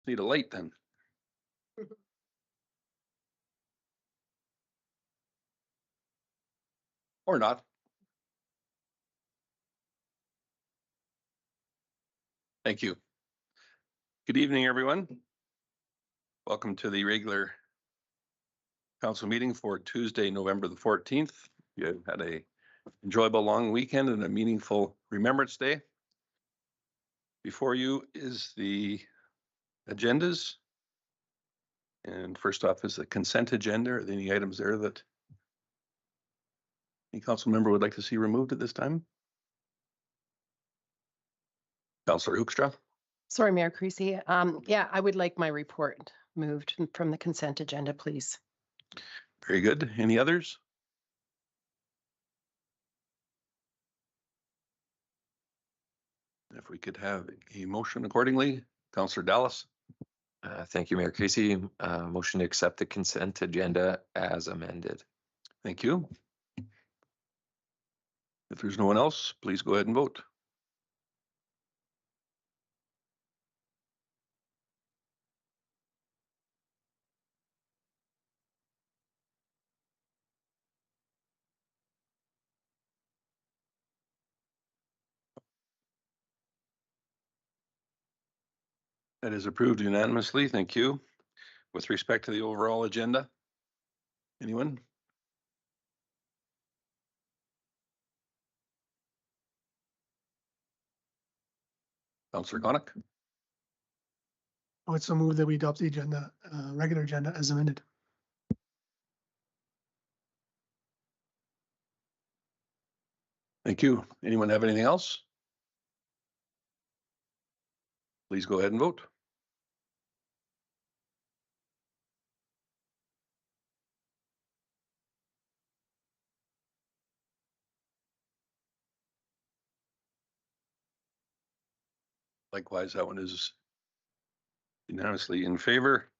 Need a light then. Or not. Thank you. Good evening, everyone. Welcome to the regular council meeting for Tuesday, November the 14th. You had a enjoyable long weekend and a meaningful Remembrance Day. Before you is the agendas. And first off is the consent agenda. Are there any items there that any council member would like to see removed at this time? Councillor Hoekstra. Sorry, Mayor Creasy. Yeah, I would like my report moved from the consent agenda, please. Very good. Any others? If we could have a motion accordingly, Councillor Dallas. Thank you, Mayor Creasy. Motion to accept the consent agenda as amended. Thank you. If there's no one else, please go ahead and vote. That is approved unanimously. Thank you. With respect to the overall agenda, anyone? Councillor Connick. I would so move that we adopt the agenda, regular agenda as amended. Thank you. Anyone have anything else? Please go ahead and vote. Likewise, that one is unanimously in favor.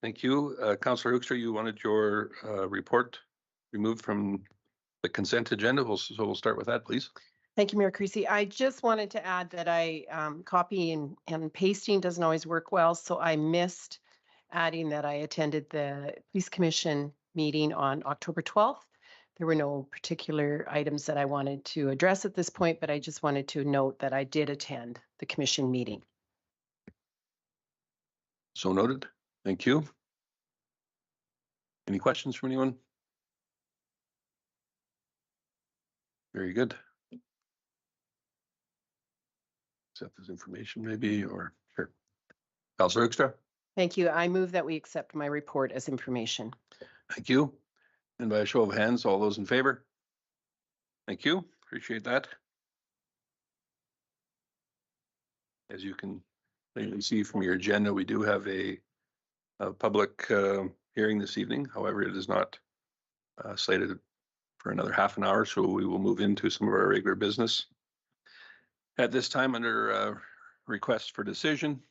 Thank you. Councillor Hoekstra, you wanted your report removed from the consent agenda. So we'll start with that, please. Thank you, Mayor Creasy. I just wanted to add that I copying and pasting doesn't always work well, so I missed adding that I attended the Police Commission meeting on October 12th. There were no particular items that I wanted to address at this point, but I just wanted to note that I did attend the commission meeting. So noted. Thank you. Any questions from anyone? Very good. Accept this information maybe, or sure. Councillor Hoekstra. Thank you. I move that we accept my report as information. Thank you. And by a show of hands, all those in favor? Thank you. Appreciate that. As you can maybe see from your agenda, we do have a public hearing this evening. However, it is not slated for another half an hour, so we will move into some of our regular business. At this time, under request for decision.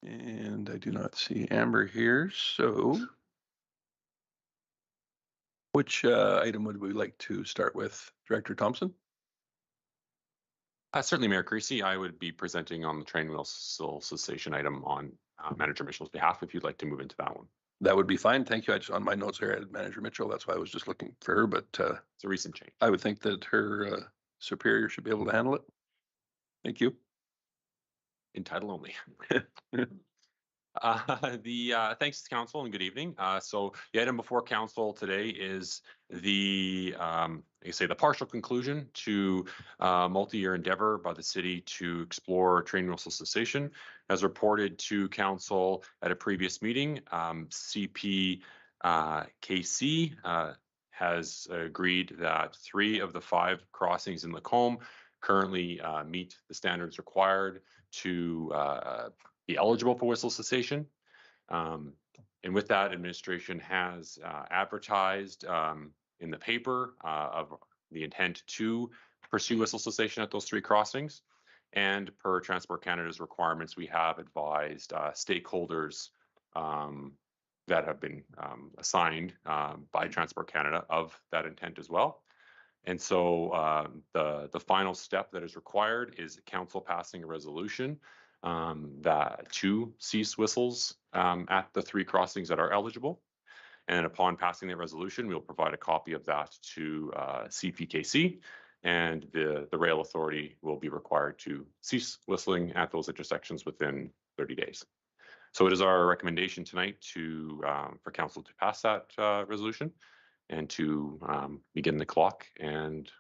And I do not see Amber here, so which item would we like to start with? Director Thompson? Certainly, Mayor Creasy. I would be presenting on the train whistle cessation item on Manager Mitchell's behalf, if you'd like to move into that one. That would be fine. Thank you. I just on my notes here I had Manager Mitchell. That's why I was just looking for her, but it's a recent change. I would think that her superior should be able to handle it. Thank you. In title only. Thanks to council and good evening. So the item before council today is the the partial conclusion to multi-year endeavor by the city to explore train whistle cessation. As reported to council at a previous meeting, CPKC has agreed that 3 of the 5 crossings in Lacombe currently meet the standards required to be eligible for whistle cessation. And with that, administration has advertised in the paper of the intent to pursue whistle cessation at those 3 crossings. And per Transport Canada's requirements, we have advised stakeholders that have been assigned by Transport Canada of that intent as well. And so the final step that is required is council passing a resolution that to cease whistles at the 3 crossings that are eligible. And upon passing the resolution, we'll provide a copy of that to CPKC, and the rail authority will be required to cease whistling at those intersections within 30 days. So it is our recommendation tonight to for council to pass that resolution and to begin the clock and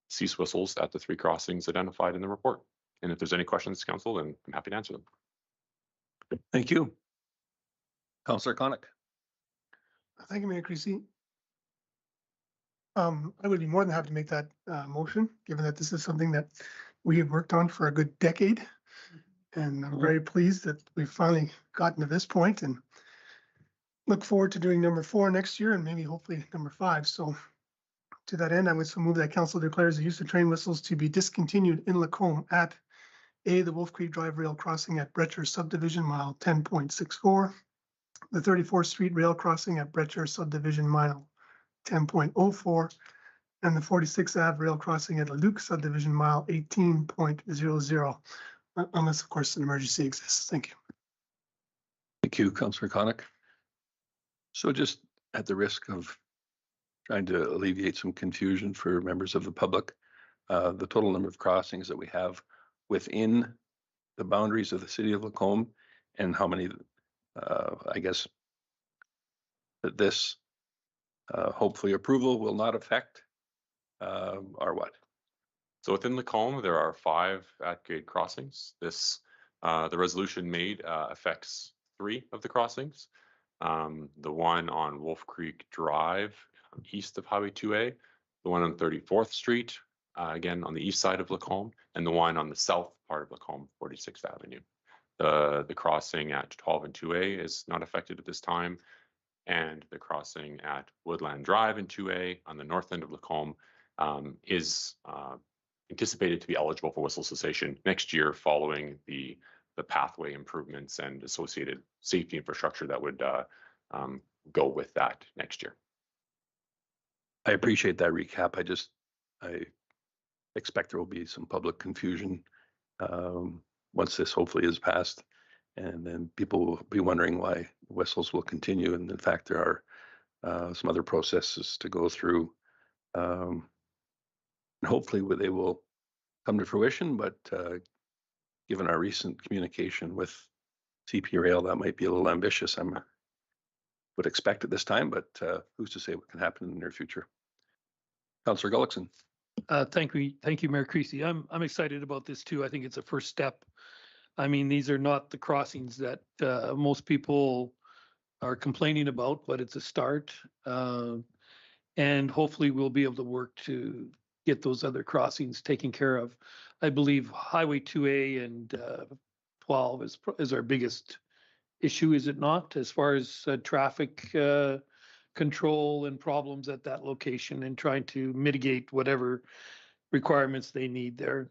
cease whistles at the 3 crossings identified in the report. And if there's any questions, council, then I'm happy to answer them. Thank you. Councillor Conick. Thank you, Mayor Creasy. I would be more than happy to make that motion, given that this is something that we have worked on for a good decade. And I'm very pleased that we've finally gotten to this point and look forward to doing number 4 next year and maybe hopefully number 5. So to that end, I would so move that council declares the use of train whistles to be discontinued in Lacombe at A, the Wolf Creek Drive rail crossing at Brecher subdivision mile 10.64, the 34th Street rail crossing at Brecher subdivision mile 10.04, and the 46th Ave rail crossing at Leduc subdivision mile 18.00, unless of course an emergency exists. Thank you. Thank you, Councillor Conick. So just at the risk of trying to alleviate some confusion for members of the public, the total number of crossings that we have within the boundaries of the city of Lacombe, and how many, I guess, that this hopefully approval will not affect, are what? So within Lacombe, there are 5 at-grade crossings. This, the resolution made affects 3 of the crossings. The one on Wolf Creek Drive, east of Highway 2A, the one on 34th Street, again on the east side of Lacombe, and the one on the south part of Lacombe, 46th Avenue. The crossing at 12 and 2A is not affected at this time, and the crossing at Woodland Drive and 2A on the north end of Lacombe is anticipated to be eligible for whistle cessation next year, following the pathway improvements and associated safety infrastructure that would go with that next year. I appreciate that recap. I expect there will be some public confusion once this hopefully is passed, and then people will be wondering why whistles will continue. And in fact, there are some other processes to go through. And hopefully they will come to fruition, but given our recent communication with CP Rail, that might be a little ambitious. I would expect at this time, but who's to say what can happen in the near future? Councillor Gullickson. Thank you, Mayor Creasy. I'm excited about this too. I think it's a first step. I mean, these are not the crossings that most people are complaining about, but it's a start. And hopefully we'll be able to work to get those other crossings taken care of. I believe Highway 2A and 12 is our biggest issue, is it not? As far as traffic control and problems at that location, and trying to mitigate whatever requirements they need there.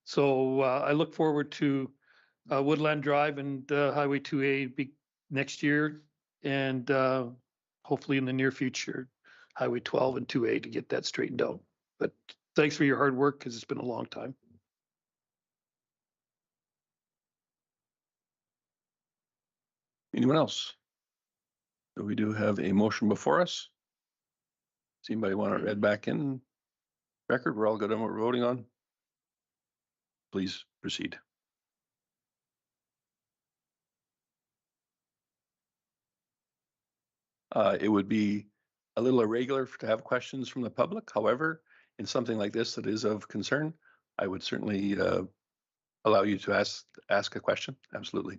So I look forward to Woodland Drive and Highway 2A next year, and hopefully in the near future, Highway 12 and 2A to get that straightened out. But thanks for your hard work, because it's been a long time. Anyone else? So we do have a motion before us. Does anybody want it read back in record? We're all good on what we're voting on. Please proceed. It would be a little irregular to have questions from the public. However, in something like this that is of concern, I would certainly allow you to ask a question. Absolutely.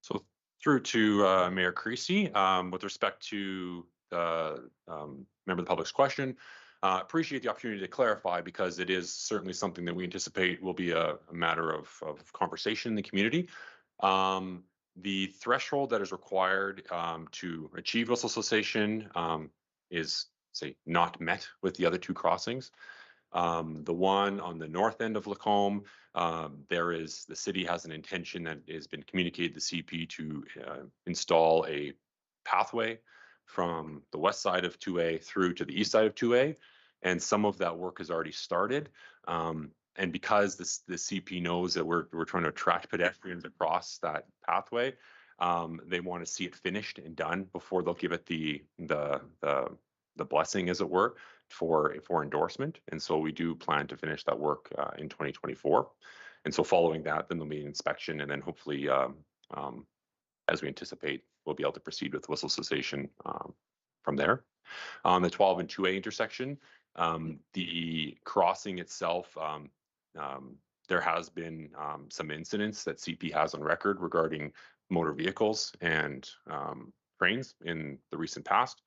So through to Mayor Creasy, with respect to the member of the public's question, appreciate the opportunity to clarify, because it is certainly something that we anticipate will be a matter of conversation in the community. The threshold that is required to achieve whistle cessation is, say, not met with the other 2 crossings. The one on the north end of Lacombe, the city has an intention that has been communicated to CP to install a pathway from the west side of 2A through to the east side of 2A. And some of that work has already started. And because the CP knows that we're trying to attract pedestrians across that pathway, they want to see it finished and done before they'll give it the blessing, as it were, for endorsement. And so we do plan to finish that work in 2024. And so following that, then there'll be an inspection, and then hopefully, as we anticipate, we'll be able to proceed with whistle cessation from there. On the 12 and 2A intersection, the crossing itself, there has been some incidents that CP has on record regarding motor vehicles and trains in the recent past.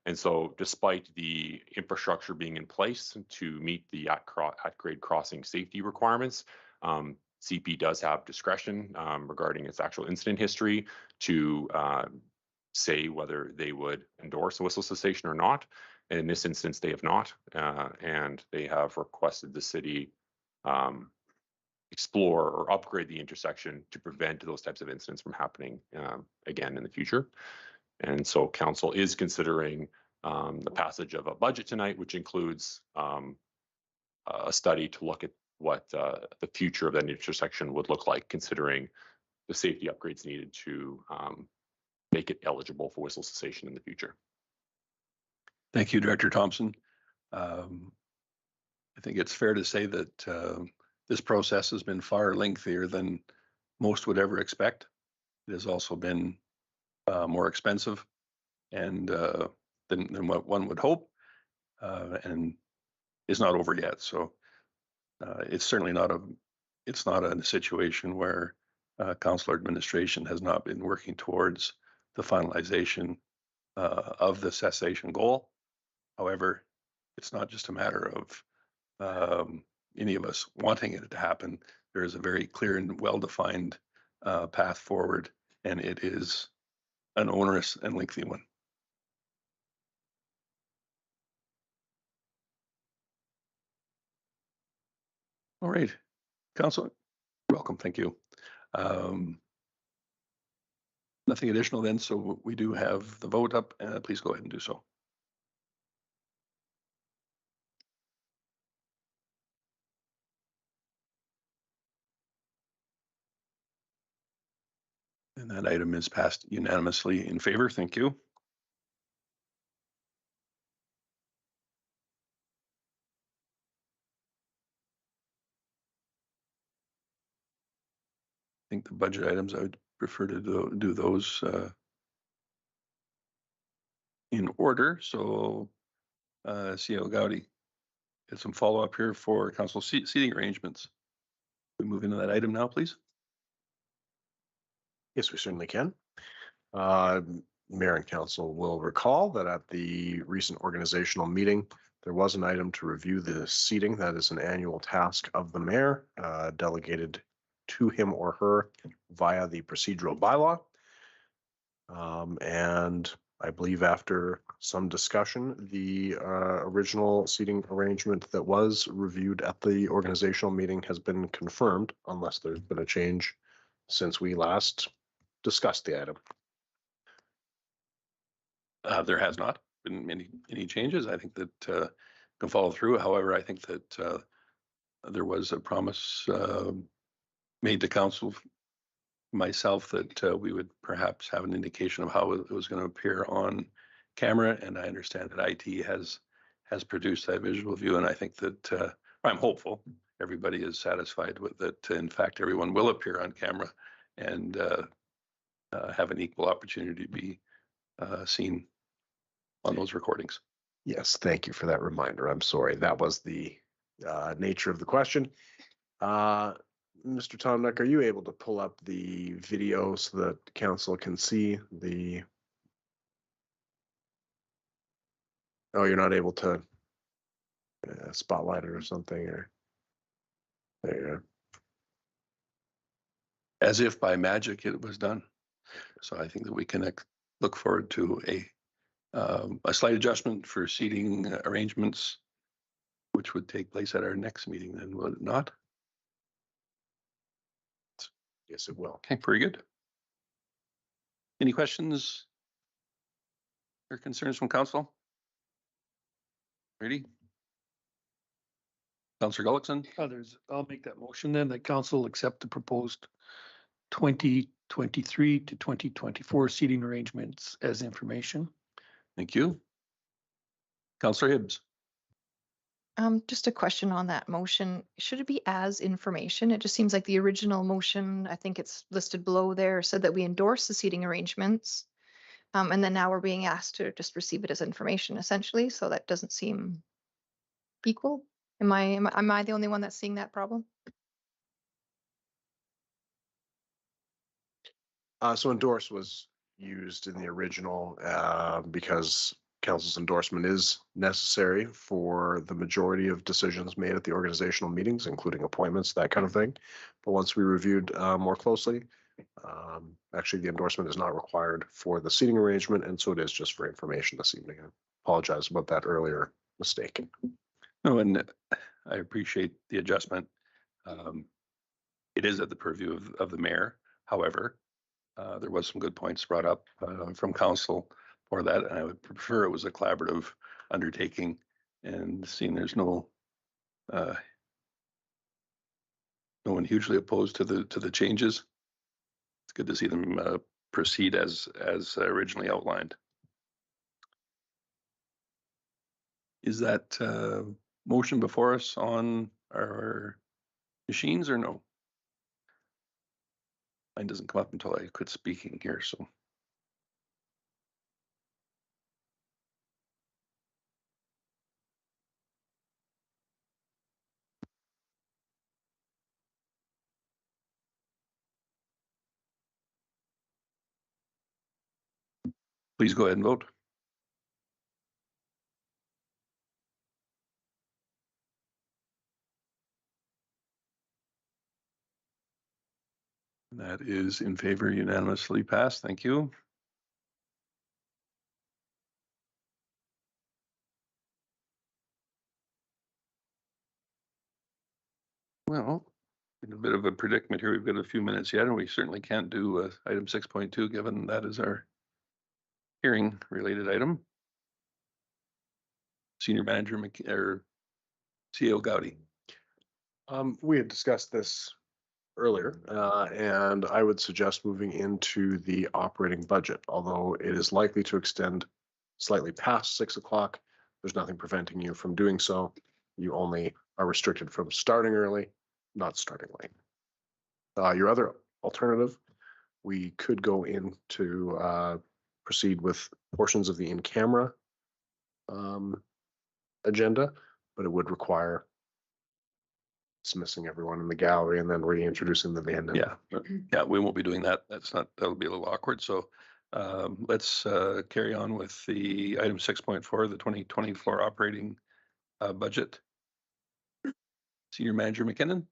And so despite the infrastructure being in place to meet the at-grade crossing safety requirements, CP does have discretion regarding its actual incident history to say whether they would endorse a whistle cessation or not. And in this instance, they have not, and they have requested the city explore or upgrade the intersection to prevent those types of incidents from happening again in the future. And so council is considering the passage of a budget tonight, which includes a study to look at what the future of that intersection would look like, considering the safety upgrades needed to make it eligible for whistle cessation in the future. Thank you, Director Thompson. I think it's fair to say that this process has been far lengthier than most would ever expect. It has also been more expensive and than what one would hope, and is not over yet. So it's certainly not a situation where council administration has not been working towards the finalization of the cessation goal. However, it's not just a matter of any of us wanting it to happen. There is a very clear and well-defined path forward, and it is an onerous and lengthy one. All right, Council, welcome. Thank you. Nothing additional then, so we do have the vote up. Please go ahead and do so. And that item is passed unanimously in favor. Thank you. I think the budget items, I would prefer to do those in order. So CEO Gowdy, get some follow-up here for council seating arrangements. We move into that item now, please. Yes, we certainly can. Mayor and council will recall that at the recent organizational meeting, there was an item to review the seating. That is an annual task of the mayor, delegated to him or her via the procedural bylaw. And I believe after some discussion, the original seating arrangement that was reviewed at the organizational meeting has been confirmed, unless there's been a change since we last discussed the item. There has not been any changes. I think that can follow through. However, I think that there was a promise made to council, myself, that we would perhaps have an indication of how it was going to appear on camera. And I understand that IT has produced that visual view. And I think that I'm hopeful everybody is satisfied with that. In fact, everyone will appear on camera and have an equal opportunity to be seen on those recordings. Yes, thank you for that reminder. I'm sorry. That was the nature of the question. Mr. Tomneck, are you able to pull up the video so that council can see the... Oh, you're not able to spotlight it or something, or... There you go. As if by magic it was done. So I think that we can look forward to a slight adjustment for seating arrangements which would take place at our next meeting then, would it not? Yes, it will. Okay, very good. Any questions or concerns from council? Ready? Councillor Gullickson, Others, I'll make that motion then that council accept the proposed 2023 to 2024 seating arrangements as information. thank you. Councillor Hibbs, Just a question on that motion. Should it be as information? It just seems like the original motion, I think it's listed below there, said that we endorse the seating arrangements. And then now we're being asked to just receive it as information essentially, so that doesn't seem equal. Am I the only one that's seeing that problem? So endorse was used in the original because council's endorsement is necessary for the majority of decisions made at the organizational meetings, including appointments, that kind of thing. But once we reviewed more closely, actually the endorsement is not required for the seating arrangement, and so it is just for information this evening. I apologize about that earlier mistake. no, and I appreciate the adjustment. It is at the purview of the mayor. However, there was some good points brought up from council for that, and I would prefer it was a collaborative undertaking. And seeing there's no one hugely opposed to the changes, it's good to see them proceed as originally outlined. Is that motion before us on our machines or no? Mine doesn't come up until I quit speaking here, so. Please go ahead and vote. That is in favor, unanimously passed. Thank you. Well, in a bit of a predicament here. We've got a few minutes yet, and we certainly can't do item 6.2, given that is our hearing related item. Senior Manager or CEO Gowdy. We had discussed this earlier, and I would suggest moving into the operating budget, although it is likely to extend slightly past 6 o'clock. There's nothing preventing you from doing so. You only are restricted from starting early, not starting late. Your other alternative, we could go into proceed with portions of the in-camera agenda, but it would require dismissing everyone in the gallery and then reintroducing them in. Yeah, we won't be doing that. That'll be a little awkward. So let's carry on with the item 6.4, the 2024 operating budget. Senior Manager McKinnon.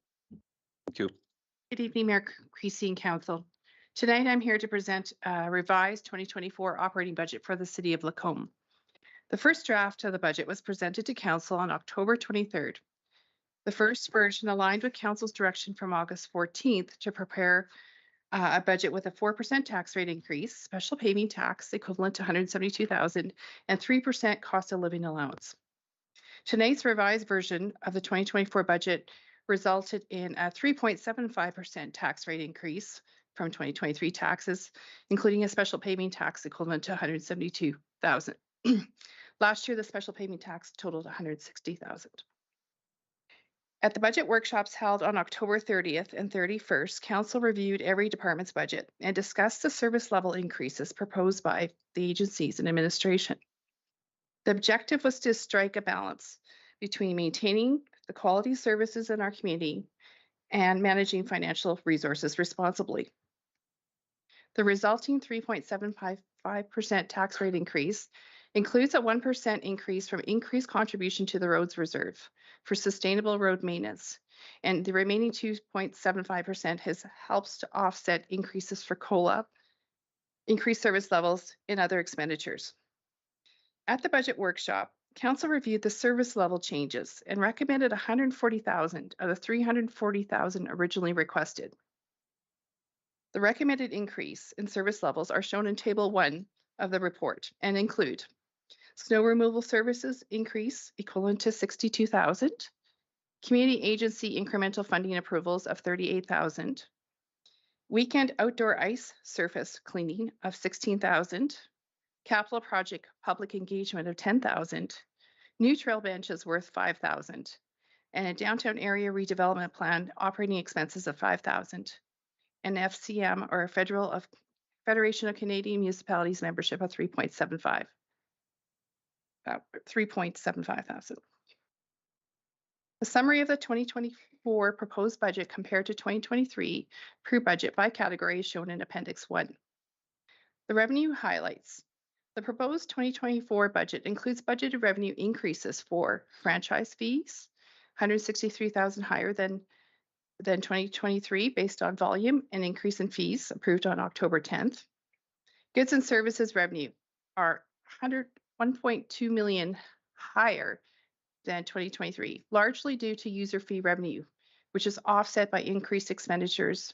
Thank you. Good evening, Mayor Creasy and Council. Tonight, I'm here to present a revised 2024 operating budget for the City of Lacombe. The first draft of the budget was presented to Council on October 23rd. The first version aligned with Council's direction from August 14th to prepare a budget with a 4% tax rate increase, special paving tax equivalent to $172,000, and 3% cost of living allowance. Tonight's revised version of the 2024 budget resulted in a 3.75% tax rate increase from 2023 taxes, including a special paving tax equivalent to $172,000. Last year, the special paving tax totaled $160,000. At the budget workshops held on October 30th and 31st, Council reviewed every department's budget and discussed the service level increases proposed by the agencies and administration. The objective was to strike a balance between maintaining the quality services in our community and managing financial resources responsibly. The resulting 3.755% tax rate increase includes a 1% increase from increased contribution to the roads reserve for sustainable road maintenance, and the remaining 2.75% helps to offset increases for COLA, increased service levels, and other expenditures. At the budget workshop, Council reviewed the service level changes and recommended 140,000 of the 340,000 originally requested. The recommended increase in service levels are shown in Table 1 of the report and include snow removal services increase equivalent to 62,000, community agency incremental funding approvals of 38,000, weekend outdoor ice surface cleaning of 16,000, capital project public engagement of 10,000, new trail benches worth 5,000, and a downtown area redevelopment plan operating expenses of 5,000, and FCM or Federation of Canadian Municipalities membership of 3.75 thousand. The summary of the 2024 proposed budget compared to 2023 pre-budget by category is shown in Appendix 1. The revenue highlights. The proposed 2024 budget includes budgeted revenue increases for franchise fees, 163,000 higher than 2023 based on volume and increase in fees approved on October 10th. Goods and services revenue are 1.2 million higher than 2023, largely due to user fee revenue, which is offset by increased expenditures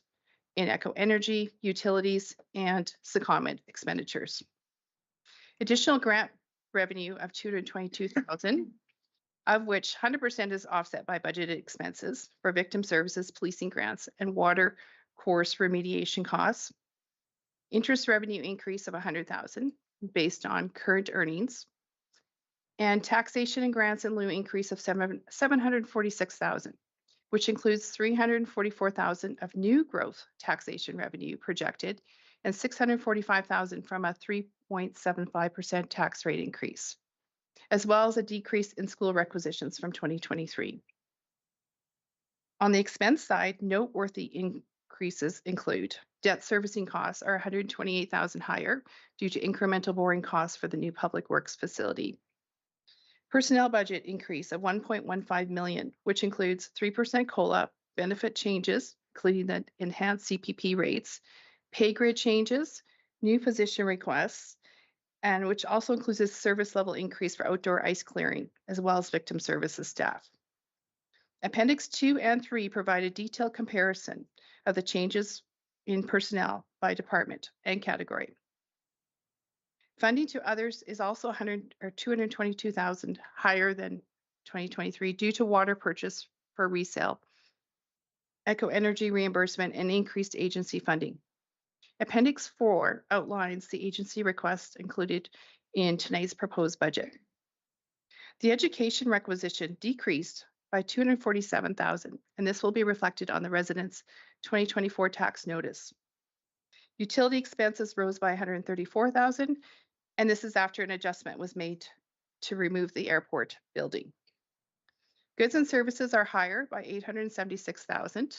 in Echo Energy, utilities, and secondment expenditures. Additional grant revenue of 222,000, of which 100% is offset by budgeted expenses for victim services, policing grants, and water course remediation costs. Interest revenue increase of 100,000 based on current earnings, and taxation and grants in lieu increase of 746,000, which includes 344,000 of new growth taxation revenue projected and 645,000 from a 3.75% tax rate increase, as well as a decrease in school requisitions from 2023. On the expense side, noteworthy increases include debt servicing costs are 128,000 higher due to incremental borrowing costs for the new public works facility. Personnel budget increase of 1.15 million, which includes 3% COLA, benefit changes, including the enhanced CPP rates, pay grid changes, new position requests, and which also includes a service level increase for outdoor ice clearing, as well as victim services staff. Appendix 2 and 3 provide a detailed comparison of the changes in personnel by department and category. Funding to others is also 222,000 higher than 2023 due to water purchase for resale, Echo Energy reimbursement, and increased agency funding. Appendix 4 outlines the agency requests included in tonight's proposed budget. The education requisition decreased by 247,000, and this will be reflected on the residents' 2024 tax notice. Utility expenses rose by 134,000, and this is after an adjustment was made to remove the airport building. Goods and services are higher by 876,000.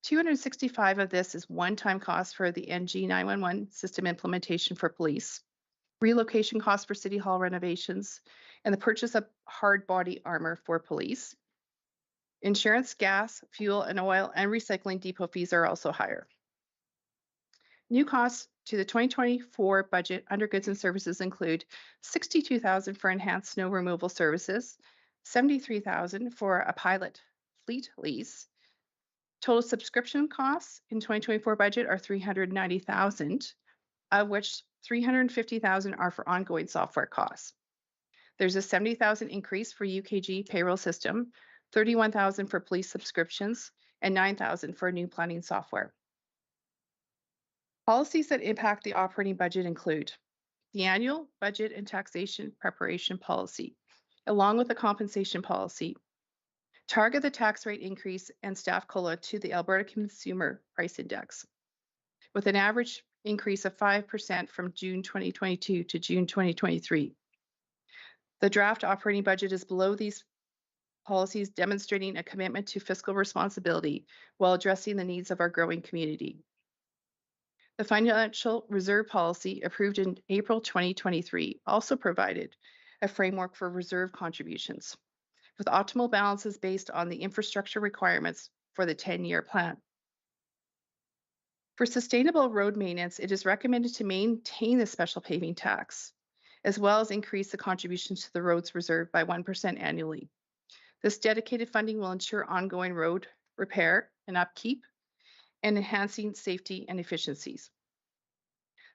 265 of this is one-time cost for the NG 911 system implementation for police, relocation costs for City Hall renovations, and the purchase of hard body armor for police. Insurance, gas, fuel, and oil, and recycling depot fees are also higher. New costs to the 2024 budget under goods and services include 62,000 for enhanced snow removal services, 73,000 for a pilot fleet lease. Total subscription costs in 2024 budget are 390,000, of which 350,000 are for ongoing software costs. There's a 70,000 increase for UKG payroll system, 31,000 for police subscriptions, and 9,000 for new planning software. Policies that impact the operating budget include the annual budget and taxation preparation policy, along with the compensation policy, target the tax rate increase and staff COLA to the Alberta Consumer Price Index, with an average increase of 5% from June 2022 to June 2023. The draft operating budget is below these policies, demonstrating a commitment to fiscal responsibility while addressing the needs of our growing community. The financial reserve policy approved in April 2023 also provided a framework for reserve contributions, with optimal balances based on the infrastructure requirements for the 10-year plan. For sustainable road maintenance, it is recommended to maintain the special paving tax as well as increase the contributions to the roads reserve by 1% annually. This dedicated funding will ensure ongoing road repair and upkeep and enhancing safety and efficiencies.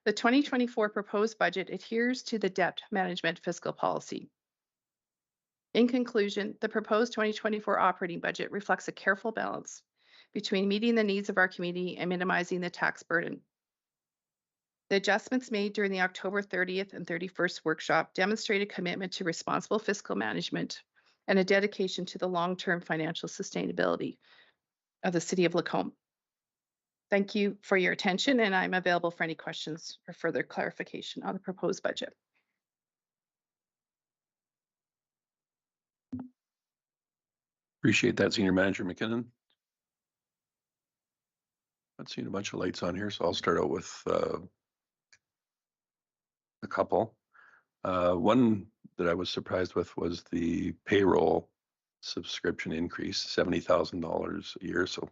The 2024 proposed budget adheres to the debt management fiscal policy. In conclusion, the proposed 2024 operating budget reflects a careful balance between meeting the needs of our community and minimizing the tax burden. The adjustments made during the October 30th and 31st workshop demonstrate a commitment to responsible fiscal management and a dedication to the long-term financial sustainability of the City of Lacombe. Thank you for your attention, and I'm available for any questions or further clarification on the proposed budget. Appreciate that, Senior Manager McKinnon. I've seen a bunch of lights on here, so I'll start out with a couple. One that I was surprised with was the payroll subscription increase, $70,000 a year, so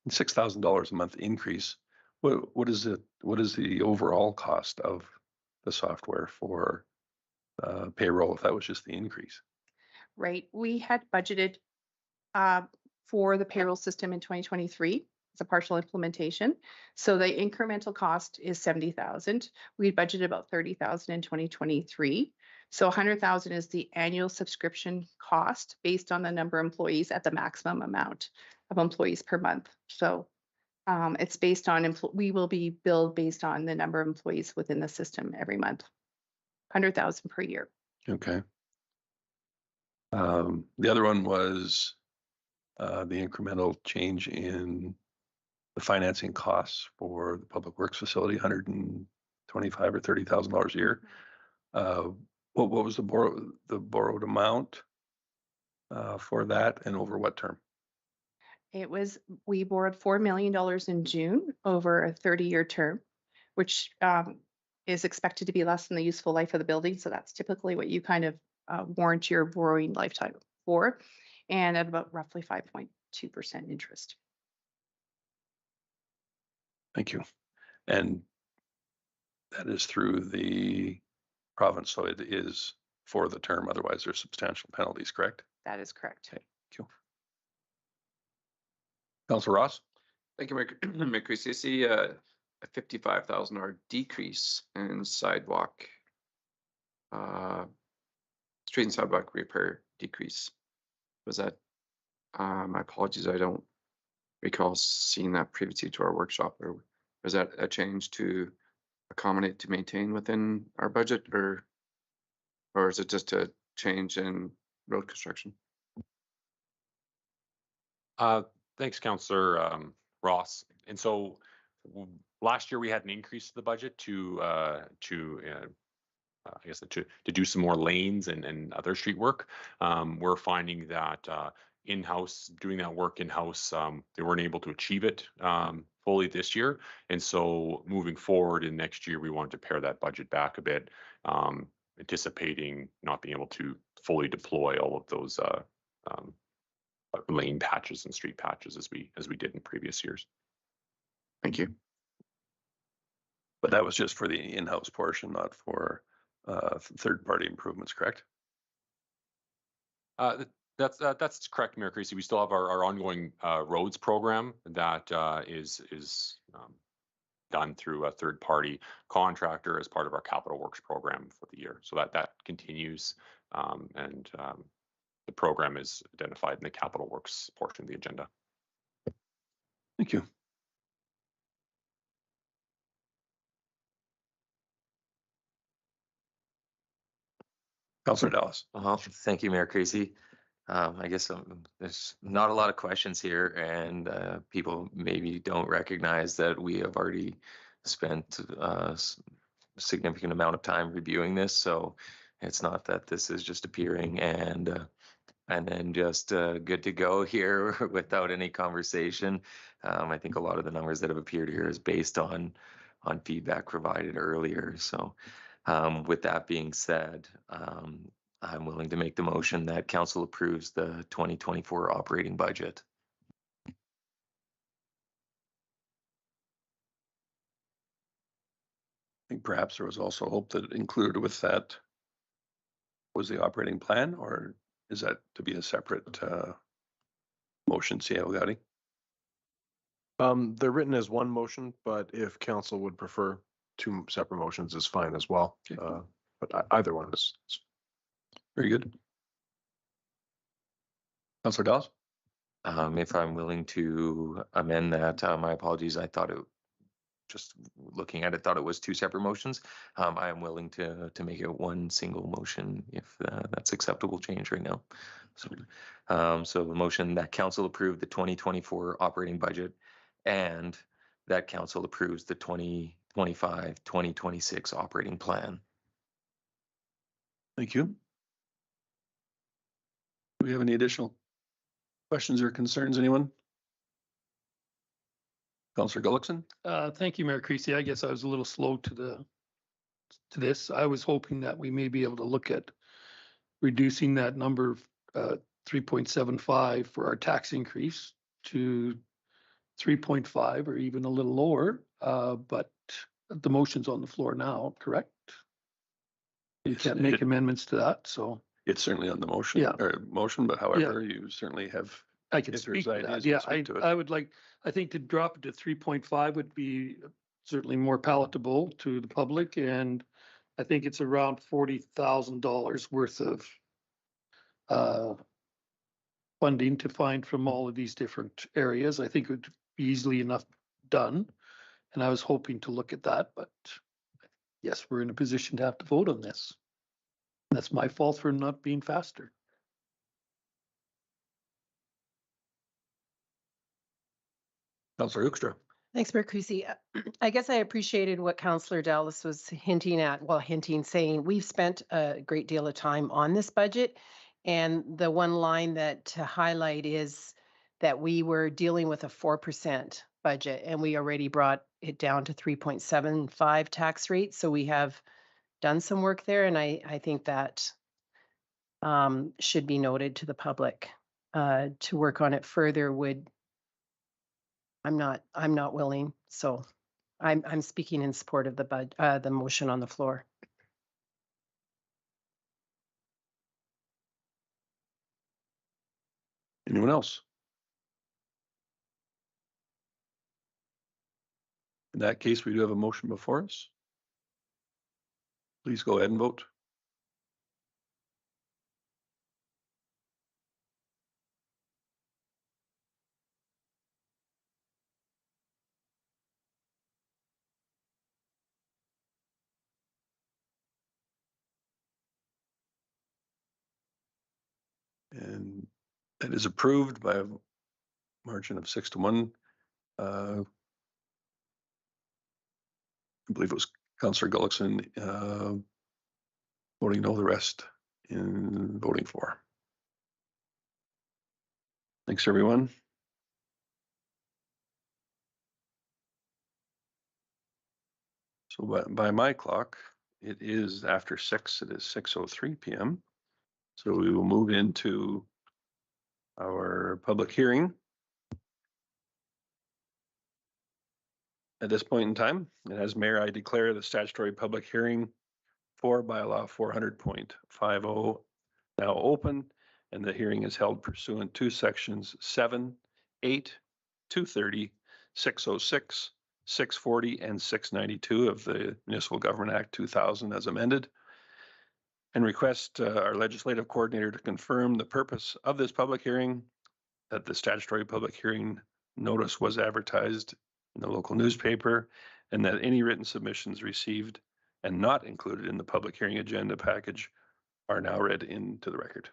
$6,000 a month increase. What is it? What is the overall cost of the software for payroll if that was just the increase? Right, we had budgeted for the payroll system in 2023. It's a partial implementation. So the incremental cost is 70,000. We budgeted about 30,000 in 2023. So 100,000 is the annual subscription cost based on the number of employees at the maximum amount of employees per month. So it's based on, we will be billed based on the number of employees within the system every month. 100,000 per year. Okay. The other one was the incremental change in the financing costs for the public works facility, $125,000 or $30,000 a year. What was the borrowed amount for that, and over what term? We borrowed $4 million in June over a 30-year term, which is expected to be less than the useful life of the building. So that's typically what you kind of warrant your borrowing lifetime for, and at about roughly 5.2% interest. Thank you. And that is through the province, so it is for the term. Otherwise, there's substantial penalties, correct? That is correct. Okay, thank you. Councilor Ross? Thank you, Mayor Creasy. I see a $55,000 decrease in sidewalk, street and sidewalk repair decrease. Was that, my apologies, I don't recall seeing that previously to our workshop, or was that a change to accommodate to maintain within our budget, or is it just a change in road construction? Thanks, Councillor Ross. And so last year we had an increase to the budget to do some more lanes and other street work. We're finding that in-house, doing that work in-house, they weren't able to achieve it fully this year. And so moving forward in next year, we wanted to pare that budget back a bit, anticipating not being able to fully deploy all of those lane patches and street patches as we did in previous years. Thank you. But that was just for the in-house portion, not for third-party improvements, correct? That's correct, Mayor Creasy. We still have our ongoing roads program that is done through a third-party contractor as part of our capital works program for the year. So that continues, and the program is identified in the capital works portion of the agenda. Thank you. Councilor Dallas. Thank you, Mayor Creasy. I guess there's not a lot of questions here, and people maybe don't recognize that we have already spent a significant amount of time reviewing this. So it's not that this is just appearing and then just good to go here without any conversation. I think a lot of the numbers that have appeared here is based on feedback provided earlier. So with that being said, I'm willing to make the motion that council approves the 2024 operating budget. think perhaps there was also hope that included with that was the operating plan, or is that to be a separate motion, C.A. Gotti? They're written as one motion, but if council would prefer two separate motions is fine as well. Okay. But either one is. Very good. Councillor Dawes? If I'm willing to amend that, my apologies. I thought it, just looking at it, thought it was two separate motions. I am willing to make it one single motion if that's acceptable change right now. So the motion that council approved the 2024 operating budget and that council approves the 2025-2026 operating plan. Thank you. Do we have any additional questions or concerns, anyone? Councillor Gullickson? Thank you, Mayor Creasy. I guess I was a little slow to this. I was hoping that we may be able to look at reducing that number, 3.75 for our tax increase to 3.5 or even a little lower. But the motion's on the floor now, correct? You can't make amendments to that, so. It's certainly on the motion, Yeah. or motion, but however, you certainly have, I can if speak there's to that. ideas, Yeah, you speak to it. I would like, I think to drop it to 3.5 would be certainly more palatable to the public. And I think it's around $40,000 worth of funding to find from all of these different areas. I think it would be easily enough done. And I was hoping to look at that, but yes, we're in a position to have to vote on this. That's my fault for not being faster. Councillor Hoekstra? Thanks, Mayor Creasy. I guess I appreciated what Councillor Dallas was hinting at, saying we've spent a great deal of time on this budget. And the one line that to highlight is that we were dealing with a 4% budget and we already brought it down to 3.75 tax rate. So we have done some work there. And I think that should be noted to the public. To work on it further would, I'm not willing, so I'm speaking in support of the motion on the floor. Anyone else? In that case, we do have a motion before us. Please go ahead and vote. And that is approved by a margin of 6-1. I believe it was Councillor Gullickson voting no, the rest in voting for. Thanks, everyone. So by my clock, it is after 6, it is 6:03 p.m. So we will move into our public hearing. At this point in time, and as mayor, I declare the statutory public hearing for bylaw 400.50 now open, and the hearing is held pursuant to sections 7, 8, 230, 606, 640, and 692 of the Municipal Government Act 2000 as amended, and request our legislative coordinator to confirm the purpose of this public hearing, that the statutory public hearing notice was advertised in the local newspaper, and that any written submissions received and not included in the public hearing agenda package are now read into the record.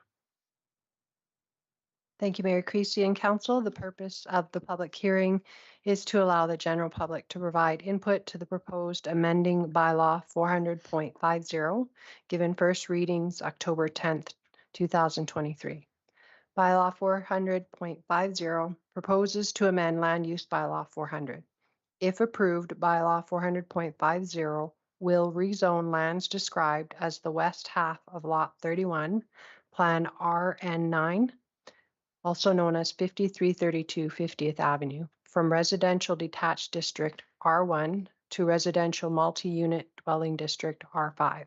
Thank you, Mayor Creasy and Council. The purpose of the public hearing is to allow the general public to provide input to the proposed amending bylaw 400.50, given first readings October 10th, 2023. Bylaw 400.50 proposes to amend land use bylaw 400. If approved, bylaw 400.50 will rezone lands described as the west half of lot 31, plan RN9, also known as 5332 50th Avenue, from residential detached district R1 to residential multi-unit dwelling dwelling district R5.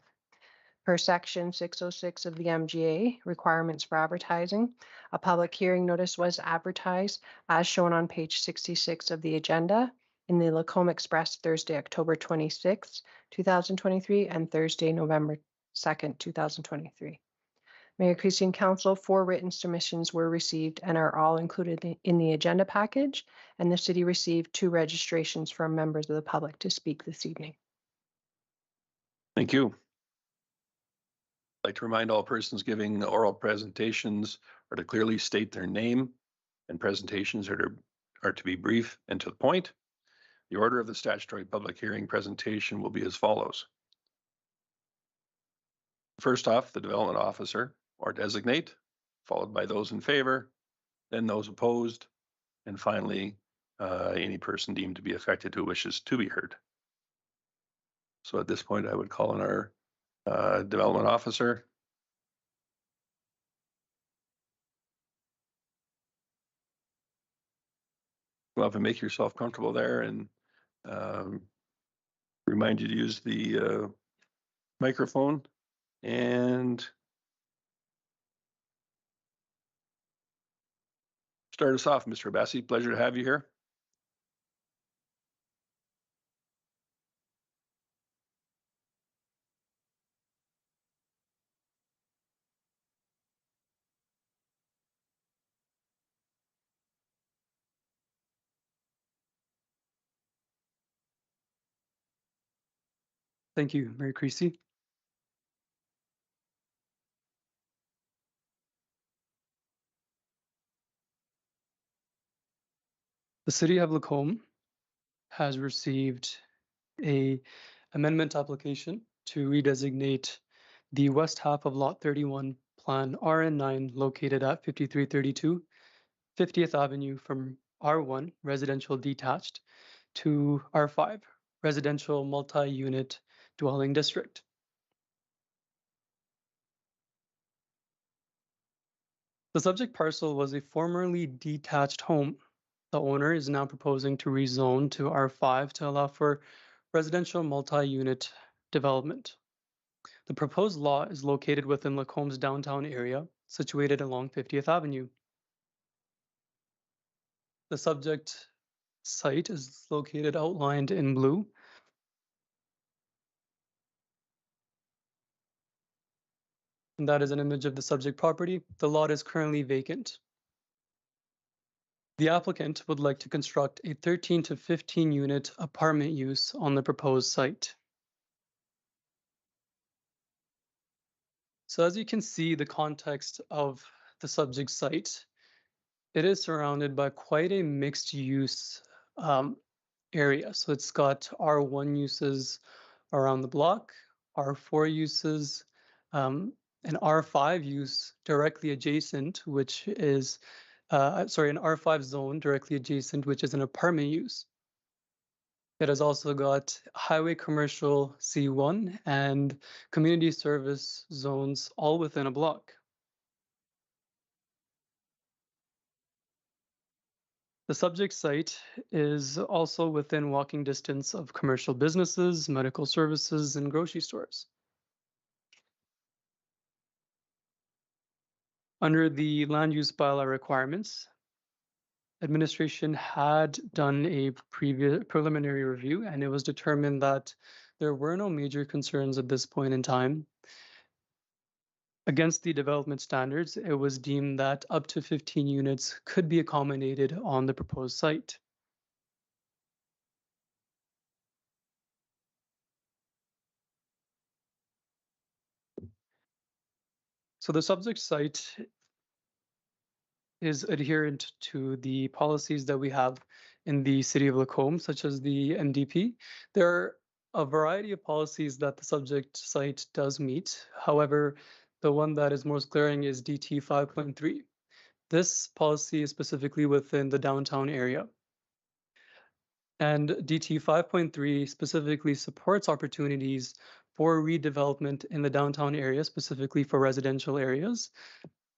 Per section 606 of the MGA, requirements for advertising, a public hearing notice was advertised as shown on page 66 of the agenda in the Lacombe Express Thursday, October 26, 2023, and Thursday, November 2nd, 2023. Mayor Creasy and Council, 4 written submissions were received and are all included in the agenda package, and the city received 2 registrations from members of the public to speak this evening. Thank you. I'd like to remind all persons giving oral presentations are to clearly state their name, and presentations are to be brief and to the point. The order of the statutory public hearing presentation will be as follows. First off, the development officer or designate, followed by those in favor, then those opposed, and finally, any person deemed to be affected who wishes to be heard. So at this point, I would call on our development officer. Go up and make yourself comfortable there, and remind you to use the microphone. And start us off, Mr. Abassi. Pleasure to have you here. Thank you, Mayor Creasy. The City of Lacombe has received a amendment application to redesignate the west half of Lot 31 Plan RN9 located at 5332 50th Avenue from R1 residential detached to R5 residential multi-unit dwelling district. The subject parcel was a formerly detached home. The owner is now proposing to rezone to R5 to allow for residential multi-unit development. The proposed lot is located within Lacombe's downtown area, situated along 50th Avenue. The subject site is located outlined in blue. And that is an image of the subject property. The lot is currently vacant. The applicant would like to construct a 13 to 15 unit apartment use on the proposed site. So as you can see, the context of the subject site, it is surrounded by quite a mixed use area. So it's got R1 uses around the block, R4 uses, an R5 use directly adjacent, which is, an R5 zone directly adjacent, which is an apartment use. It has also got highway commercial C1 and community service zones all within a block. The subject site is also within walking distance of commercial businesses, medical services, and grocery stores. Under the land use bylaw requirements, administration had done a previous preliminary review, and it was determined that there were no major concerns at this point in time. Against the development standards, it was deemed that up to 15 units could be accommodated on the proposed site. So the subject site is adherent to the policies that we have in the City of Lacombe, such as the MDP. There are a variety of policies that the subject site does meet. However, the one that is most glaring is DT 5.3. This policy is specifically within the downtown area. And DT 5.3 specifically supports opportunities for redevelopment in the downtown area, specifically for residential areas,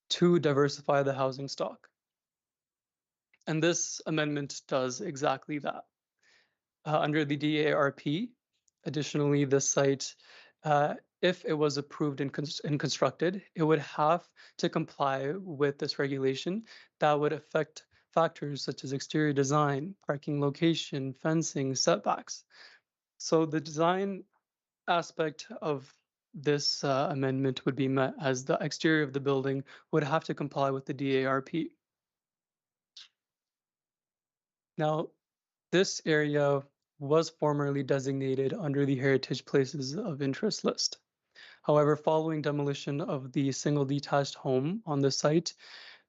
to diversify the housing stock. And this amendment does exactly that. Under the DARP, Additionally, the site, if it was approved and constructed, it would have to comply with this regulation that would affect factors such as exterior design, parking location, fencing, setbacks. So the design aspect of this amendment would be met as the exterior of the building would have to comply with the DARP. Now, this area was formerly designated under the Heritage Places of Interest list. However, following demolition of the single detached home on the site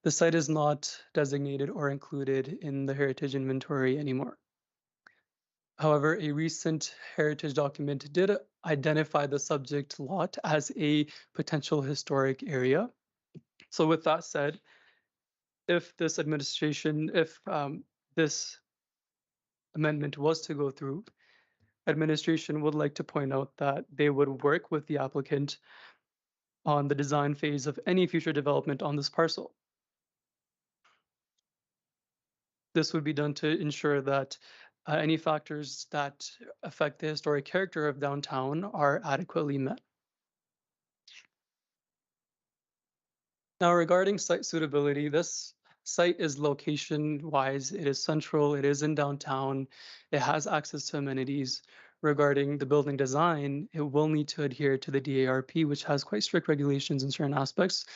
is not designated or included in the heritage inventory anymore. However, a recent heritage document did identify the subject lot as a potential historic area. So with that said, if this this amendment was to go through, administration would like to point out that they would work with the applicant on the design phase of any future development on this parcel. This would be done to ensure that any factors that affect the historic character of downtown are adequately met. Now, regarding site suitability, this site is location-wise, it is central, it is in downtown, it has access to amenities. Regarding the building design, it will need to adhere to the DARP, which has quite strict regulations in certain aspects.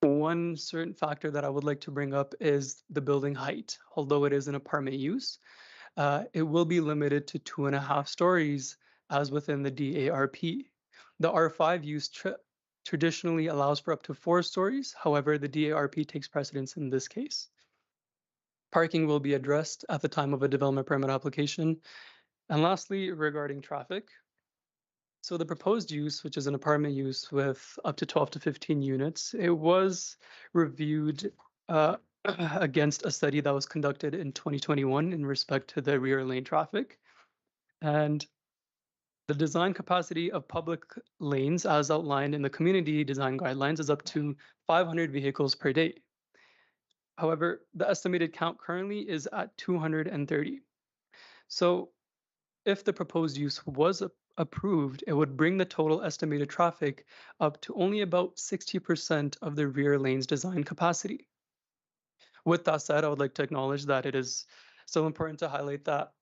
One certain factor that I would like to bring up is the building height. Although it is an apartment use, it will be limited to 2.5 stories as within the DARP. The R5 use traditionally allows for up to 4 stories. However, the DARP takes precedence in this case. Parking will be addressed at the time of a development permit application. And lastly, regarding traffic. So the proposed use, which is an apartment use with up to 12 to 15 units, it was reviewed against a study that was conducted in 2021 in respect to the rear lane traffic. And the design capacity of public lanes, as outlined in the community design guidelines, is up to 500 vehicles per day. However, the estimated count currently is at 230. So if the proposed use was approved, it would bring the total estimated traffic up to only about 60% of the rear lane's design capacity. With that said, I would like to acknowledge that it is still important to highlight that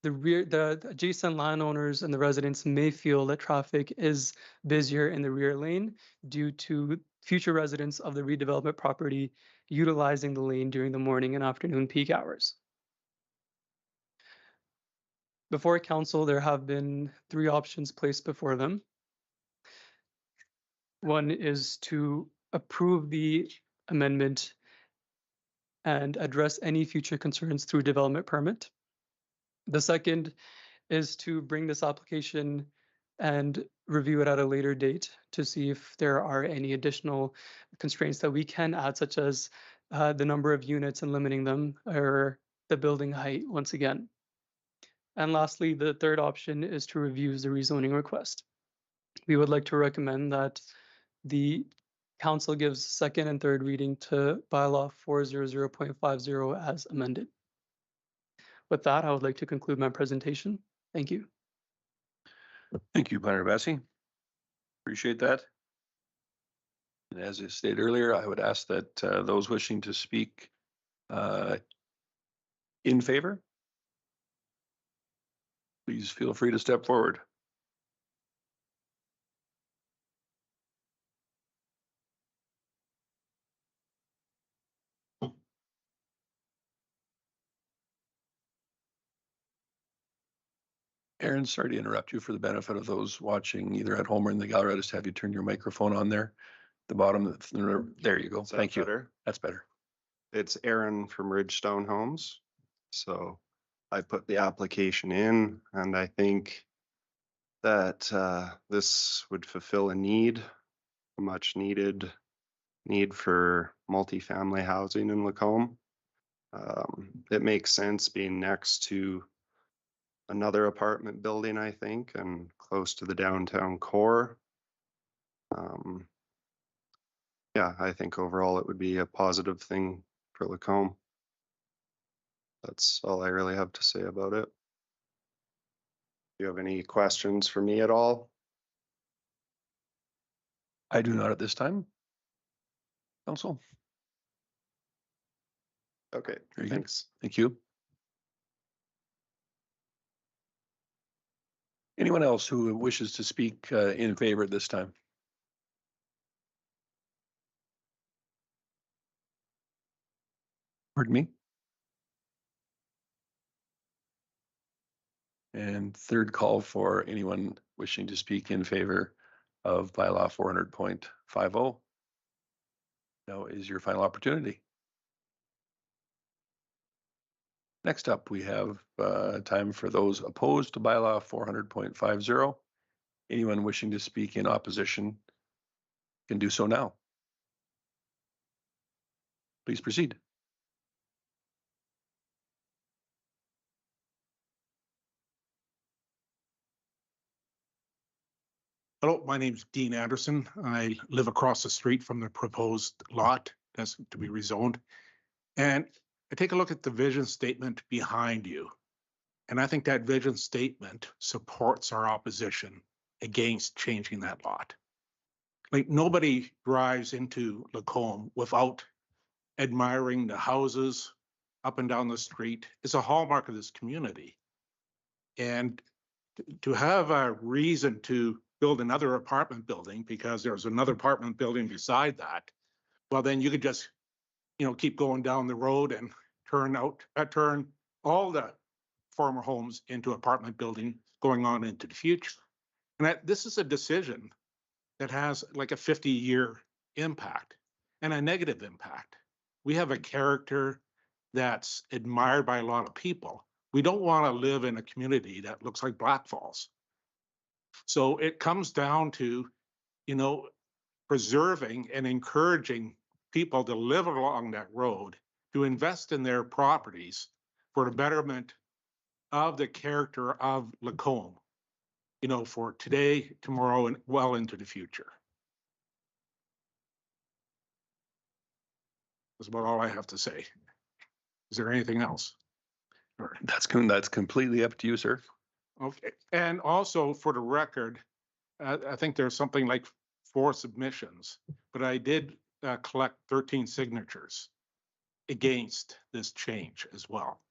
the adjacent landowners and the residents may feel that traffic is busier in the rear lane due to future residents of the redevelopment property utilizing the lane during the morning and afternoon peak hours. Before council, there have been 3 options placed before them. One is to approve the amendment and address any future concerns through development permit. The second is to bring this application and review it at a later date to see if there are any additional constraints that we can add, such as the number of units and limiting them, or the building height once again. And lastly, the third option is to review the rezoning request. We would like to recommend that the council gives second and third reading to bylaw 400.50 as amended. With that, I would like to conclude my presentation. Thank you. Thank you, Planner Bessie. Appreciate that. And as I stated earlier, I would ask that those wishing to speak in favor, please feel free to step forward. Aaron, sorry to interrupt you. For the benefit of those watching either at home or in the gallery, I'll just have you turn your microphone on there. The bottom, there you go. Is that Thank you. better? That's better. It's Aaron from Ridgestone Homes. So I put the application in and I think that this would fulfill a need, a much needed need for multifamily housing in Lacombe. It makes sense being next to another apartment building, I think, and close to the downtown core. Yeah, I think overall it would be a positive thing for Lacombe. That's all I really have to say about it. Do you have any questions for me at all? I do not at this time. Council, Okay, Very good. thanks. thank you. Anyone else who wishes to speak in favor at this time? Pardon me? And third call for anyone wishing to speak in favor of bylaw 400.50. Now is your final opportunity. Next up, we have time for those opposed to bylaw 400.50. Anyone wishing to speak in opposition can do so now. Please proceed. Hello, my name's Dean Anderson. I live across the street from the proposed lot that's to be rezoned. And I take a look at the vision statement behind you. And I think that vision statement supports our opposition against changing that lot. Like, nobody drives into Lacombe without admiring the houses up and down the street. It's a hallmark of this community. And to have a reason to build another apartment building because there's another apartment building beside that, well, then you could just, keep going down the road and turn all the former homes into apartment building going on into the future. And this is a decision that has like a 50-year impact and a negative impact. We have a character that's admired by a lot of people. We don't want to live in a community that looks like Black Falls. So it comes down to, preserving and encouraging people to live along that road, to invest in their properties for the betterment of the character of Lacombe, for today, tomorrow, and well into the future. That's about all I have to say. Is there anything else? Sure. That's completely up to you, sir. Okay, and also for the record, I think there's something like 4 submissions, but I did collect 13 signatures against this change as well.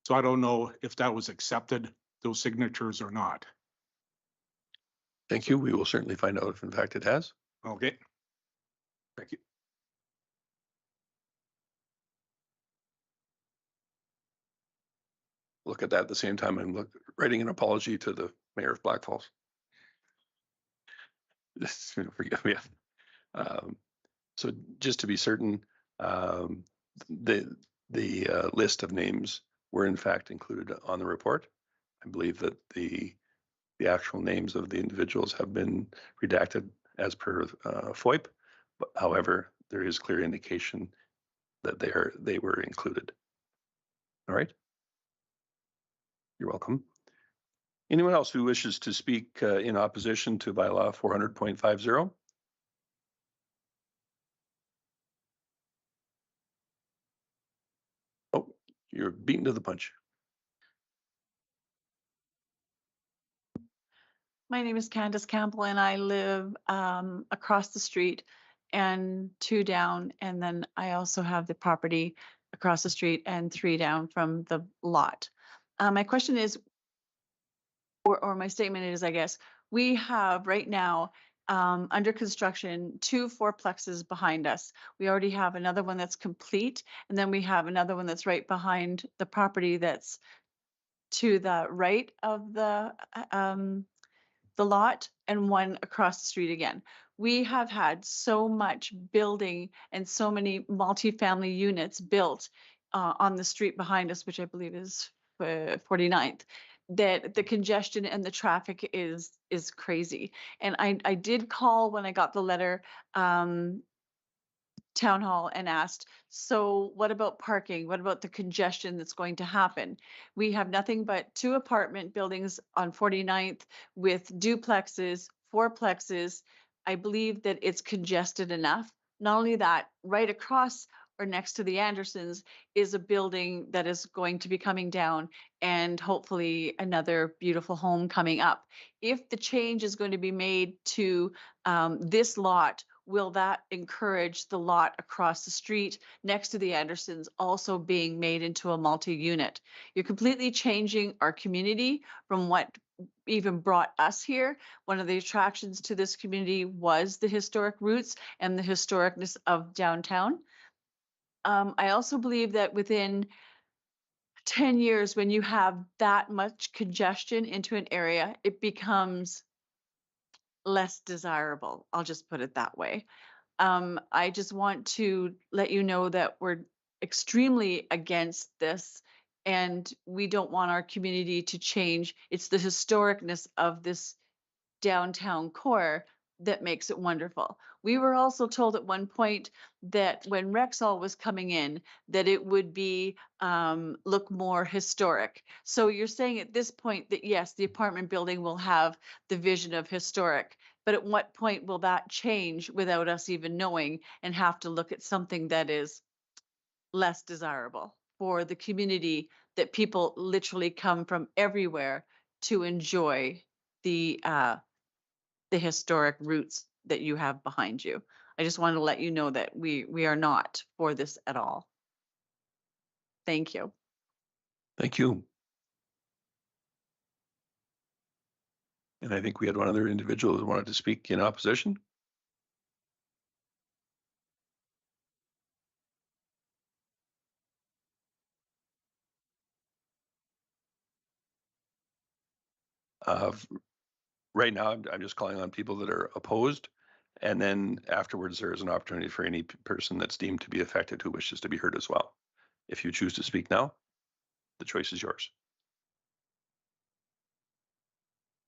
So I don't know if that was accepted, those signatures, or not. Thank you. We will certainly find out if in fact it has. Okay. Thank you. Look at that at the same time. I'm writing an apology to the mayor of Black Falls. Forgive me. So just to be certain, the list of names were in fact included on the report. I believe that the actual names of the individuals have been redacted as per FOIP. But however, there is clear indication that they were included. All right. You're welcome. Anyone else who wishes to speak in opposition to bylaw 400.50? Oh, you're beaten to the punch. My name is Candace Campbell and I live across the street and 2 down. And then I also have the property across the street and 3 down from the lot. My question is, or my statement is, I guess, we have right now under construction 2 fourplexes behind us. We already have another one that's complete, and then we have another one that's right behind the property that's to the right of the lot, and one across the street again. We have had so much building and so many multifamily units built on the street behind us, which I believe is 49th, that the congestion and the traffic is crazy. And I did call when I got the letter town hall and asked, so what about parking? What about the congestion that's going to happen? We have nothing but 2 apartment buildings on 49th with duplexes, fourplexes. I believe that it's congested enough. Not only that, right across or next to the Andersons is a building that is going to be coming down and hopefully another beautiful home coming up. If the change is going to be made to this lot, will that encourage the lot across the street next to the Andersons also being made into a multi-unit? You're completely changing our community from what even brought us here. One of the attractions to this community was the historic roots and the historicness of downtown. I also believe that within 10 years, when you have that much congestion into an area, it becomes less desirable. I'll just put it that way. I just want to let you know that we're extremely against this and we don't want our community to change. It's the historicness of this downtown core that makes it wonderful. We were also told at one point that when Rexall was coming in, that it would be look more historic. So you're saying at this point that yes, the apartment building will have the vision of historic, but at what point will that change without us even knowing and have to look at something that is less desirable for the community that people literally come from everywhere to enjoy the historic roots that you have behind you. I just wanted to let you know that we are not for this at all. Thank you. Thank you. And I think we had one other individual who wanted to speak in opposition. Right now, I'm just calling on people that are opposed. And then afterwards, there is an opportunity for any person that's deemed to be affected who wishes to be heard as well. If you choose to speak now, the choice is yours.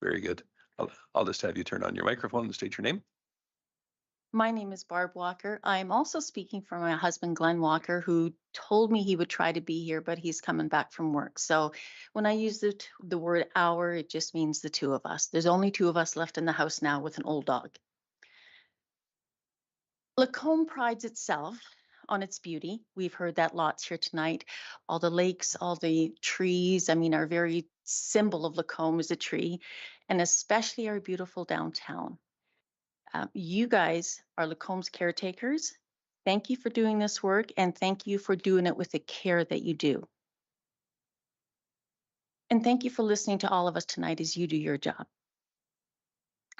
Very good. I'll just have you turn on your microphone and state your name. My name is Barb Walker. I'm also speaking for my husband, Glenn Walker, who told me he would try to be here, but he's coming back from work. So when I use the word our, it just means the two of us. There's only two of us left in the house now with an old dog. Lacombe prides itself on its beauty. We've heard that lots here tonight. All the lakes, all the trees. I mean, our very symbol of Lacombe is a tree, and especially our beautiful downtown. You guys are Lacombe's caretakers. Thank you for doing this work, and thank you for doing it with the care that you do. And thank you for listening to all of us tonight as you do your job.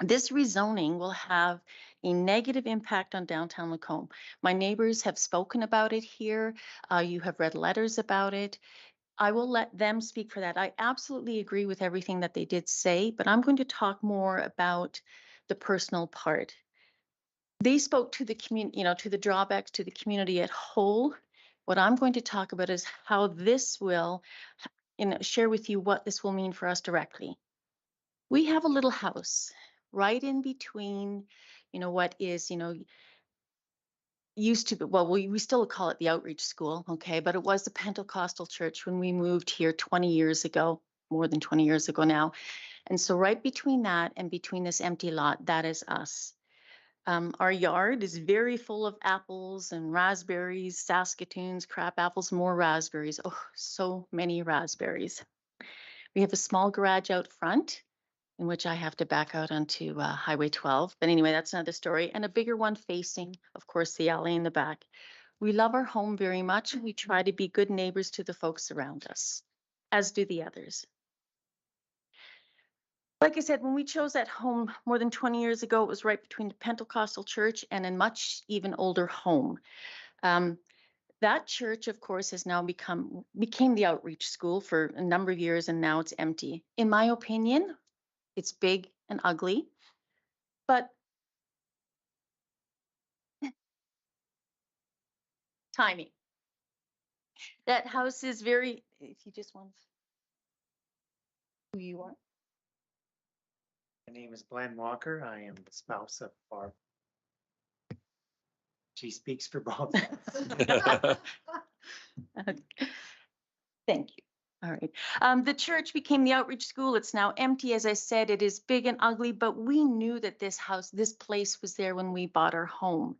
This rezoning will have a negative impact on downtown Lacombe. My neighbors have spoken about it here. You have read letters about it. I will let them speak for that. I absolutely agree with everything that they did say, but I'm going to talk more about the personal part. They spoke to the community, to the drawbacks to the community at whole. What I'm going to talk about is how this will, share with you what this will mean for us directly. We have a little house right in between, what is, used to be, well, we still call it the outreach school, okay, but it was the Pentecostal church when we moved here 20 years ago, more than 20 years ago now. And so right between that and between this empty lot, that is us. Our yard is very full of apples and raspberries, Saskatoons, crab apples, more raspberries. Oh, so many raspberries. We have a small garage out front in which I have to back out onto Highway 12. But anyway, that's another story. And a bigger one facing, of course, the alley in the back. We love our home very much. We try to be good neighbors to the folks around us, as do the others. Like I said, when we chose that home more than 20 years ago, it was right between the Pentecostal church and a much even older home. That church, of course, has now became the outreach school for a number of years, and now it's empty. In my opinion, it's big and ugly, but timing. That house is very, if you just want who you are. My name is Glenn Walker. I am the spouse of Barb. She speaks for both of us. Thank you. All right. The church became the outreach school. It's now empty. As I said, it is big and ugly, but we knew that this place was there when we bought our home.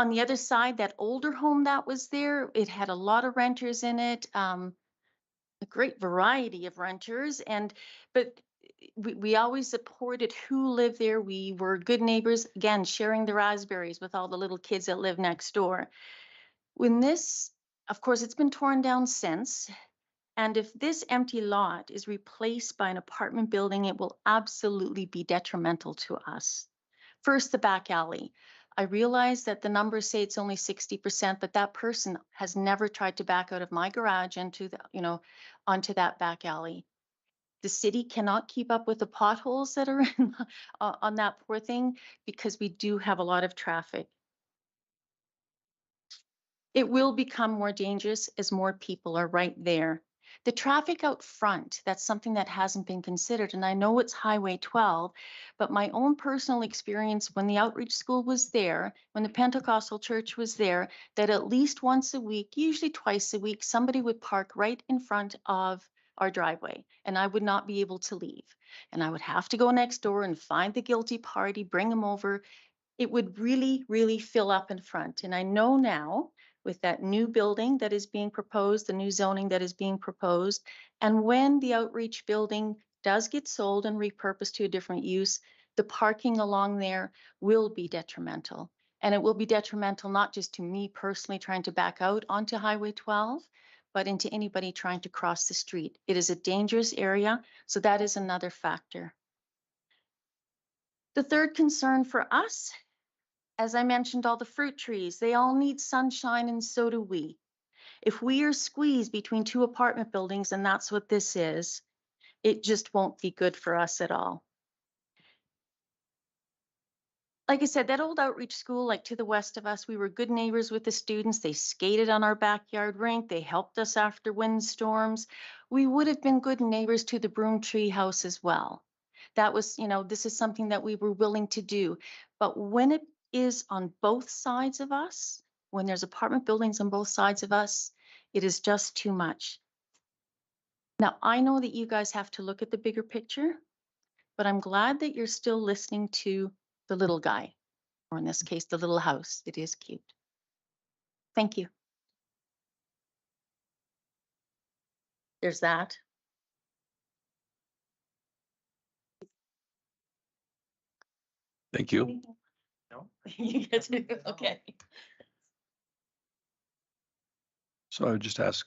on the other side, that older home that was there, it had a lot of renters in it, a great variety of renters, but we always supported who lived there. We were good neighbors, again, sharing the raspberries with all the little kids that live next door. When this, of course, it's been torn down since. And if this empty lot is replaced by an apartment building, it will absolutely be detrimental to us. First, the back alley. I realize that the numbers say it's only 60%, but that person has never tried to back out of my garage into onto that back alley. The city cannot keep up with the potholes that are on that poor thing because we do have a lot of traffic. It will become more dangerous as more people are right there. The traffic out front, that's something that hasn't been considered. And I know it's Highway 12, but my own personal experience when the outreach school was there, when the Pentecostal church was there, that at least once a week, usually twice a week, somebody would park right in front of our driveway and I would not be able to leave. And I would have to go next door and find the guilty party, bring them over. It would really, really fill up in front. And I know now, with that new building that is being proposed, the new zoning that is being proposed, and when the outreach building does get sold and repurposed to a different use, the parking along there will be detrimental. And it will be detrimental not just to me personally trying to back out onto Highway 12, but into anybody trying to cross the street. It is a dangerous area, so that is another factor. The third concern for us, as I mentioned, all the fruit trees, they all need sunshine and so do we. If we are squeezed between two apartment buildings, and that's what this is, it just won't be good for us at all. Like I said, that old outreach school, like to the west of us, we were good neighbors with the students. They skated on our backyard rink. They helped us after windstorms. We would have been good neighbors to the Broom Tree House as well. That was, this is something that we were willing to do. But when it is on both sides of us, when there's apartment buildings on both sides of us, it is just too much. Now, I know that you guys have to look at the bigger picture, but I'm glad that you're still listening to the little guy, or in this case, the little house. It is cute. Thank you. There's that. Thank you. You get to, okay. So I would just ask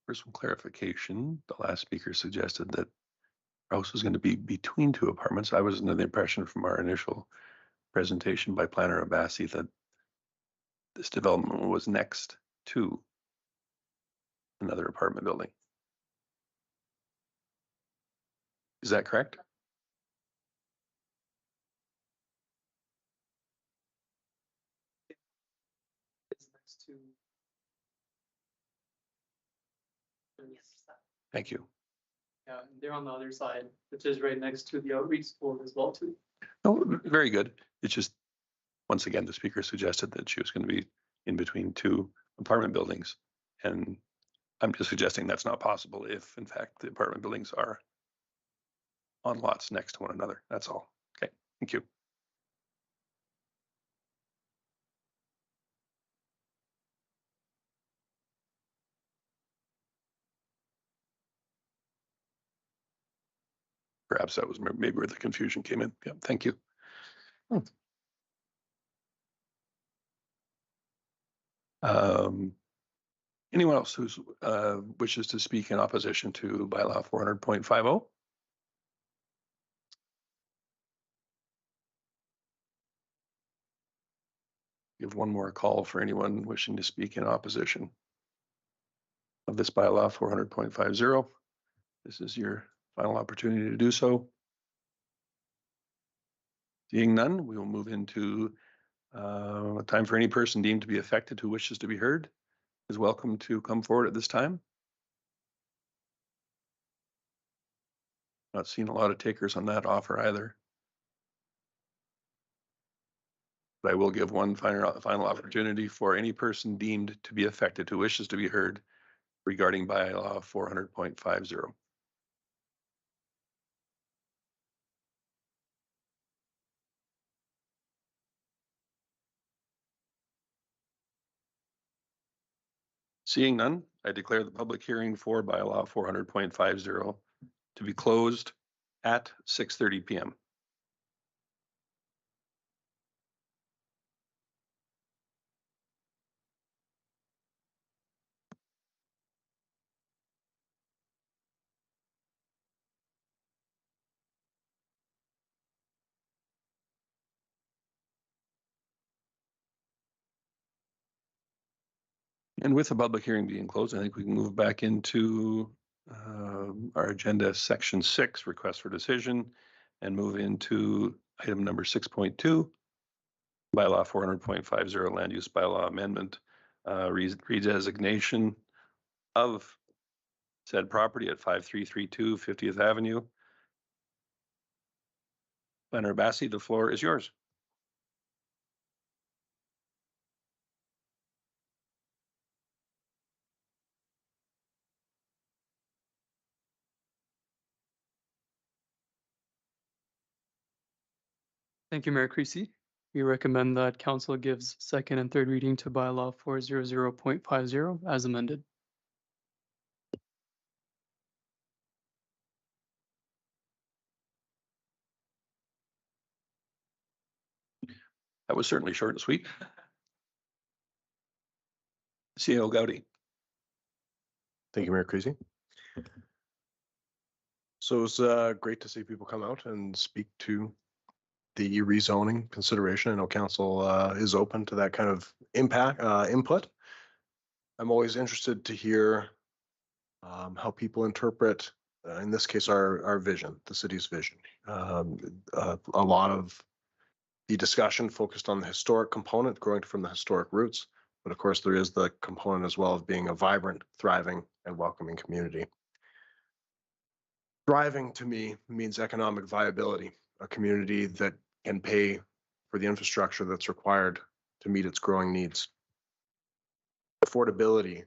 for some clarification. The last speaker suggested that our house was going to be between two apartments. I was under the impression from our initial presentation by Planner Abbasi that this development was next to another apartment building. Is that correct? It's next to. Thank you. Yeah, and they're on the other side, which is right next to the outreach school as well too. Oh, very good. It's just, once again, the speaker suggested that she was going to be in between two apartment buildings. And I'm just suggesting that's not possible if, in fact, the apartment buildings are on lots next to one another. That's all. Okay, thank you. Perhaps that was maybe where the confusion came in. Yeah, thank you. Anyone else who wishes to speak in opposition to bylaw 400.50? Give one more call for anyone wishing to speak in opposition of this bylaw 400.50. This is your final opportunity to do so. Seeing none, we will move into time for any person deemed to be affected who wishes to be heard is welcome to come forward at this time. Not seeing a lot of takers on that offer either. But I will give one final opportunity for any person deemed to be affected who wishes to be heard regarding bylaw 400.50. Seeing none, I declare the public hearing for bylaw 400.50 to be closed at 6:30 PM. And with the public hearing being closed, I think we can move back into our agenda, section 6, request for decision, and move into item number 6.2, bylaw 400.50 land use bylaw amendment, redesignation of said property at 5332 50th Avenue. Planner Bassi, the floor is yours. Thank you, Mayor Creasy. We recommend that council gives second and third reading to bylaw 400.50 as amended. That was certainly short and sweet. CEO Gowdy. Thank you, Mayor Creasy. So it's great to see people come out and speak to the rezoning consideration. I know council is open to that kind of input. I'm always interested to hear how people interpret, in this case, our vision, the city's vision. A lot of the discussion focused on the historic component, growing from the historic roots. But of course, there is the component as well of being a vibrant, thriving, and welcoming community. Thriving to me means economic viability, a community that can pay for the infrastructure that's required to meet its growing needs. Affordability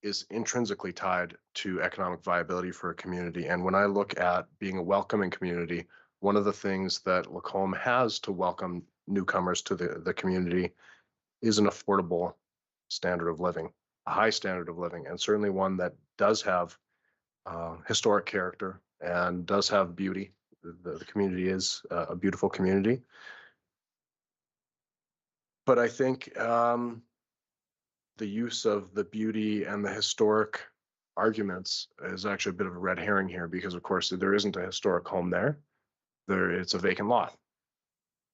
is intrinsically tied to economic viability for a community. And when I look at being a welcoming community, one of the things that Lacombe has to welcome newcomers to the community is an affordable standard of living, a high standard of living, and certainly one that does have historic character and does have beauty. The community is a beautiful community. But I think the use of the beauty and the historic arguments is actually a bit of a red herring here, because of course there isn't a historic home there. It's a vacant lot.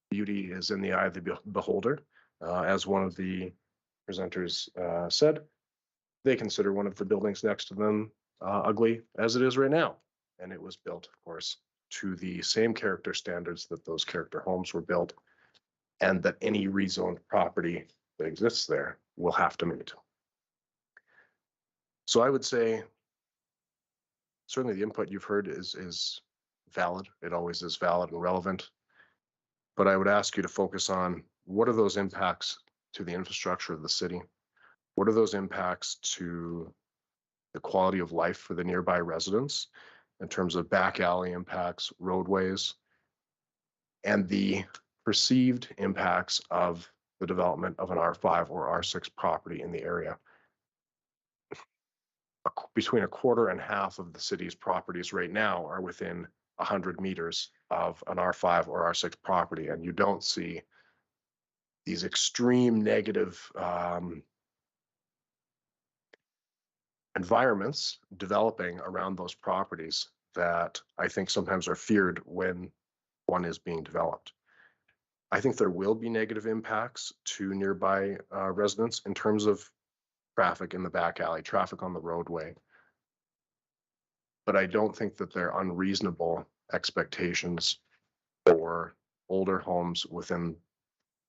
Beauty is in the eye of the beholder. As one of the presenters said, they consider one of the buildings next to them ugly as it is right now. And it was built, of course, to the same character standards that those character homes were built, and that any rezoned property that exists there will have to meet. So I would say certainly the input you've heard is valid. It always is valid and relevant. But I would ask you to focus on what are those impacts to the infrastructure of the city? What are those impacts to the quality of life for the nearby residents in terms of back alley impacts, roadways, and the perceived impacts of the development of an R5 or R6 property in the area? Between a quarter and half of the city's properties right now are within 100 meters of an R5 or R6 property, and you don't see these extreme negative environments developing around those properties that I think sometimes are feared when one is being developed. I think there will be negative impacts to nearby residents in terms of traffic in the back alley, traffic on the roadway. But I don't think that they're unreasonable expectations for older homes within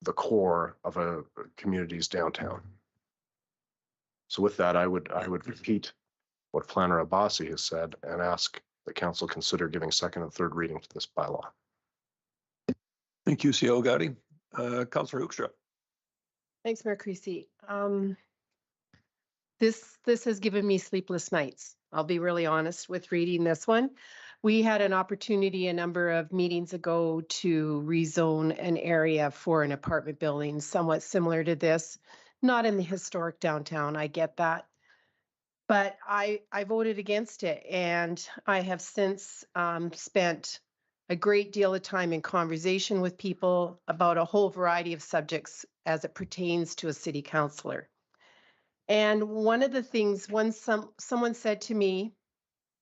the core of a community's downtown. So with that, I would repeat what Planner Abbasi has said and ask the council consider giving second and third reading to this bylaw. Thank you, CEO Gowdy. Councillor Hoekstra. Thanks, Mayor Creasy. This has given me sleepless nights. I'll be really honest with reading this one. We had an opportunity a number of meetings ago to rezone an area for an apartment building somewhat similar to this. not in the historic downtown. I get that. But I voted against it, and I have since spent a great deal of time in conversation with people about a whole variety of subjects as it pertains to a city councillor. And one of the things, someone said to me,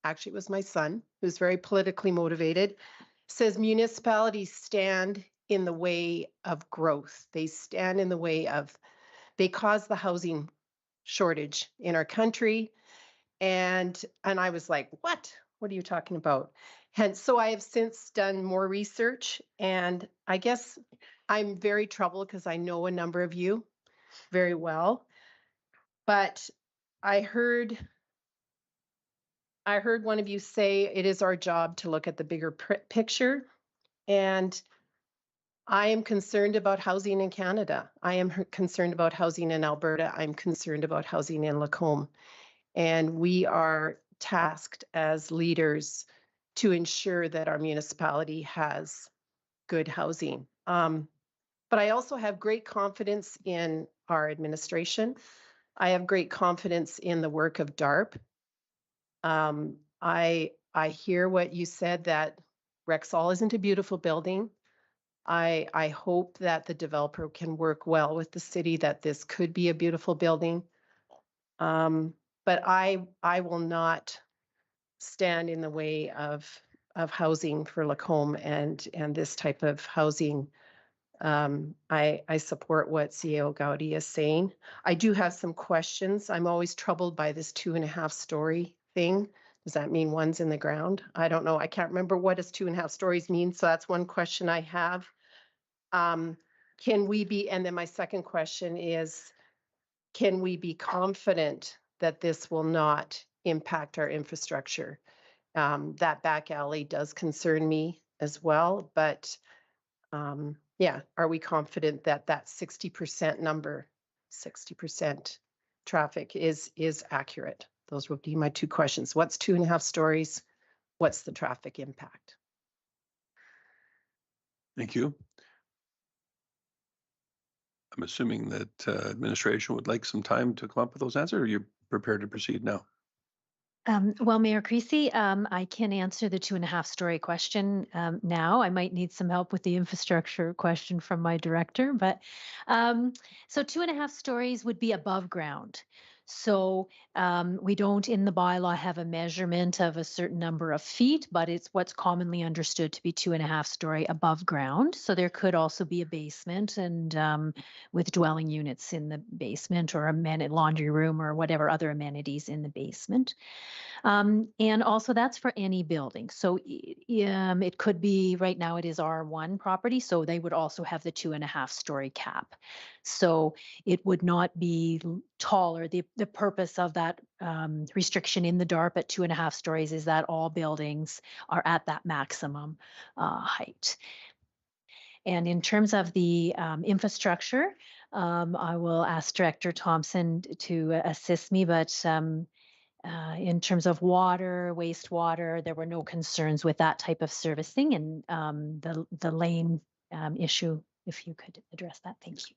actually it was my son, who's very politically motivated, says municipalities stand in the way of growth. They stand in the way of, they cause the housing shortage in our country. And I was like, what? What are you talking about? And so I have since done more research, and I guess I'm very troubled because I know a number of you very well. But I heard one of you say it is our job to look at the bigger picture. And I am concerned about housing in Canada. I am concerned about housing in Alberta. I'm concerned about housing in Lacombe. And we are tasked as leaders to ensure that our municipality has good housing. But I also have great confidence in our administration. I have great confidence in the work of DARP. I hear what you said, that Rexall isn't a beautiful building. I hope that the developer can work well with the city, that this could be a beautiful building. But I will not stand in the way of housing for Lacombe and this type of housing. I support what CEO Gowdy is saying. I do have some questions. I'm always troubled by this 2.5 story thing. Does that mean one's in the ground? I don't know. I can't remember what does 2.5 stories mean. So that's one question I have. Can we be, and then my second question is, can we be confident that this will not impact our infrastructure? That back alley does concern me as well, but yeah, are we confident that that 60% number, 60% traffic is accurate? Those would be my two questions. What's 2.5 stories? What's the traffic impact? Thank you. I'm assuming that administration would like some time to come up with those answers, or you're prepared to proceed now? Well, Mayor Creasy, I can answer the 2.5 story question now. I might need some help with the infrastructure question from my director, but so 2.5 stories would be above ground. So we don't in the bylaw have a measurement of a certain number of feet, but it's what's commonly understood to be 2.5 story above ground. So there could also be a basement and with dwelling units in the basement, or a laundry room or whatever other amenities in the basement. And also that's for any building. So it could be, right now it is R1 property, so they would also have the 2.5 story cap. So it would not be taller. The purpose of that restriction in the DARP at 2.5 stories is that all buildings are at that maximum height. And in terms of the infrastructure, I will ask Director Thompson to assist me, but in terms of water, wastewater, there were no concerns with that type of servicing, and the lane issue, if you could address that, thank you.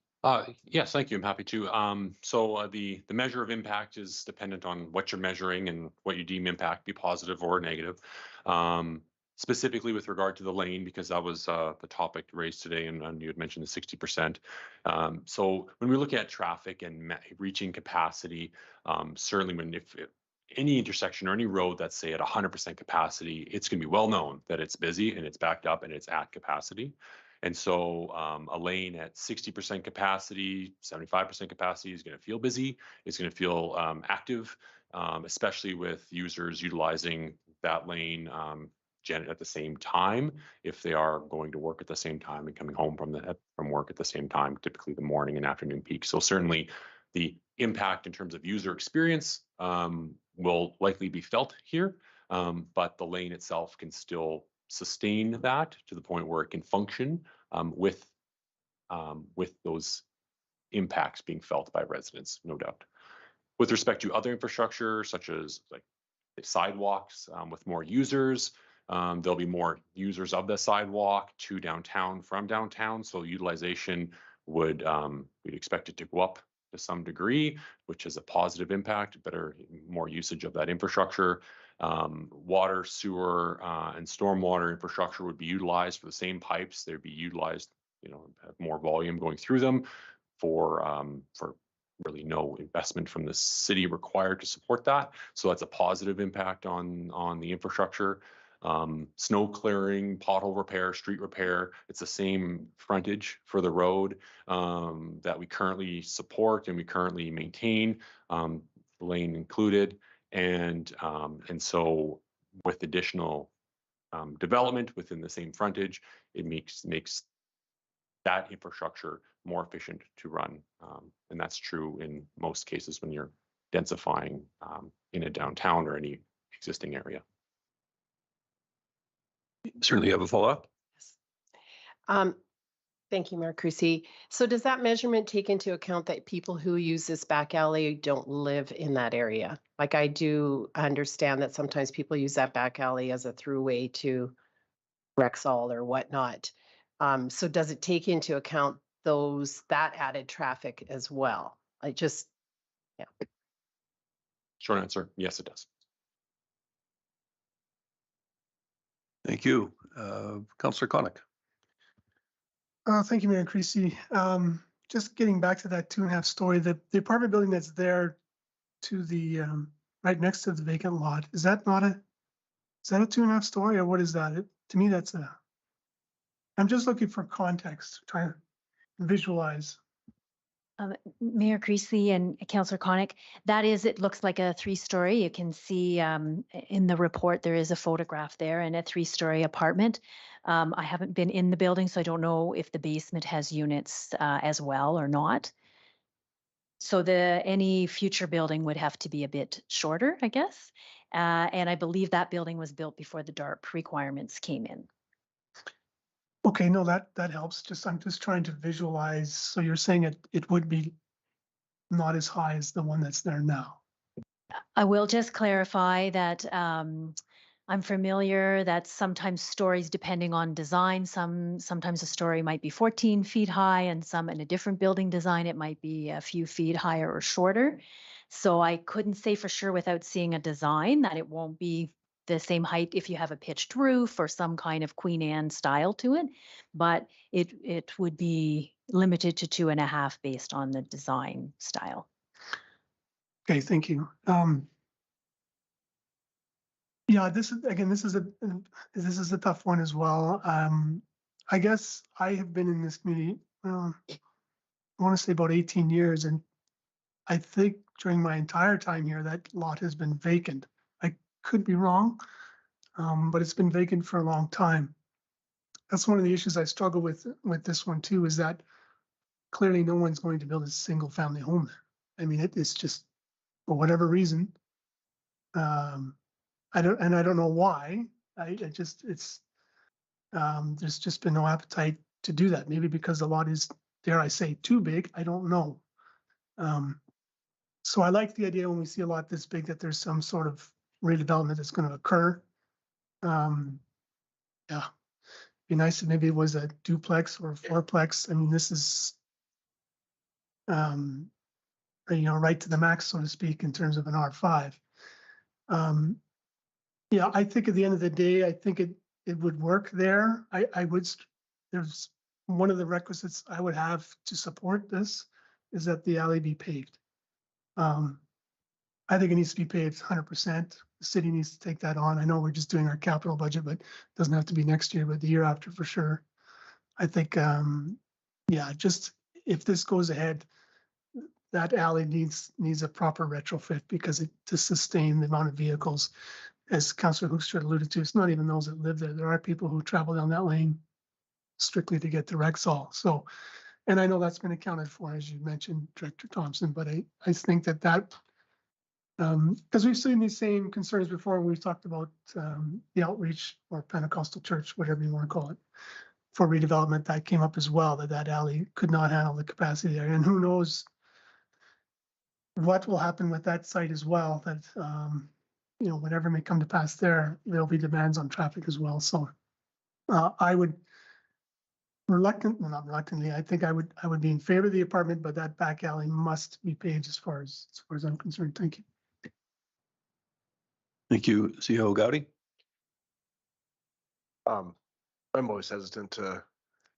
Yes, thank you. I'm happy to. So the measure of impact is dependent on what you're measuring and what you deem impact, be positive or negative. Specifically with regard to the lane, because that was the topic raised today, and you had mentioned the 60%. So when we look at traffic and reaching capacity, certainly if any intersection or any road that's, say, at 100% capacity, it's going to be well known that it's busy and it's backed up and it's at capacity. And so a lane at 60% capacity, 75% capacity is going to feel busy. It's going to feel active, especially with users utilizing that lane at the same time, if they are going to work at the same time and coming home from work at the same time, typically the morning and afternoon peak. So certainly the impact in terms of user experience will likely be felt here, but the lane itself can still sustain that to the point where it can function with those impacts being felt by residents, no doubt. With respect to other infrastructure, such as like sidewalks with more users, there'll be more users of the sidewalk to downtown from downtown, so utilization would we'd expect it to go up to some degree, which is a positive impact, better, more usage of that infrastructure. Water, sewer, and stormwater infrastructure would be utilized for the same pipes. They'd be utilized, have more volume going through them for really no investment from the city required to support that. So that's a positive impact on the infrastructure. Snow clearing, pothole repair, street repair. It's the same frontage for the road that we currently support and we currently maintain, lane included. And so with additional development within the same frontage, it makes that infrastructure more efficient to run. And that's true in most cases when you're densifying in a downtown or any existing area. Certainly have a follow-up. Thank you, Mayor Creasy. So does that measurement take into account that people who use this back alley don't live in that area? Like, I do understand that sometimes people use that back alley as a throughway to Rexall or whatnot. So does it take into account that added traffic as well? Yeah. Short answer, yes, it does. Thank you. Councillor Konik. Thank you, Mayor Creasy. Just getting back to that 2.5 story, the apartment building that's there to the right next to the vacant lot, is that a 2.5 story, or what is that? To me, I'm just looking for context, trying to visualize. Mayor Creasy and Councillor Konik, it looks like a 3-story. You can see in the report, there is a photograph there and a 3-story apartment. I haven't been in the building, so I don't know if the basement has units as well or not. So any future building would have to be a bit shorter, I guess. And I believe that building was built before the DARP requirements came in. Okay, no, that helps. I'm just trying to visualize. So you're saying it would be not as high as the one that's there now. I will just clarify that I'm familiar that sometimes stories, depending on design, sometimes a story might be 14 feet high, and some in a different building design, it might be a few feet higher or shorter. So I couldn't say for sure without seeing a design that it won't be the same height if you have a pitched roof or some kind of Queen Anne style to it, but it would be limited to 2.5 based on the design style. Okay, thank you. Yeah, this is a tough one as well. I guess I have been in this community, I want to say about 18 years, and I think during my entire time here, that lot has been vacant. I could be wrong, but it's been vacant for a long time. That's one of the issues I struggle with this one too, is that clearly no one's going to build a single family home there. I mean, it's just, for whatever reason, I don't know why. There's just been no appetite to do that. Maybe because the lot is, dare I say, too big. I don't know. So I like the idea when we see a lot this big that there's some sort of redevelopment that's going to occur. Yeah, be nice if maybe it was a duplex or a fourplex. I mean, this is, right to the max, so to speak, in terms of an R5. Yeah, I think at the end of the day, I think it would work there. There's one of the requisites I would have to support this is that the alley be paved. I think it needs to be paved 100%. The city needs to take that on. I know we're just doing our capital budget, but it doesn't have to be next year, but the year after for sure. I think, just if this goes ahead, that alley needs a proper retrofit because to sustain the amount of vehicles, as Councillor Hoekstra alluded to, it's not even those that live there. There are people who travel down that lane strictly to get to Rexall. So, and I know that's been accounted for, as you mentioned, Director Thompson, but I think that because we've seen these same concerns before. We've talked about the outreach or Pentecostal church, whatever you want to call it, for redevelopment. That came up as well, that alley could not handle the capacity there. And who knows what will happen with that site as well, that, whatever may come to pass there, there'll be demands on traffic as well. So I would Well, not reluctantly, I think I would be in favor of the apartment, but that back alley must be paved as far as I'm concerned. Thank you. Thank you, CEO Gowdy. I'm always hesitant to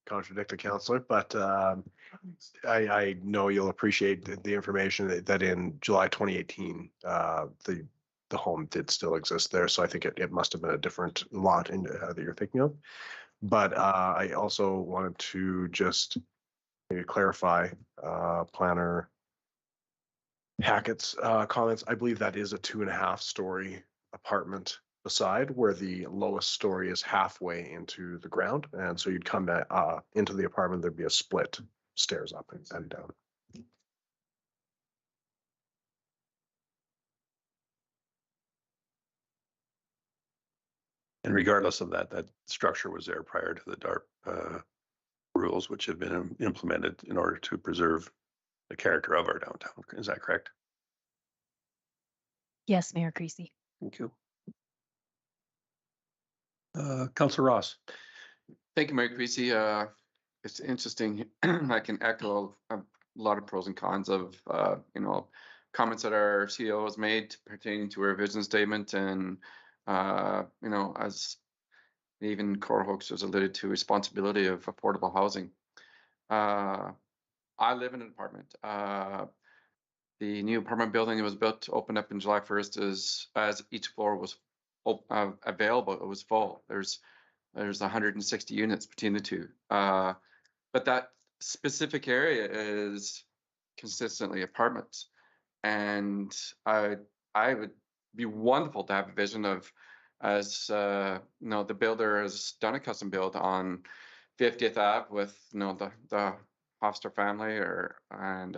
contradict a counselor, but I know you'll appreciate the information that in July 2018, the home did still exist there. So I think it must have been a different lot that you're thinking of. But I also wanted to just maybe clarify planner Hackett's comments. I believe that is a 2.5-story apartment beside, where the lowest story is halfway into the ground. And so you'd come back into the apartment, there'd be a split stairs up and down. And regardless of that, that structure was there prior to the DARP rules, which have been implemented in order to preserve the character of our downtown. Is that correct? Yes, Mayor Creasy. Thank you. Councillor Ross. Thank you, Mayor Creasy. It's interesting. I can echo a lot of pros and cons of, comments that our CEO has made pertaining to our vision statement. And, as even Cora Hoeks has alluded to, responsibility of affordable housing. I live in an apartment. The new apartment building that was built opened up in July 1st as each floor was available. It was full. There's 160 units between the two. But that specific area is consistently apartments. And I would be wonderful to have a vision of, as the builder has done a custom build on 50th Ave with the Hofstra family and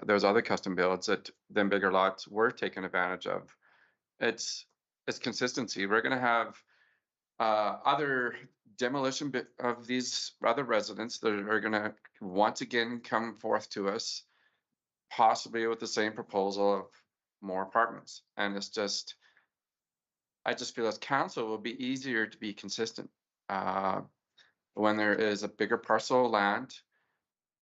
those other custom builds that then bigger lots were taken advantage of. It's consistency. We're going to have other demolition of these other residents that are going to once again come forth to us, possibly with the same proposal of more apartments. And it's just, I just feel as council, it will be easier to be consistent. When there is a bigger parcel of land,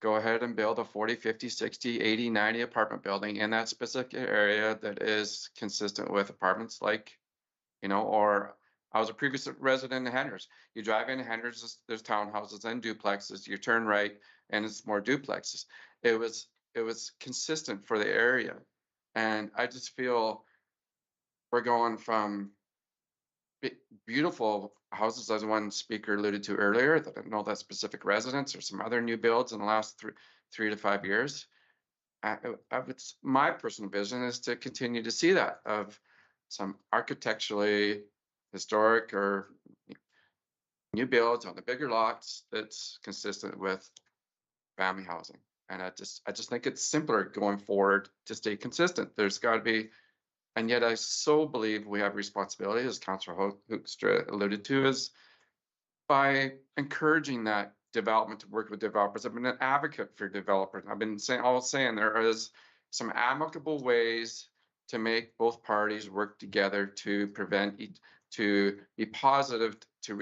go ahead and build a 40, 50, 60, 80, 90 apartment building in that specific area that is consistent with apartments like, or I was a previous resident in Henders. You drive into Henders, there's townhouses and duplexes. You turn right and it's more duplexes. It was consistent for the area. And I just feel we're going from beautiful houses, as one speaker alluded to earlier, that I know that specific residents or some other new builds in the last 3 to 5 years. My personal vision is to continue to see that of some architecturally historic or new builds on the bigger lots that's consistent with family housing. And I just think it's simpler going forward to stay consistent. There's got to be, and yet I so believe we have responsibility, as Councillor Hoekstra alluded to, is by encouraging that development to work with developers. I've been an advocate for developers. I've been saying there is some amicable ways to make both parties work together to prevent, to be positive, to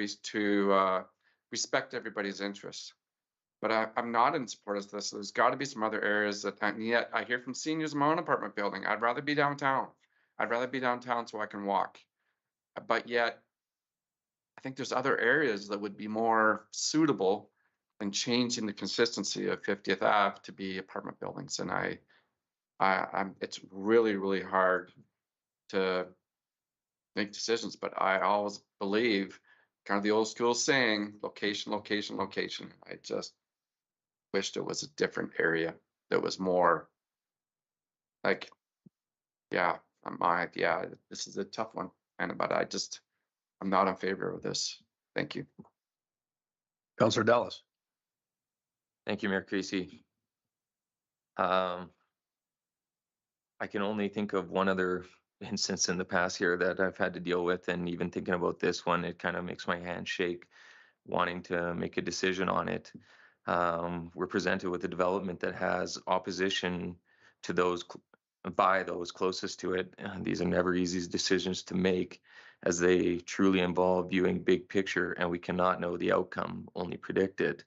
respect everybody's interests. But I'm not in support of this. There's got to be some other areas that, and yet I hear from seniors in my own apartment building, I'd rather be downtown. I'd rather be downtown so I can walk. But yet, I think there's other areas that would be more suitable than changing the consistency of 50th Ave to be apartment buildings. And it's really, really hard to make decisions. But I always believe, kind of the old school saying, location, location, location. I just wished it was a different area that was more like, this is a tough one. But I'm not in favor of this. Thank you. Councillor Dallas. Thank you, Mayor Creasy. I can only think of one other instance in the past here that I've had to deal with, and even thinking about this one, it kind of makes my hand shake wanting to make a decision on it. We're presented with a development that has opposition to those by those closest to it. These are never easy decisions to make. as they truly involve viewing big picture, and we cannot know the outcome, only predict it.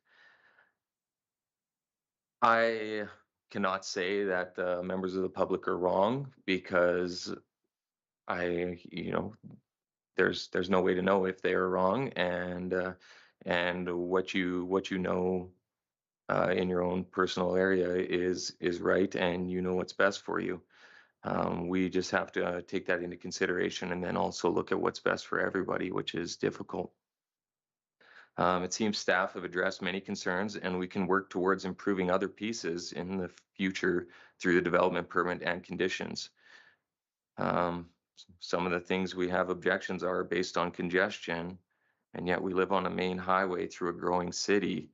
I cannot say that the members of the public are wrong because there's no way to know if they are wrong, and what you know in your own personal area is right, and you know what's best for you. We just have to take that into consideration and then also look at what's best for everybody, which is difficult. It seems staff have addressed many concerns, and we can work towards improving other pieces in the future through the development permit and conditions. Some of the things we have objections are based on congestion, and yet we live on a main highway through a growing city.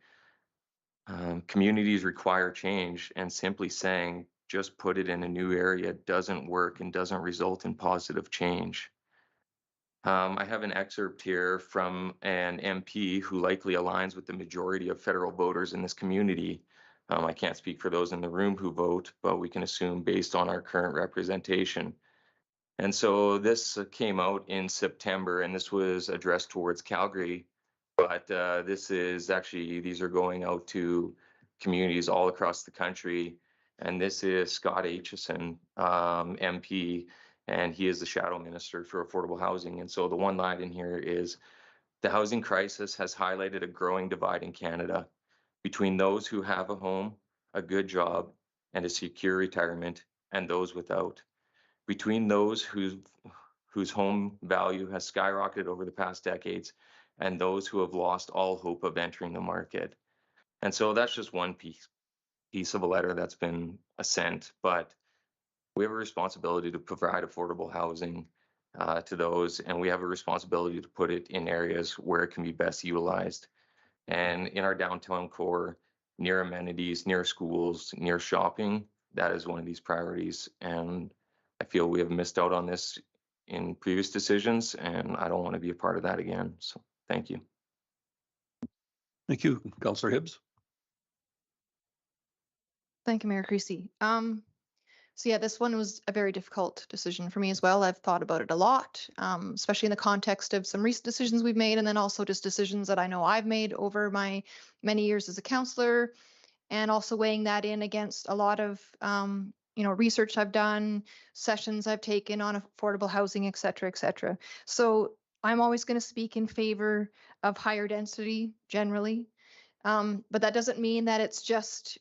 Communities require change, and simply saying just put it in a new area doesn't work and doesn't result in positive change. I have an excerpt here from an MP who likely aligns with the majority of federal voters in this community. I can't speak for those in the room who vote, but we can assume based on our current representation. And so this came out in September, and this was addressed towards Calgary, but these are going out to communities all across the country. And this is Scott Aitchison, MP, and he is the shadow minister for affordable housing. And so the one line in here is, the housing crisis has highlighted a growing divide in Canada between those who have a home, a good job, and a secure retirement, and those without. Between those whose home value has skyrocketed over the past decades and those who have lost all hope of entering the market. And so that's just one piece of a letter that's been sent, but we have a responsibility to provide affordable housing to those, and we have a responsibility to put it in areas where it can be best utilized. And in our downtown core, near amenities, near schools, near shopping, that is one of these priorities. And I feel we have missed out on this in previous decisions, and I don't want to be a part of that again. So thank you. Thank you, Councillor Hibbs. Thank you, Mayor Creasy. So yeah, this one was a very difficult decision for me as well. I've thought about it a lot, especially in the context of some recent decisions we've made, and then also just decisions that I know I've made over my many years as a councillor, and also weighing that in against a lot of research I've done, sessions I've taken on affordable housing, et cetera, et cetera. So I'm always going to speak in favor of higher density generally. But that doesn't mean that it's just,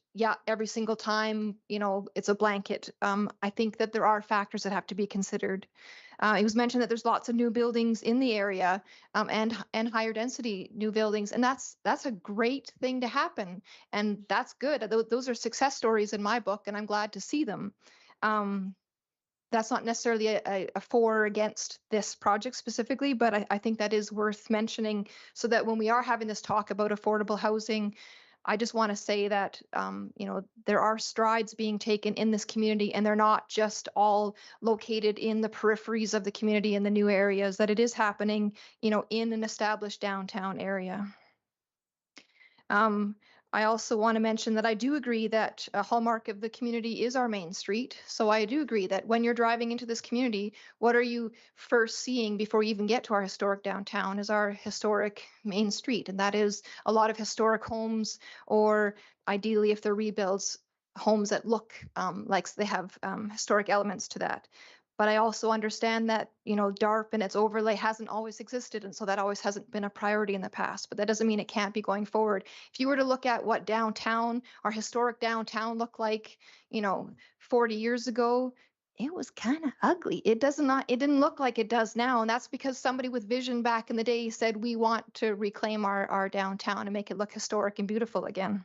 every single time, it's a blanket. I think that there are factors that have to be considered. It was mentioned that there's lots of new buildings in the area, and higher density new buildings, and that's a great thing to happen, and that's good. Those are success stories in my book, and I'm glad to see them. That's not necessarily a for or against this project specifically, but I think that is worth mentioning, so that when we are having this talk about affordable housing, I just want to say that, there are strides being taken in this community, and they're not just all located in the peripheries of the community in the new areas, that it is happening, in an established downtown area. I also want to mention that I do agree that a hallmark of the community is our main street. So I do agree that when you're driving into this community, what are you first seeing before you even get to our historic downtown is our historic main street. And that is a lot of historic homes, or ideally, if they're rebuilds, homes that look like they have historic elements to that. But I also understand that, DARP and its overlay hasn't always existed. And so that always hasn't been a priority in the past. But that doesn't mean it can't be going forward. If you were to look at what downtown, our historic downtown looked like, 40 years ago, it was kind of ugly. It didn't look like it does now. And that's because somebody with vision back in the day said, we want to reclaim our downtown and make it look historic and beautiful again.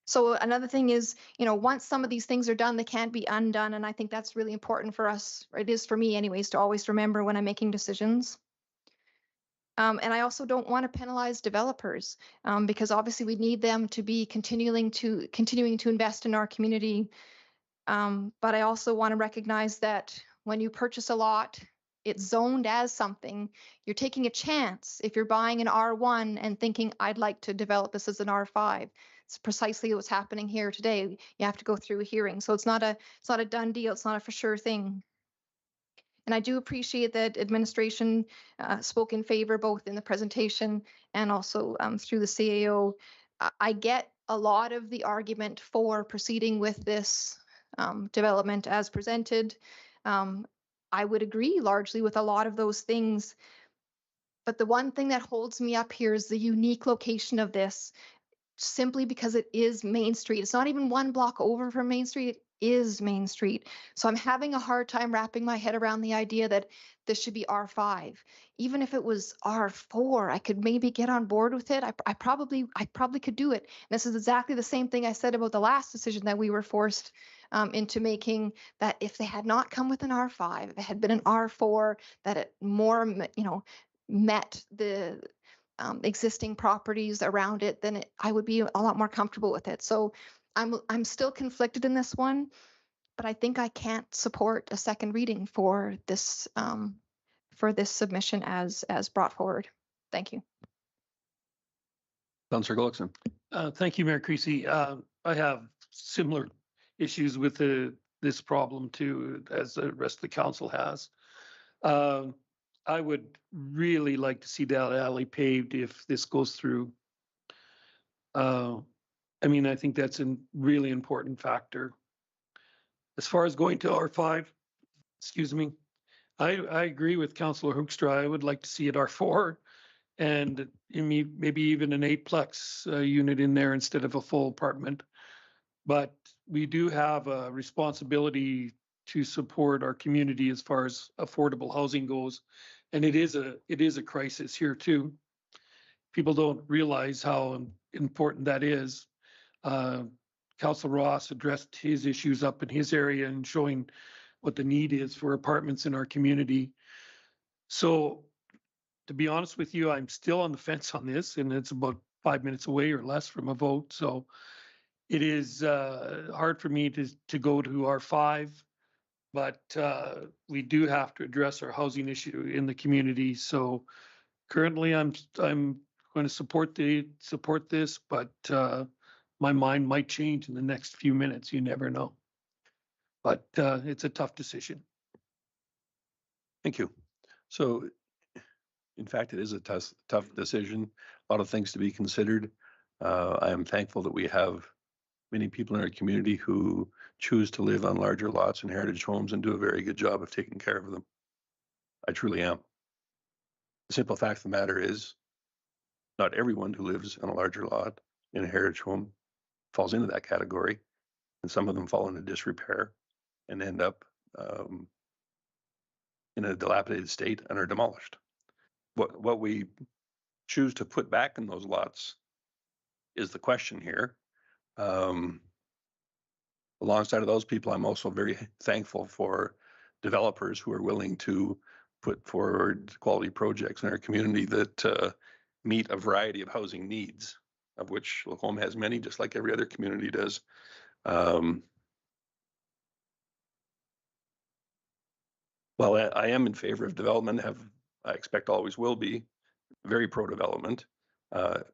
So another thing is, once some of these things are done, they can't be undone. And I think that's really important for us. It is for me anyways, to always remember when I'm making decisions. And I also don't want to penalize developers, because obviously we need them to be continuing to invest in our community. But I also want to recognize that when you purchase a lot, it's zoned as something, you're taking a chance. If you're buying an R1 and thinking, I'd like to develop this as an R5, it's precisely what's happening here today. You have to go through a hearing. So it's not a done deal. It's not a for sure thing. And I do appreciate that administration spoke in favor both in the presentation and also through the CAO. I get a lot of the argument for proceeding with this development as presented. I would agree largely with a lot of those things. But the one thing that holds me up here is the unique location of this, simply because it is Main Street. It's not even one block over from Main Street. It is Main Street. So I'm having a hard time wrapping my head around the idea that this should be R5. Even if it was R4, I could maybe get on board with it. I probably could do it. And this is exactly the same thing I said about the last decision that we were forced into making, that if they had not come with an R5, if it had been an R4, that it more, met the existing properties around it, then I would be a lot more comfortable with it. So I'm still conflicted in this one, but I think I can't support a second reading for this submission as brought forward. Thank you. Councillor Gullickson. Thank you, Mayor Creasy. I have similar issues with this problem too, as the rest of the council has. I would really like to see that alley paved if this goes through. I mean, I think that's a really important factor. As far as going to R5, excuse me, I agree with Councillor Hoekstra. I would like to see it R4 and maybe even an 8-plex unit in there instead of a full apartment. But we do have a responsibility to support our community as far as affordable housing goes. And it is a crisis here too. People don't realize how important that is. Councillor Ross addressed his issues up in his area and showing what the need is for apartments in our community. So to be honest with you, I'm still on the fence on this, and it's about 5 minutes away or less from a vote. So it is hard for me to go to R5. But we do have to address our housing issue in the community. So currently, I'm going to support this, but my mind might change in the next few minutes. You never know. But it's a tough decision. Thank you. So, in fact, it is a tough decision. A lot of things to be considered. I am thankful that we have many people in our community who choose to live on larger lots and heritage homes and do a very good job of taking care of them. I truly am. The simple fact of the matter is, not everyone who lives on a larger lot in a heritage home falls into that category, and some of them fall into disrepair and end up in a dilapidated state and are demolished. What we choose to put back in those lots is the question here. Alongside of those people, I'm also very thankful for developers who are willing to put forward quality projects in our community that meet a variety of housing needs, of which Lacombe has many, just like every other community does. While I am in favor of development, I expect always will be very pro-development. It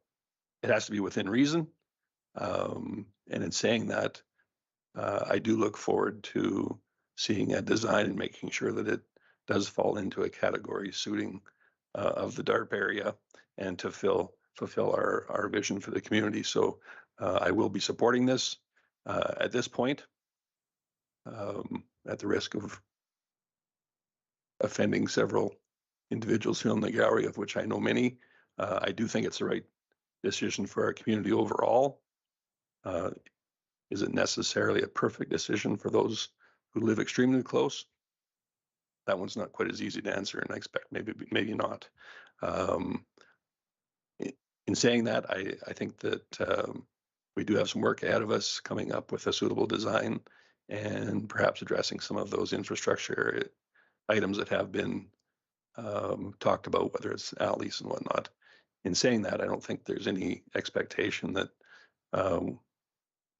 has to be within reason. And in saying that, I do look forward to seeing a design and making sure that it does fall into a category suiting of the DARP area and to fulfill our vision for the community. So I will be supporting this at this point, at the risk of offending several individuals here in the gallery, of which I know many. I do think it's the right decision for our community overall. Is it necessarily a perfect decision for those who live extremely close? That one's not quite as easy to answer, and I expect maybe not. In saying that, I think that we do have some work ahead of us coming up with a suitable design and perhaps addressing some of those infrastructure items that have been talked about, whether it's alleys and whatnot. In saying that, I don't think there's any expectation that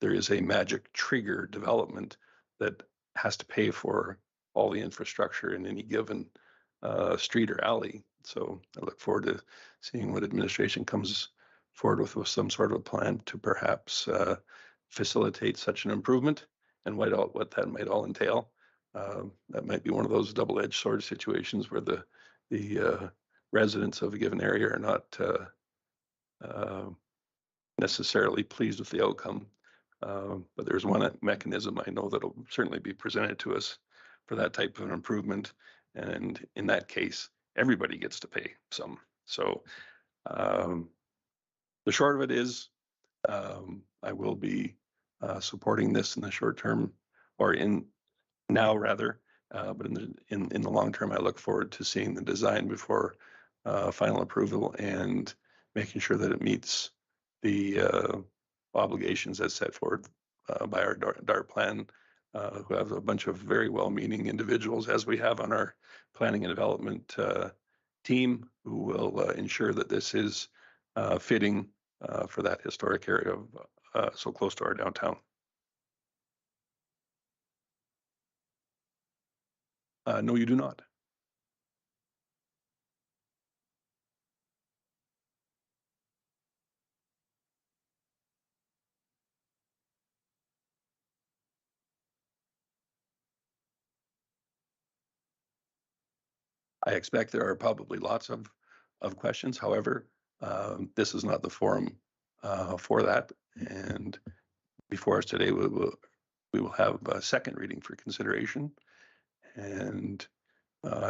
there is a magic trigger development that has to pay for all the infrastructure in any given street or alley. So I look forward to seeing what administration comes forward with some sort of a plan to perhaps facilitate such an improvement and what that might all entail. That might be one of those double-edged sword situations where the residents of a given area are not necessarily pleased with the outcome. But there's one mechanism I know that'll certainly be presented to us for that type of an improvement. And in that case, everybody gets to pay some. So the short of it is, I will be supporting this in the short term, or in now rather, but in the long term, I look forward to seeing the design before final approval and making sure that it meets the obligations as set forward by our DART plan, who have a bunch of very well-meaning individuals, as we have on our planning and development team, who will ensure that this is fitting for that historic area of so close to our downtown. No, you do not. I expect there are probably lots of questions. However, this is not the forum for that. And before us today, we will have a second reading for consideration. And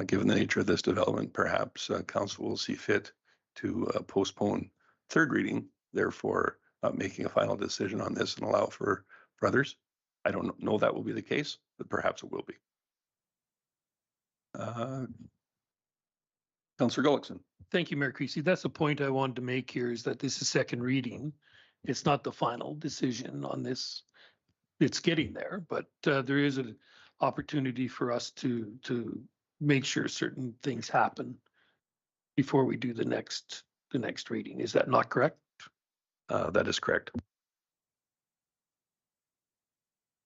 given the nature of this development, perhaps council will see fit to postpone third reading, therefore not making a final decision on this and allow for others. I don't know that will be the case, but perhaps it will be. Councillor Gullickson. Thank you, Mayor Creasy. That's the point I wanted to make here, is that this is second reading. It's not the final decision on this. It's getting there, but there is an opportunity for us to make sure certain things happen before we do the next reading. Is that not correct? That is correct.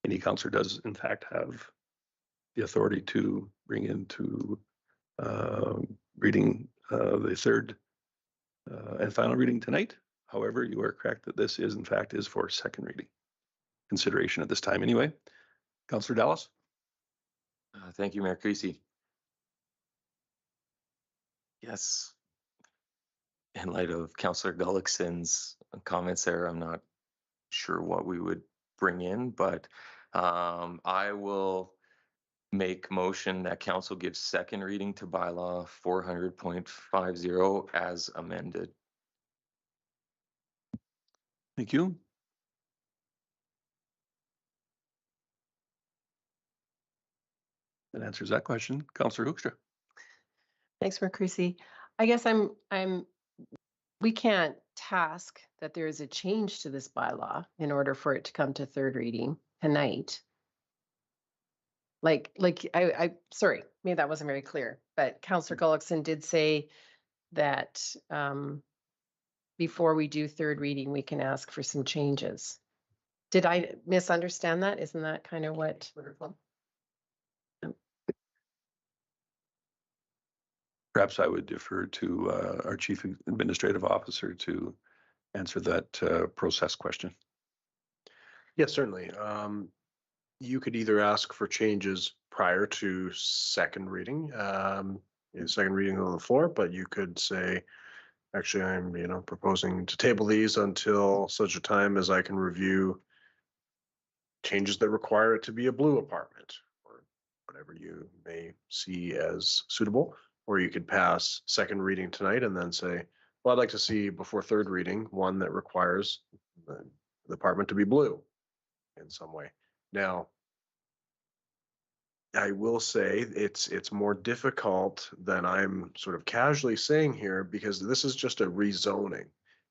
Any councillor does in fact have the authority to bring into reading the third and final reading tonight. However, you are correct that this is in fact is for second reading consideration at this time anyway. Councillor Dallas. Thank you, Mayor Creasy. Yes. In light of Councillor Gullickson's comments there, I'm not sure what we would bring in, but I will make motion that council gives second reading to bylaw 400.50 as amended. Thank you. That answers that question. Councillor Hoekstra. Thanks, Mayor Creasy. I guess we can't task that there is a change to this bylaw in order for it to come to third reading tonight. I sorry, maybe that wasn't very clear, but Councillor Gullickson did say that before we do third reading, we can ask for some changes. Did I misunderstand that? Isn't that kind of what? Perhaps I would defer to our Chief Administrative Officer to answer that process question. Yes, certainly. You could either ask for changes prior to second reading, second reading on the floor, but you could say, actually, I'm proposing to table these until such a time as I can review changes that require it to be a blue apartment, or whatever you may see as suitable. Or you could pass second reading tonight and then say, well, I'd like to see before third reading one that requires the apartment to be blue in some way. Now, I will say it's more difficult than I'm sort of casually saying here, because this is just a rezoning,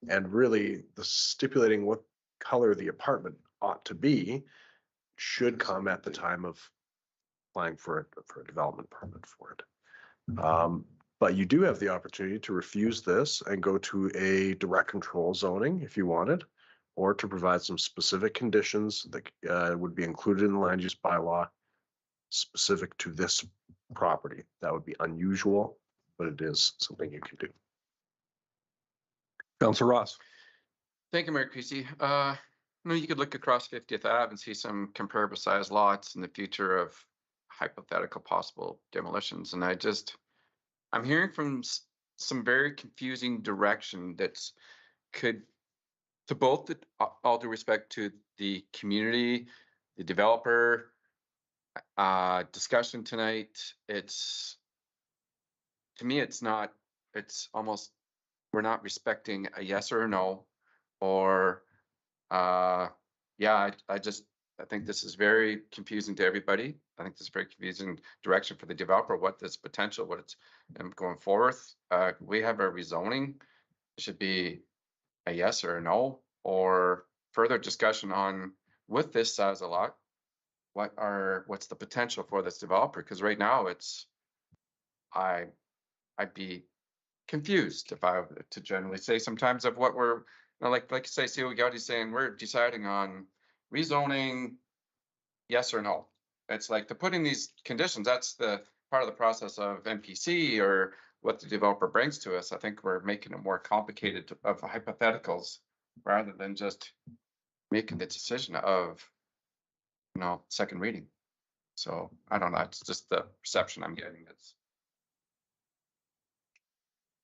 and really the stipulating what color the apartment ought to be should come at the time of applying for a development permit for it. But you do have the opportunity to refuse this and go to a direct control zoning if you wanted, or to provide some specific conditions that would be included in the land use bylaw specific to this property. That would be unusual, but it is something you can do. Councillor Ross. Thank you, Mayor Creasy. You could look across 50th Ave and see some comparable size lots in the future of hypothetical possible demolitions. And I'm hearing from some very confusing direction that's could, to both the, all due respect to the community, the developer, discussion tonight, to me, it's almost, we're not respecting a yes or a no, or, yeah, I think this is very confusing to everybody. I think this is very confusing direction for the developer, what this potential, what it's going forth. We have a rezoning. It should be a yes or a no, or further discussion on with this size a lot. What's the potential for this developer? Because right now I'd be confused if I were to generally say sometimes of what we're, like you say, CEO Gowdy's saying we're deciding on rezoning, yes or no. It's like to put in these conditions, that's the part of the process of NPC or what the developer brings to us. I think we're making it more complicated of hypotheticals rather than just making the decision of, second reading. So I don't know, it's just the perception I'm getting.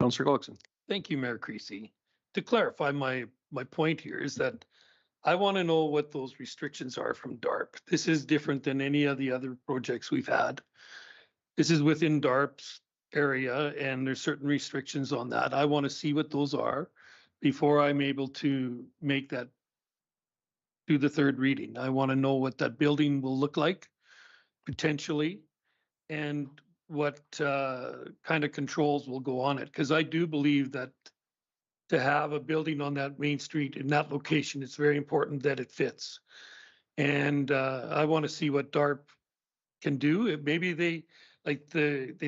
Councillor Gullickson. Thank you, Mayor Creasy. To clarify, my point here is that I want to know what those restrictions are from DARP. This is different than any of the other projects we've had. This is within DARP's area, and there's certain restrictions on that. I want to see what those are before I'm able to make that, do the third reading. I want to know what that building will look like, potentially, and what kind of controls will go on it. Because I do believe that to have a building on that main street in that location, it's very important that it fits. And I want to see what DARP can do. Maybe they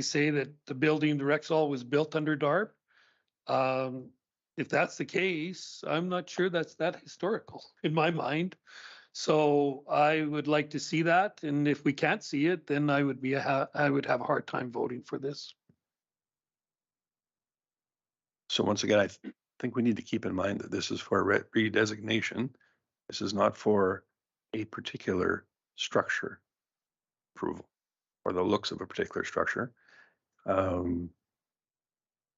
say that the building, the Rexall, was built under DARP. If that's the case, I'm not sure that's that historical in my mind. So I would like to see that. And if we can't see it, then I would have a hard time voting for this. So once again, I think we need to keep in mind that this is for redesignation. This is not for a particular structure approval or the looks of a particular structure.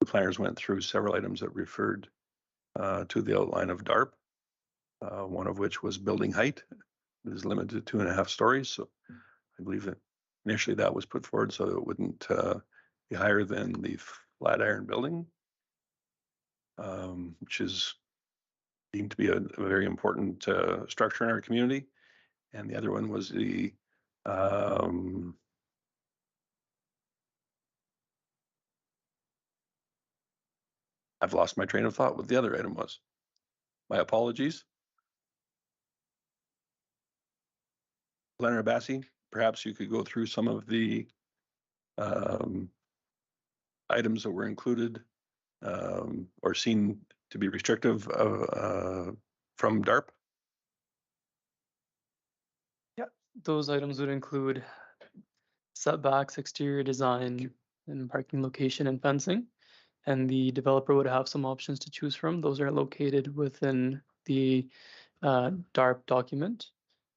The planners went through several items that referred to the outline of DARP, one of which was building height. It is limited to 2.5 stories. So I believe that initially that was put forward so it wouldn't be higher than the Flatiron building, which is deemed to be a very important structure in our community. And the other one was the I've lost my train of thought what the other item was. My apologies. Planner Abassi, perhaps you could go through some of the items that were included or seen to be restrictive from DARP. Yeah, those items would include setbacks, exterior design, and parking location and fencing. And the developer would have some options to choose from. Those are located within the DARP document.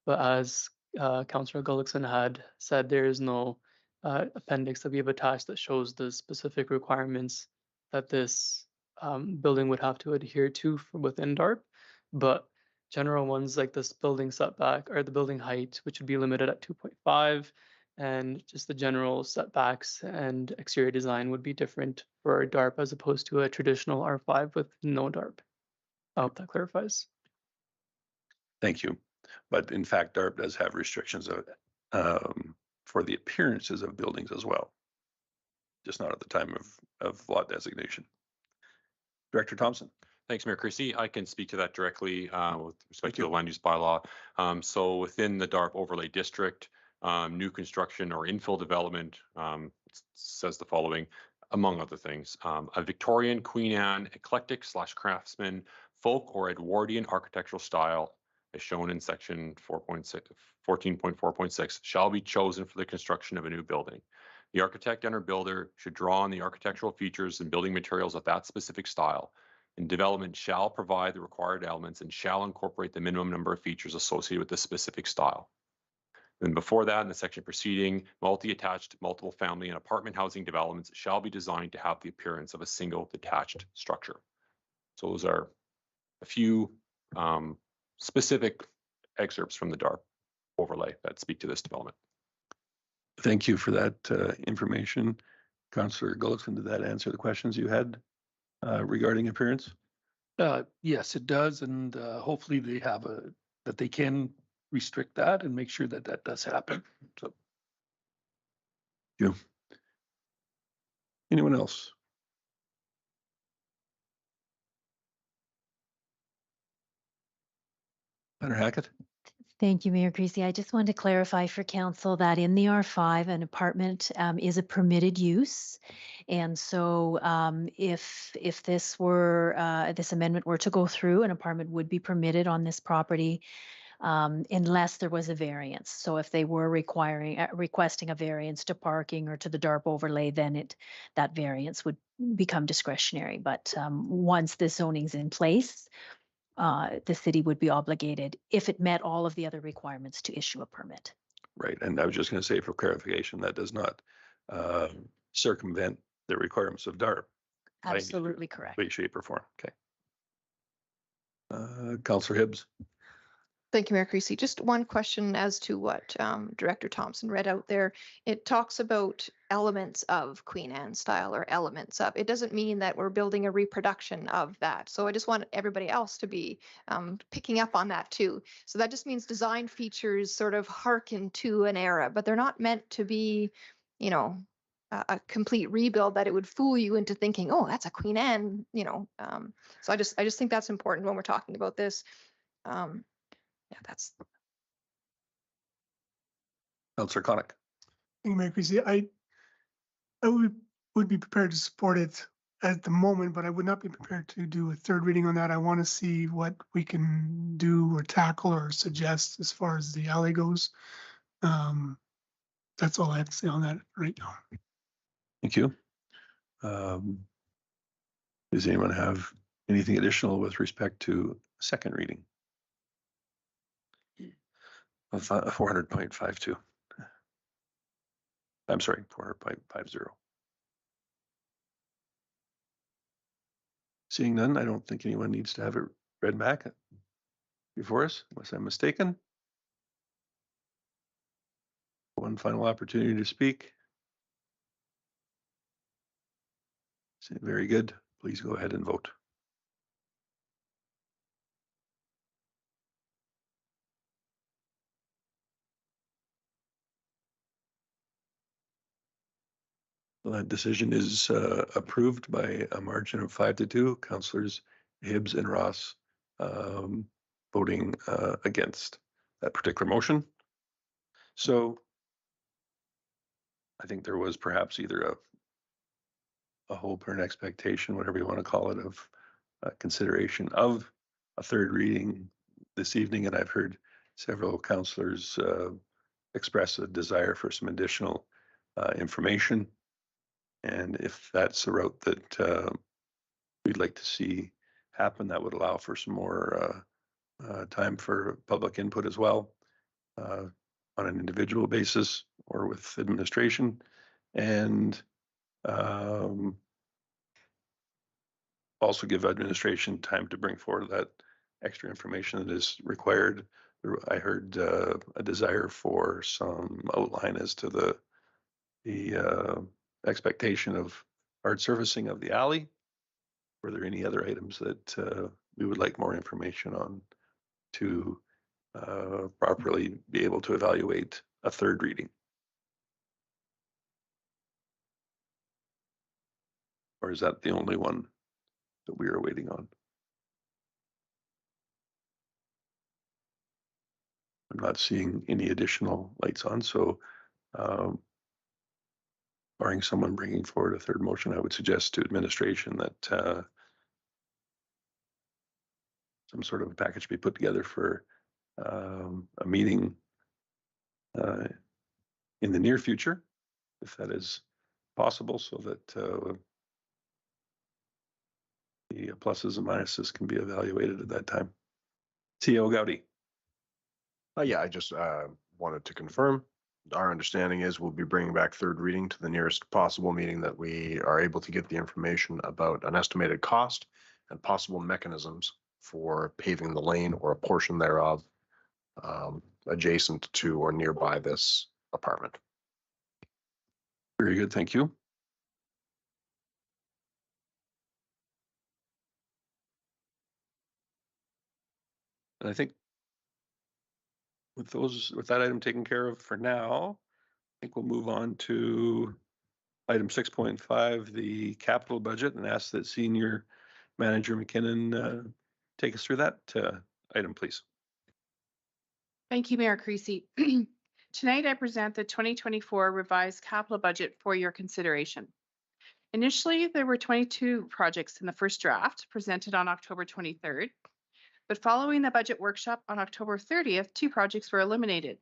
But as Councillor Gullickson had said, there is no appendix that we have attached that shows the specific requirements that this building would have to adhere to within DARP. But general ones like this building setback or the building height, which would be limited at 2.5, and just the general setbacks and exterior design would be different for DARP as opposed to a traditional R5 with no DARP. I hope that clarifies. Thank you. But in fact, DARP does have restrictions for the appearances of buildings as well, just not at the time of lot designation. Director Thompson. Thanks, Mayor Creasy. I can speak to that directly with respect to the land use bylaw. So within the DARP overlay district, new construction or infill development says the following, among other things: a Victorian, Queen Anne, eclectic / craftsman, folk or Edwardian architectural style, as shown in section 14.4.6, shall be chosen for the construction of a new building. The architect and or builder should draw on the architectural features and building materials of that specific style, and development shall provide the required elements and shall incorporate the minimum number of features associated with the specific style. And before that, in the section preceding, multi-attached, multiple family and apartment housing developments shall be designed to have the appearance of a single detached structure. So those are a few specific excerpts from the DARP overlay that speak to this development. Thank you for that information. Councillor Gullickson, did that answer the questions you had regarding appearance? Yes, it does. And hopefully they have that they can restrict that and make sure that that does happen. So. Thank you. Anyone else? Senator Hackett? Thank you, Mayor Creasy. I just wanted to clarify for council that in the R5, an apartment is a permitted use. And so if this were, this amendment were to go through, an apartment would be permitted on this property unless there was a variance. So if they were requesting a variance to parking or to the DARP overlay, then that variance would become discretionary. But once the zoning's in place, the city would be obligated, if it met all of the other requirements, to issue a permit. Right. And I was just going to say, for clarification, that does not circumvent the requirements of DARP. Absolutely correct. Way, shape, or form. Okay. Councillor Hibbs. Thank you, Mayor Creasy. Just one question as to what Director Thompson read out there. It talks about elements of Queen Anne style, or elements of. It doesn't mean that we're building a reproduction of that. So I just want everybody else to be picking up on that too. So that just means design features sort of hearken to an era, but they're not meant to be, you know, a complete rebuild that it would fool you into thinking, oh, that's a Queen Anne, you know. So I just think that's important when we're talking about this. Yeah, that's. Councillor Connick. Thank you, Mayor Creasy. I would be prepared to support it at the moment, but I would not be prepared to do a third reading on that. I want to see what we can do or tackle or suggest as far as the alley goes. That's all I have to say on that right now. Thank you. Does anyone have anything additional with respect to second reading? 400.52. I'm sorry, 400.50. Seeing none, I don't think anyone needs to have it read back before us, unless I'm mistaken. One final opportunity to speak. Very good. Please go ahead and vote. That decision is approved by a margin of 5-2. Councillors Hibbs and Ross voting against that particular motion. So I think there was perhaps either a hope or an expectation, whatever you want to call it, of consideration of a third reading this evening. And I've heard several councillors express a desire for some additional information. And if that's the route that we'd like to see happen, that would allow for some more time for public input as well, on an individual basis or with administration. And also give administration time to bring forward that extra information that is required. I heard a desire for some outline as to the expectation of hard surfacing of the alley. Were there any other items that we would like more information on to properly be able to evaluate a third reading? Or is that the only one that we are waiting on? I'm not seeing any additional lights on, so barring someone bringing forward a third motion, I would suggest to administration that some sort of a package be put together for a meeting in the near future, if that is possible, so that the pluses and minuses can be evaluated at that time. T.O. Gowdy. Yeah, I just wanted to confirm. Our understanding is we'll be bringing back third reading to the nearest possible meeting that we are able to get the information about an estimated cost and possible mechanisms for paving the lane or a portion thereof adjacent to or nearby this apartment. Very good, thank you. And I think with that item taken care of for now, I think we'll move on to item 6.5, the capital budget, and ask that Senior Manager McKinnon take us through that item, please. Thank you, Mayor Creasy. Tonight, I present the 2024 revised capital budget for your consideration. Initially, there were 22 projects in the first draft presented on October 23rd, but following the budget workshop on October 30th, 2 projects were eliminated.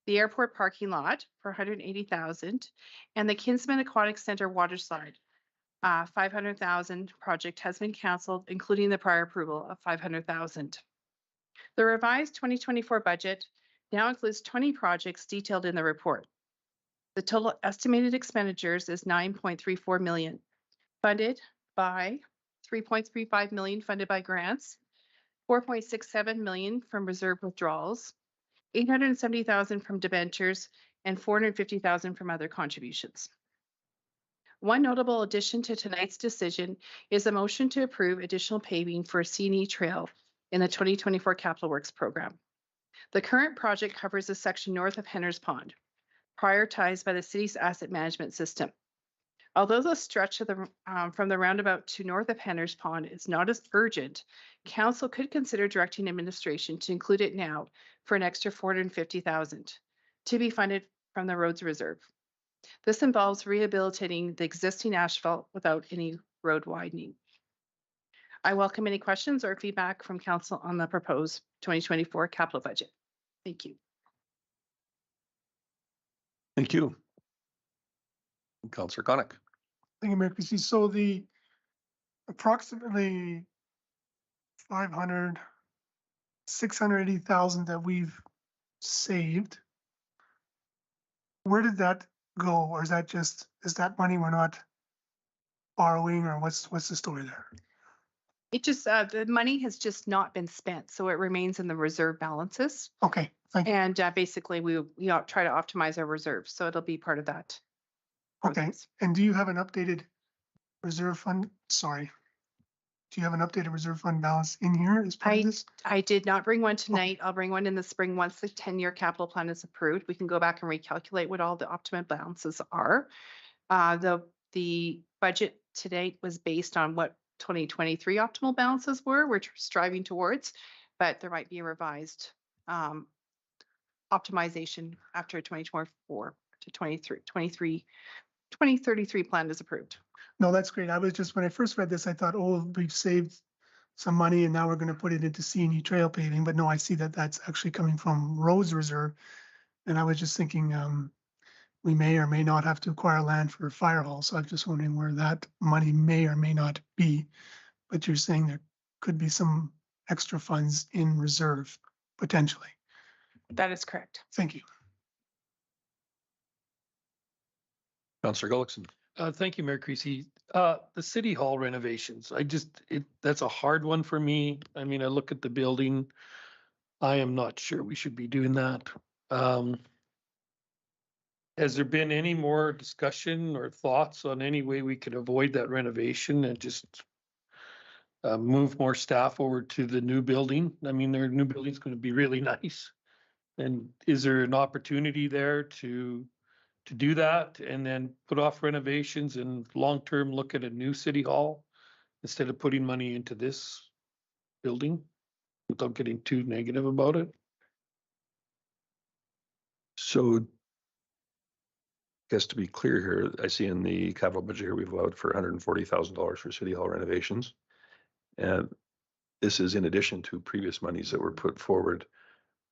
The airport parking lot for $180,000 and the Kinsman Aquatic Center water slide, $500,000 project has been canceled, including the prior approval of $500,000. The revised 2024 budget now includes 20 projects detailed in the report. The total estimated expenditures is $9.34 million, funded by $3.35 million funded by grants, $4.67 million from reserve withdrawals, $870,000 from debentures, and $450,000 from other contributions. One notable addition to tonight's decision is a motion to approve additional paving for C&E Trail in the 2024 Capital Works program. The current project covers a section north of Henner's Pond, prioritized by the city's asset management system. Although the stretch of from the roundabout to north of Henner's Pond is not as urgent, council could consider directing administration to include it now for an extra $450,000 to be funded from the roads reserve. This involves rehabilitating the existing asphalt without any road widening. I welcome any questions or feedback from council on the proposed 2024 capital budget. Thank you. Thank you. Councillor Connick. Thank you, Mayor Creasy. So the approximately 680,000 that we've saved, where did that go? Or is that money we're not borrowing, or what's the story there? It just, the money has just not been spent, so it remains in the reserve balances. Okay, thank you. And basically, we try to optimize our reserves, so it'll be part of that. Okay, and do you have an updated reserve fund? Sorry. Do you have an updated reserve fund balance in here as part of this? I did not bring one tonight. I'll bring one in the spring once the 10-year capital plan is approved. We can go back and recalculate what all the optimum balances are. The budget to date was based on what 2023 optimal balances were, which we're striving towards, but there might be a revised optimization after 2024 to 2033 plan is approved. No, that's great. I was just, when I first read this, I thought, oh, we've saved some money and now we're going to put it into C&E trail paving. But no, I see that that's actually coming from roads reserve. And I was just thinking we may or may not have to acquire land for a fire hall. So I'm just wondering where that money may or may not be. But you're saying there could be some extra funds in reserve potentially. That is correct. Thank you. Councillor Gullickson. Thank you, Mayor Creasy. The city hall renovations, that's a hard one for me. I mean, I look at the building. I am not sure we should be doing that. Has there been any more discussion or thoughts on any way we could avoid that renovation and just move more staff over to the new building? I mean, their new building's going to be really nice. And is there an opportunity there to do that and then put off renovations and long-term look at a new city hall instead of putting money into this building without getting too negative about it? So, I guess to be clear here, I see in the capital budget here, we've allowed for $140,000 for city hall renovations. And this is in addition to previous monies that were put forward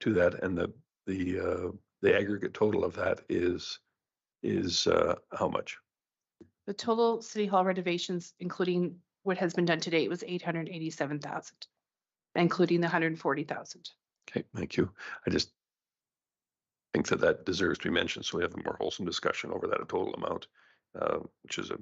to that. And the aggregate total of that is how much? The total city hall renovations, including what has been done to date, was $887,000, including the $140,000. Okay, thank you. think that that deserves to be mentioned, so we have a more wholesome discussion over that total amount, which is a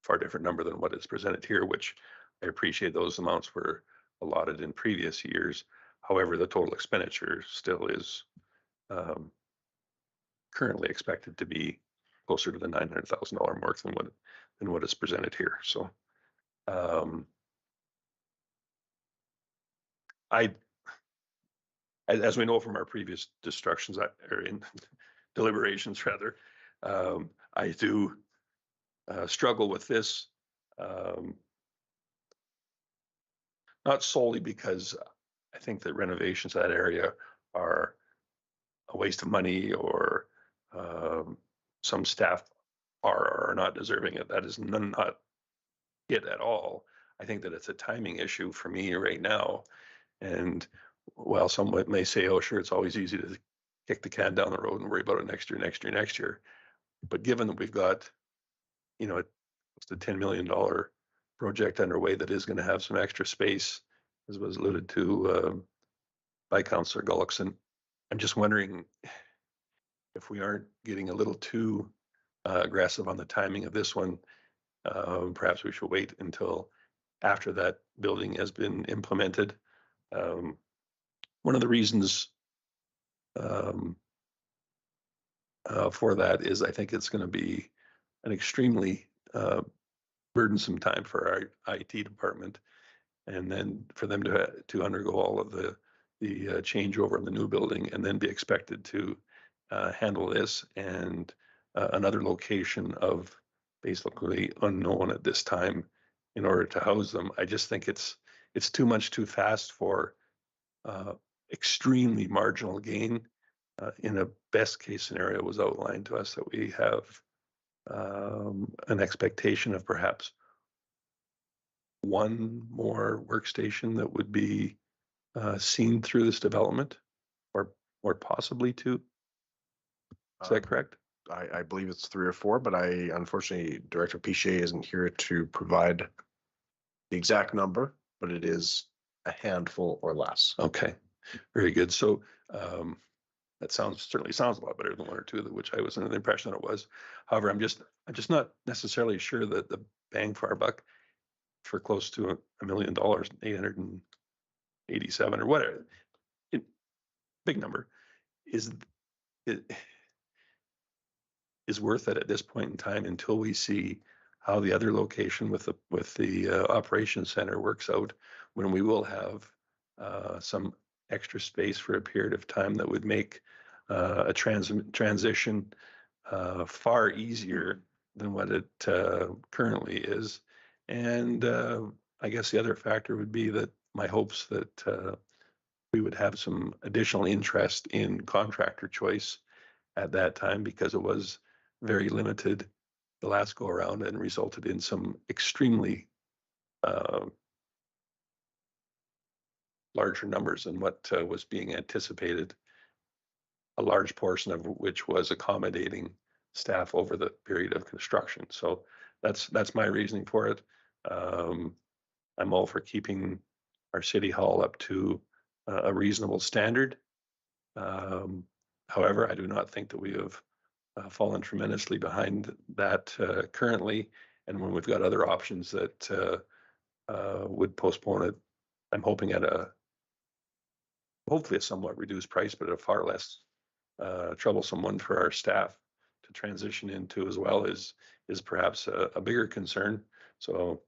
far different number than what is presented here, which I appreciate those amounts were allotted in previous years. However, the total expenditure still is currently expected to be closer to the $900,000 mark than what is presented here. So as we know from our previous or in deliberations rather, I do struggle with this, not solely because I think that renovations to that area are a waste of money or some staff are or are not deserving it. That is not it at all. I think that it's a timing issue for me right now. And while someone may say, oh, sure, it's always easy to kick the can down the road and worry about it next year. But given that we've got, it's a $10 million project underway that is going to have some extra space, as was alluded to by Councillor Gullickson, I'm just wondering if we aren't getting a little too aggressive on the timing of this one. Perhaps we should wait until after that building has been implemented. One of the reasons for that is I think it's going to be an extremely burdensome time for our IT department, and then for them to undergo all of the changeover in the new building and then be expected to handle this and another location of basically unknown at this time in order to house them. I just think it's too much too fast for extremely marginal gain. In a best case scenario was outlined to us that we have an expectation of perhaps one more workstation that would be seen through this development, or possibly two. Is that correct? I believe it's 3 or 4, but unfortunately, Director Piché isn't here to provide the exact number, but it is a handful or less. Okay, very good. So that certainly sounds a lot better than 1 or 2, which I was under the impression that it was. However, I'm just not necessarily sure that the bang for our buck for close to $1 million, 887 or whatever, big number, is worth it at this point in time until we see how the other location with the operations center works out, when we will have some extra space for a period of time that would make a transition far easier than what it currently is. And I guess the other factor would be that my hopes that we would have some additional interest in contractor choice at that time, because it was very limited the last go around and resulted in some extremely larger numbers than what was being anticipated, a large portion of which was accommodating staff over the period of construction. So that's my reasoning for it. I'm all for keeping our city hall up to a reasonable standard. However, I do not think that we have fallen tremendously behind that currently. And when we've got other options that would postpone it, I'm hoping at hopefully a somewhat reduced price, but at a far less troublesome one for our staff to transition into, as well is perhaps a bigger concern. So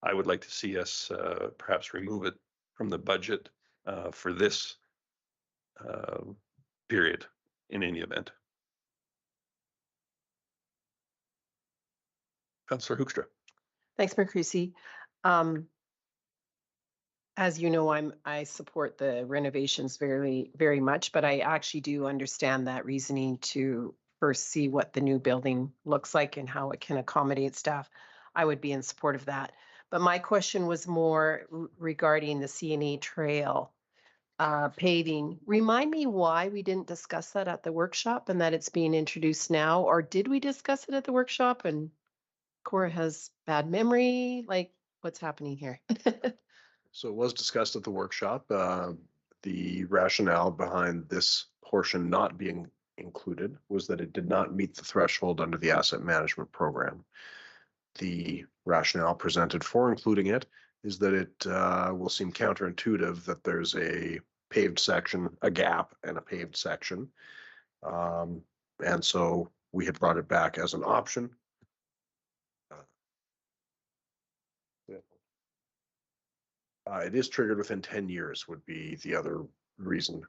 I would like to see us perhaps remove it from the budget for this period in any event. Councillor Hoekstra. Thanks, Mayor Creasy. As you know, I support the renovations very, very much, but I actually do understand that reasoning to first see what the new building looks like and how it can accommodate staff. I would be in support of that. But my question was more regarding the CNE trail paving. Remind me why we didn't discuss that at the workshop and that it's being introduced now, or did we discuss it at the workshop and Cora has bad memory? Like, what's happening here? So it was discussed at the workshop. The rationale behind this portion not being included was that it did not meet the threshold under the asset management program. The rationale presented for including it is that it will seem counterintuitive that there's a paved section, a gap, and a paved section. And so we had brought it back as an option. It is triggered within 10 years would be the other reason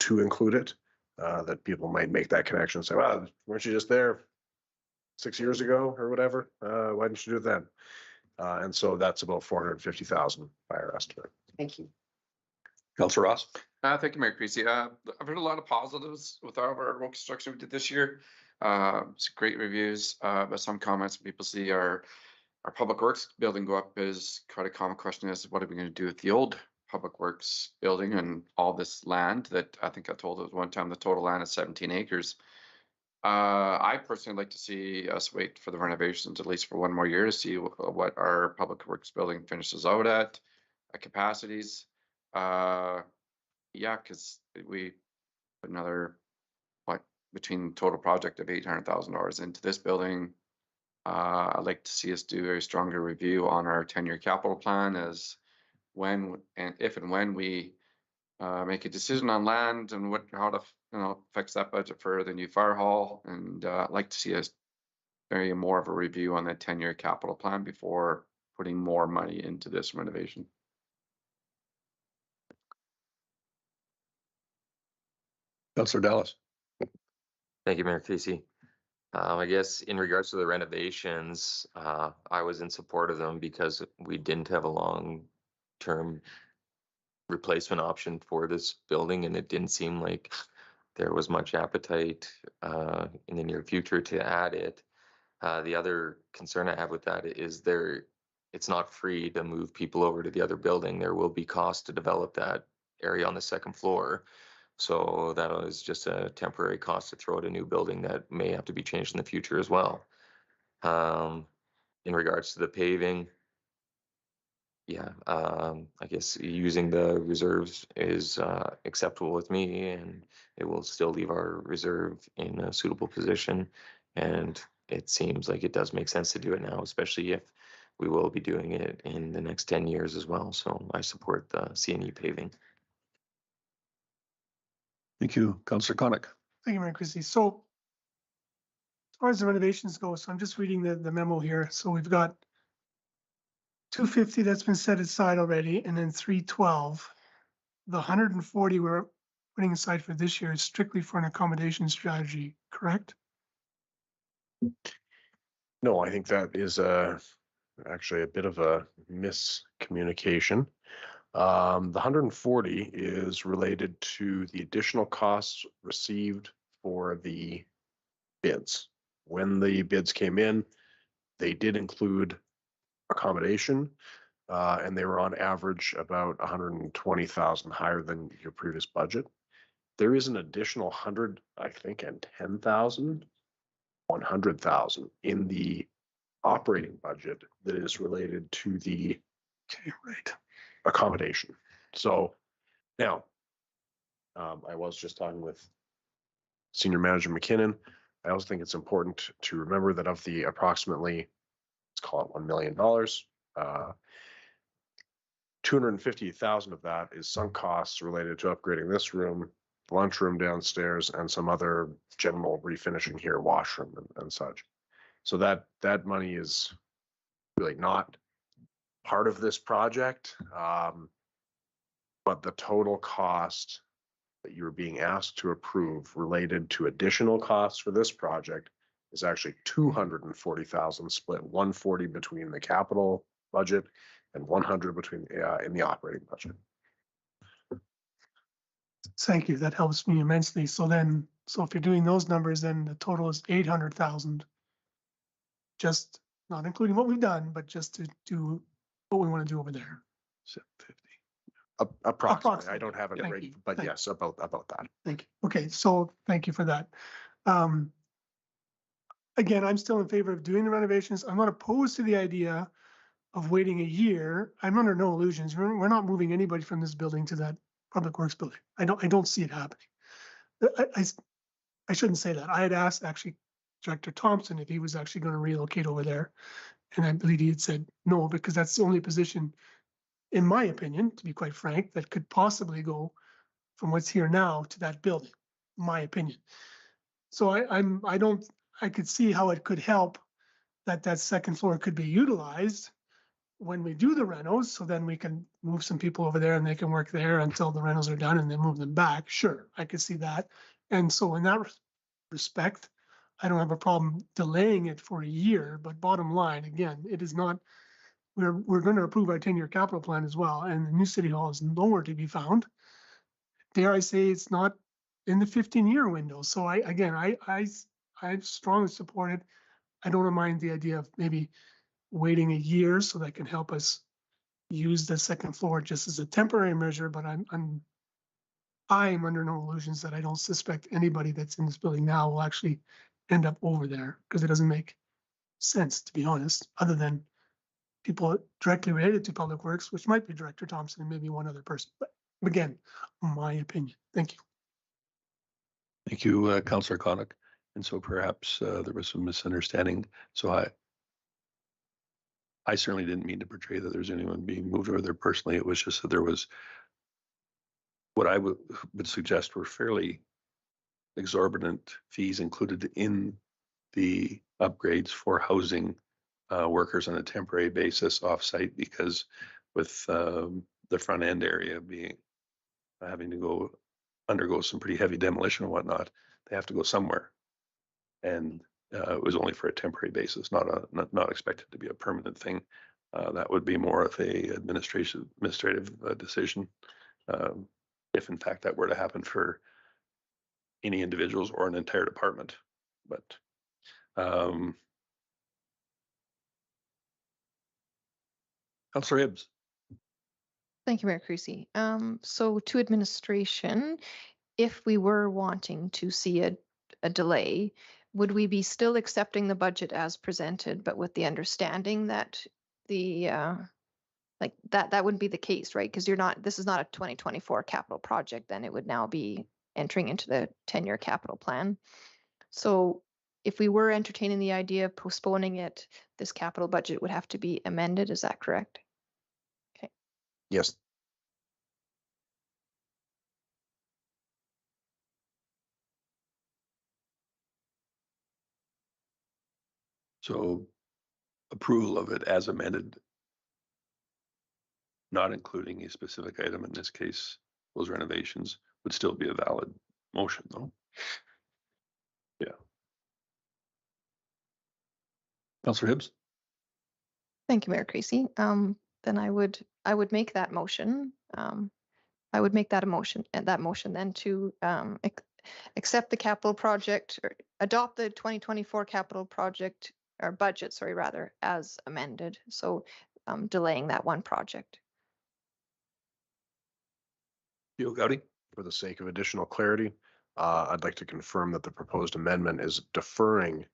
to include it. That people might make that connection and say, well, weren't you just there 6 years ago or whatever? Why didn't you do it then? And so that's about 450,000 by our estimate. Thank you. Councillor Ross? Thank you, Mayor Creasy. I've heard a lot of positives with our road construction we did this year. Some great reviews, but some comments people see our public works building go up is quite a common question is what are we going to do with the old public works building and all this land that I think I told it one time the total land is 17 acres. I personally like to see us wait for the renovations at least for one more year to see what our public works building finishes out at capacities. Yeah, because we put another between total project of $800,000 into this building. I'd like to see us do a stronger review on our 10-year capital plan as when and if and when we make a decision on land and how to affects that budget for the new fire hall. And I'd like to see us very more of a review on that 10-year capital plan before putting more money into this renovation. Councillor Dallas? Thank you, Mayor Casey. I guess in regards to the renovations, I was in support of them because we didn't have a long-term replacement option for this building, and it didn't seem like there was much appetite in the near future to add it. The other concern I have with that is it's not free to move people over to the other building. There will be cost to develop that area on the second floor. So that was just a temporary cost to throw at a new building that may have to be changed in the future as well. In regards to the paving, yeah, I guess using the reserves is acceptable with me, and it will still leave our reserve in a suitable position. And it seems like it does make sense to do it now, especially if we will be doing it in the next 10 years as well. So I support the C&E paving. Thank you. Councillor Koenig? Thank you, Mayor Christie. So as far as the renovations go, so I'm just reading the memo here. So we've got 250 that's been set aside already, and then 312. The 140 we're putting aside for this year is strictly for an accommodation strategy, correct? No, I think that is actually a bit of a miscommunication. The 140 is related to the additional costs received for the bids. When the bids came in, they did include accommodation, and they were on average about 120,000 higher than your previous budget. There is an additional 100, I think, and 10,000, 100,000 in the operating budget that is related to the accommodation. So now, I was just talking with Senior Manager McKinnon. I also think it's important to remember that of the approximately, let's call it $1 million, 250,000 of that is sunk costs related to upgrading this room, the lunchroom downstairs, and some other general refinishing here, washroom and such. So that money is really not part of this project, but the total cost that you're being asked to approve related to additional costs for this project is actually 240,000 split 140 between the capital budget and 100 between in the operating budget. Thank you. That helps me immensely. So if you're doing those numbers, then the total is 800,000. Just not including what we've done, but just to do what we want to do over there. 750. Approximately. I don't have it right, but yes, about that. Thank you. Okay, so thank you for that. Again, I'm still in favor of doing the renovations. I'm not opposed to the idea of waiting a year. I'm under no illusions. We're not moving anybody from this building to that public works building. I don't see it happening. I shouldn't say that. I had asked actually Director Thompson if he was actually going to relocate over there. And I believe he had said no, because that's the only position, in my opinion, to be quite frank, that could possibly go from what's here now to that building, my opinion. So I could see how it could help that second floor could be utilized when we do the renos, so then we can move some people over there and they can work there until the renos are done and then move them back. Sure, I could see that. And so in that respect, I don't have a problem delaying it for a year, but bottom line, again, it is not, we're going to approve our 10-year capital plan as well, and the new city hall is nowhere to be found. Dare I say it's not in the 15-year window. So I strongly support it. I don't mind the idea of maybe waiting a year so that can help us use the second floor just as a temporary measure, but I'm under no illusions that I don't suspect anybody that's in this building now will actually end up over there, because it doesn't make sense, to be honest, other than people directly related to Public Works, which might be Director Thompson and maybe one other person. But again, my opinion. Thank you. Thank you, Councillor Connick. And so perhaps there was some misunderstanding. So I certainly didn't mean to portray that there's anyone being moved over there personally. It was just that there was what I would suggest were fairly exorbitant fees included in the upgrades for housing workers on a temporary basis offsite, because with the front end area being having to undergo some pretty heavy demolition and whatnot, they have to go somewhere. And it was only for a temporary basis, not expected to be a permanent thing. That would be more of a administrative decision, if in fact that were to happen for any individuals or an entire department. But Councillor Hibbs. Thank you, Mayor Creasy. So to administration, if we were wanting to see a delay, would we be still accepting the budget as presented, but with the understanding that the like that wouldn't be the case, right? Because this is not a 2024 capital project, then it would now be entering into the 10-year capital plan. So if we were entertaining the idea of postponing it, this capital budget would have to be amended. Is that correct? Okay. Yes. So approval of it as amended, not including a specific item, in this case, those renovations, would still be a valid motion, though. Yeah. Councillor Hibbs. Thank you, Mayor Creasy. Then I would make that motion. I would make that a motion, and that motion then to accept the capital project, or adopt the 2024 capital project or budget, sorry, rather, as amended. So delaying that one project. Theo Gowdy. For the sake of additional clarity, I'd like to confirm that the proposed amendment is deferring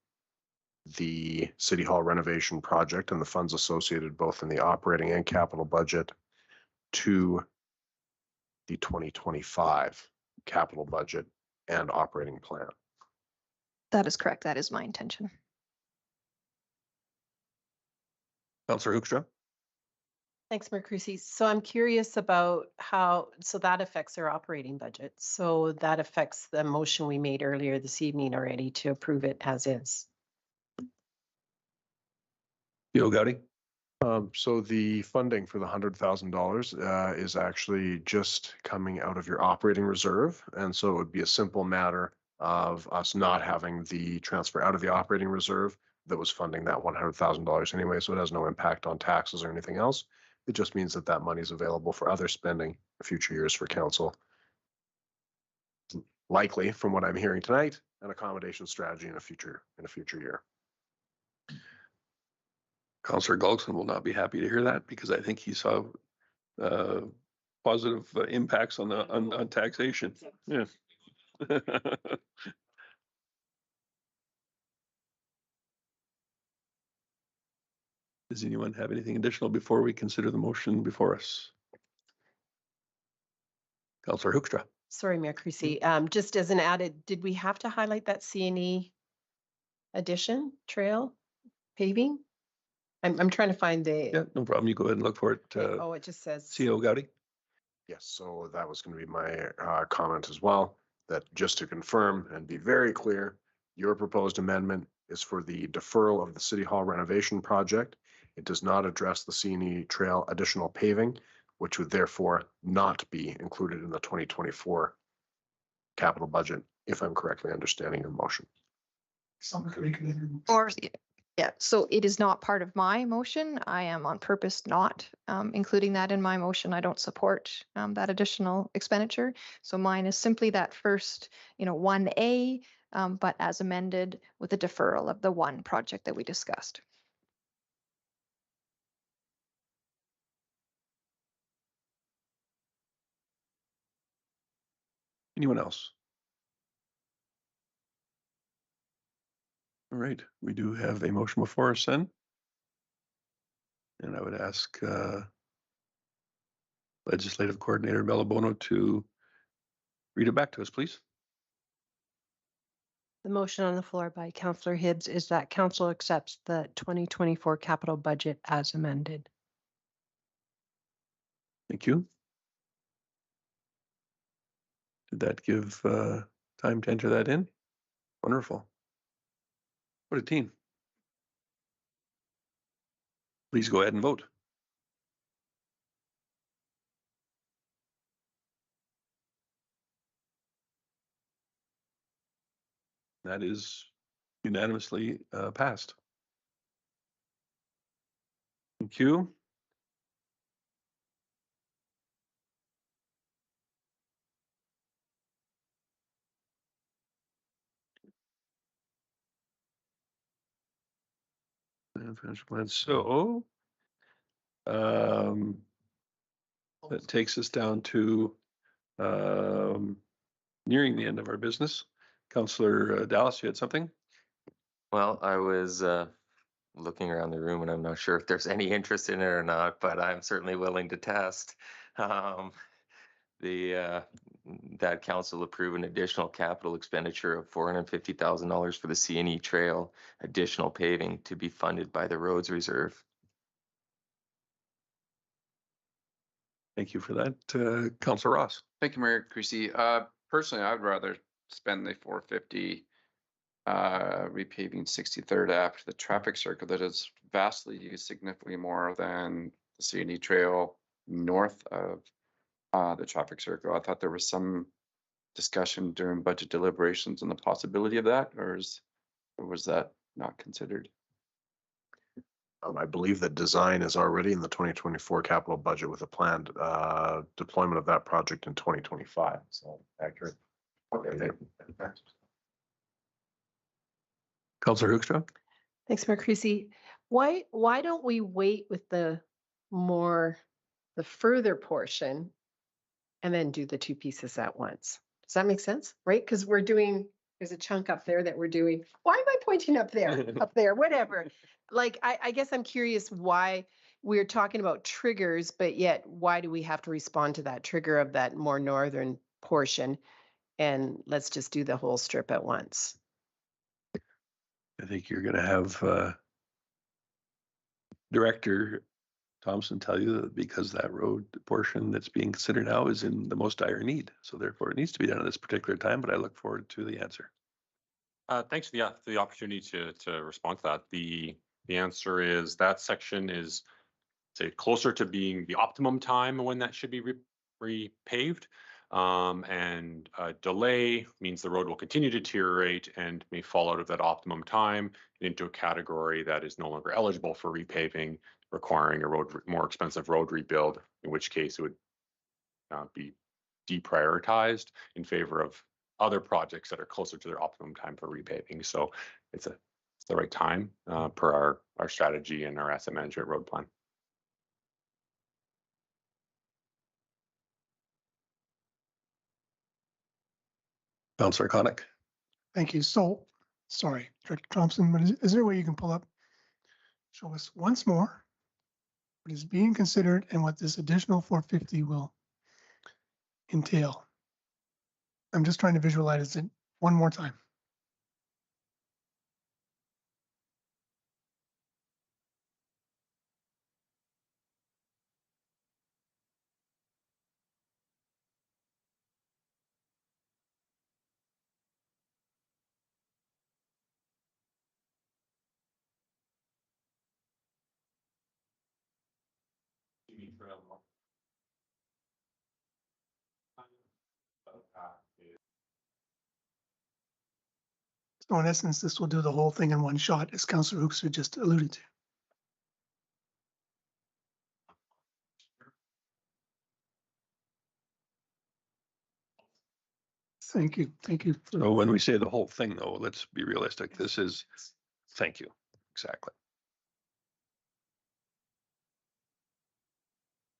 the City Hall renovation project and the funds associated both in the operating and capital budget to the 2025 capital budget and operating plan. That is correct. That is my intention. Councillor Hoekstra. Thanks, Mayor Creasy. So I'm curious about so that affects our operating budget. So that affects the motion we made earlier this evening already to approve it as is. Theo Gowdy. So the funding for the $100,000 is actually just coming out of your operating reserve. And so it would be a simple matter of us not having the transfer out of the operating reserve that was funding that $100,000 anyway. So it has no impact on taxes or anything else. It just means that that money is available for other spending in future years for council. Likely, from what I'm hearing tonight, an accommodation strategy in a future year. Councillor Gulson will not be happy to hear that, because I think he saw positive impacts on taxation. Yeah. Does anyone have anything additional before we consider the motion before us? Councillor Hoekstra. Sorry, Mayor Creasy. Just as an added, did we have to highlight that CNE addition trail paving? I'm trying to find the, Yeah, no problem. You go ahead and look for it. oh, it just says. CO Gowdy. Yes, so that was going to be my comment as well, that just to confirm and be very clear, your proposed amendment is for the deferral of the City Hall renovation project. It does not address the CNE Trail additional paving, which would therefore not be included in the 2024 capital budget, if I'm correctly understanding your motion. Or, yeah, so it is not part of my motion. I am on purpose not including that in my motion. I don't support that additional expenditure. So mine is simply that first, 1A, but as amended with the deferral of the one project that we discussed. Anyone else? All right, we do have a motion before us then. And I would ask Legislative Coordinator Bellabono to read it back to us, please. The motion on the floor by Councillor Hibbs is that council accepts the 2024 capital budget as amended. Thank you. Did that give time to enter that in? Wonderful. What a team. Please go ahead and vote. That is unanimously passed. Thank you. And financial plan. So that takes us down to nearing the end of our business. Councillor Dallas, you had something? Well, I was looking around the room and I'm not sure if there's any interest in it or not, but I'm certainly willing to test. That council approve an additional capital expenditure of $450,000 for the CNE Trail additional paving to be funded by the Roads Reserve. Thank you for that. Councillor Ross. Thank you, Mayor Creasy. Personally, I'd rather spend the 450 repaving 63rd after the traffic circle that is vastly used, significantly more than the CNE Trail north of the traffic circle. I thought there was some discussion during budget deliberations on the possibility of that, or was that not considered? I believe that design is already in the 2024 capital budget with a planned deployment of that project in 2025. So accurate. Okay. Councillor Hoekstra. Thanks, Mayor Creasy. Why don't we wait with the further portion and then do the two pieces at once? Does that make sense? Right? Because there's a chunk up there that we're doing. Why am I pointing up there? Up there, whatever. Like, I guess I'm curious why we're talking about triggers, but yet why do we have to respond to that trigger of that more northern portion? And let's just do the whole strip at once. I think you're going to have Director Thompson tell you that because that road portion that's being considered now is in the most dire need. So therefore it needs to be done at this particular time, but I look forward to the answer. Thanks for the opportunity to respond to that. The answer is that section is, say, closer to being the optimum time when that should be repaved. And delay means the road will continue to deteriorate and may fall out of that optimum time into a category that is no longer eligible for repaving, requiring a more expensive road rebuild, in which case it would be deprioritized in favor of other projects that are closer to their optimum time for repaving. So it's the right time per our strategy and our asset management road plan. Councillor Connick. Thank you. So, sorry, Director Thompson, but is there a way you can pull up, show us once more what is being considered and what this additional 450 will entail? I'm just trying to visualize it one more time. So in essence, this will do the whole thing in one shot, as Councillor Hooks just alluded to. Thank you. Thank you. So when we say the whole thing, though, let's be realistic. This is, thank you. Exactly.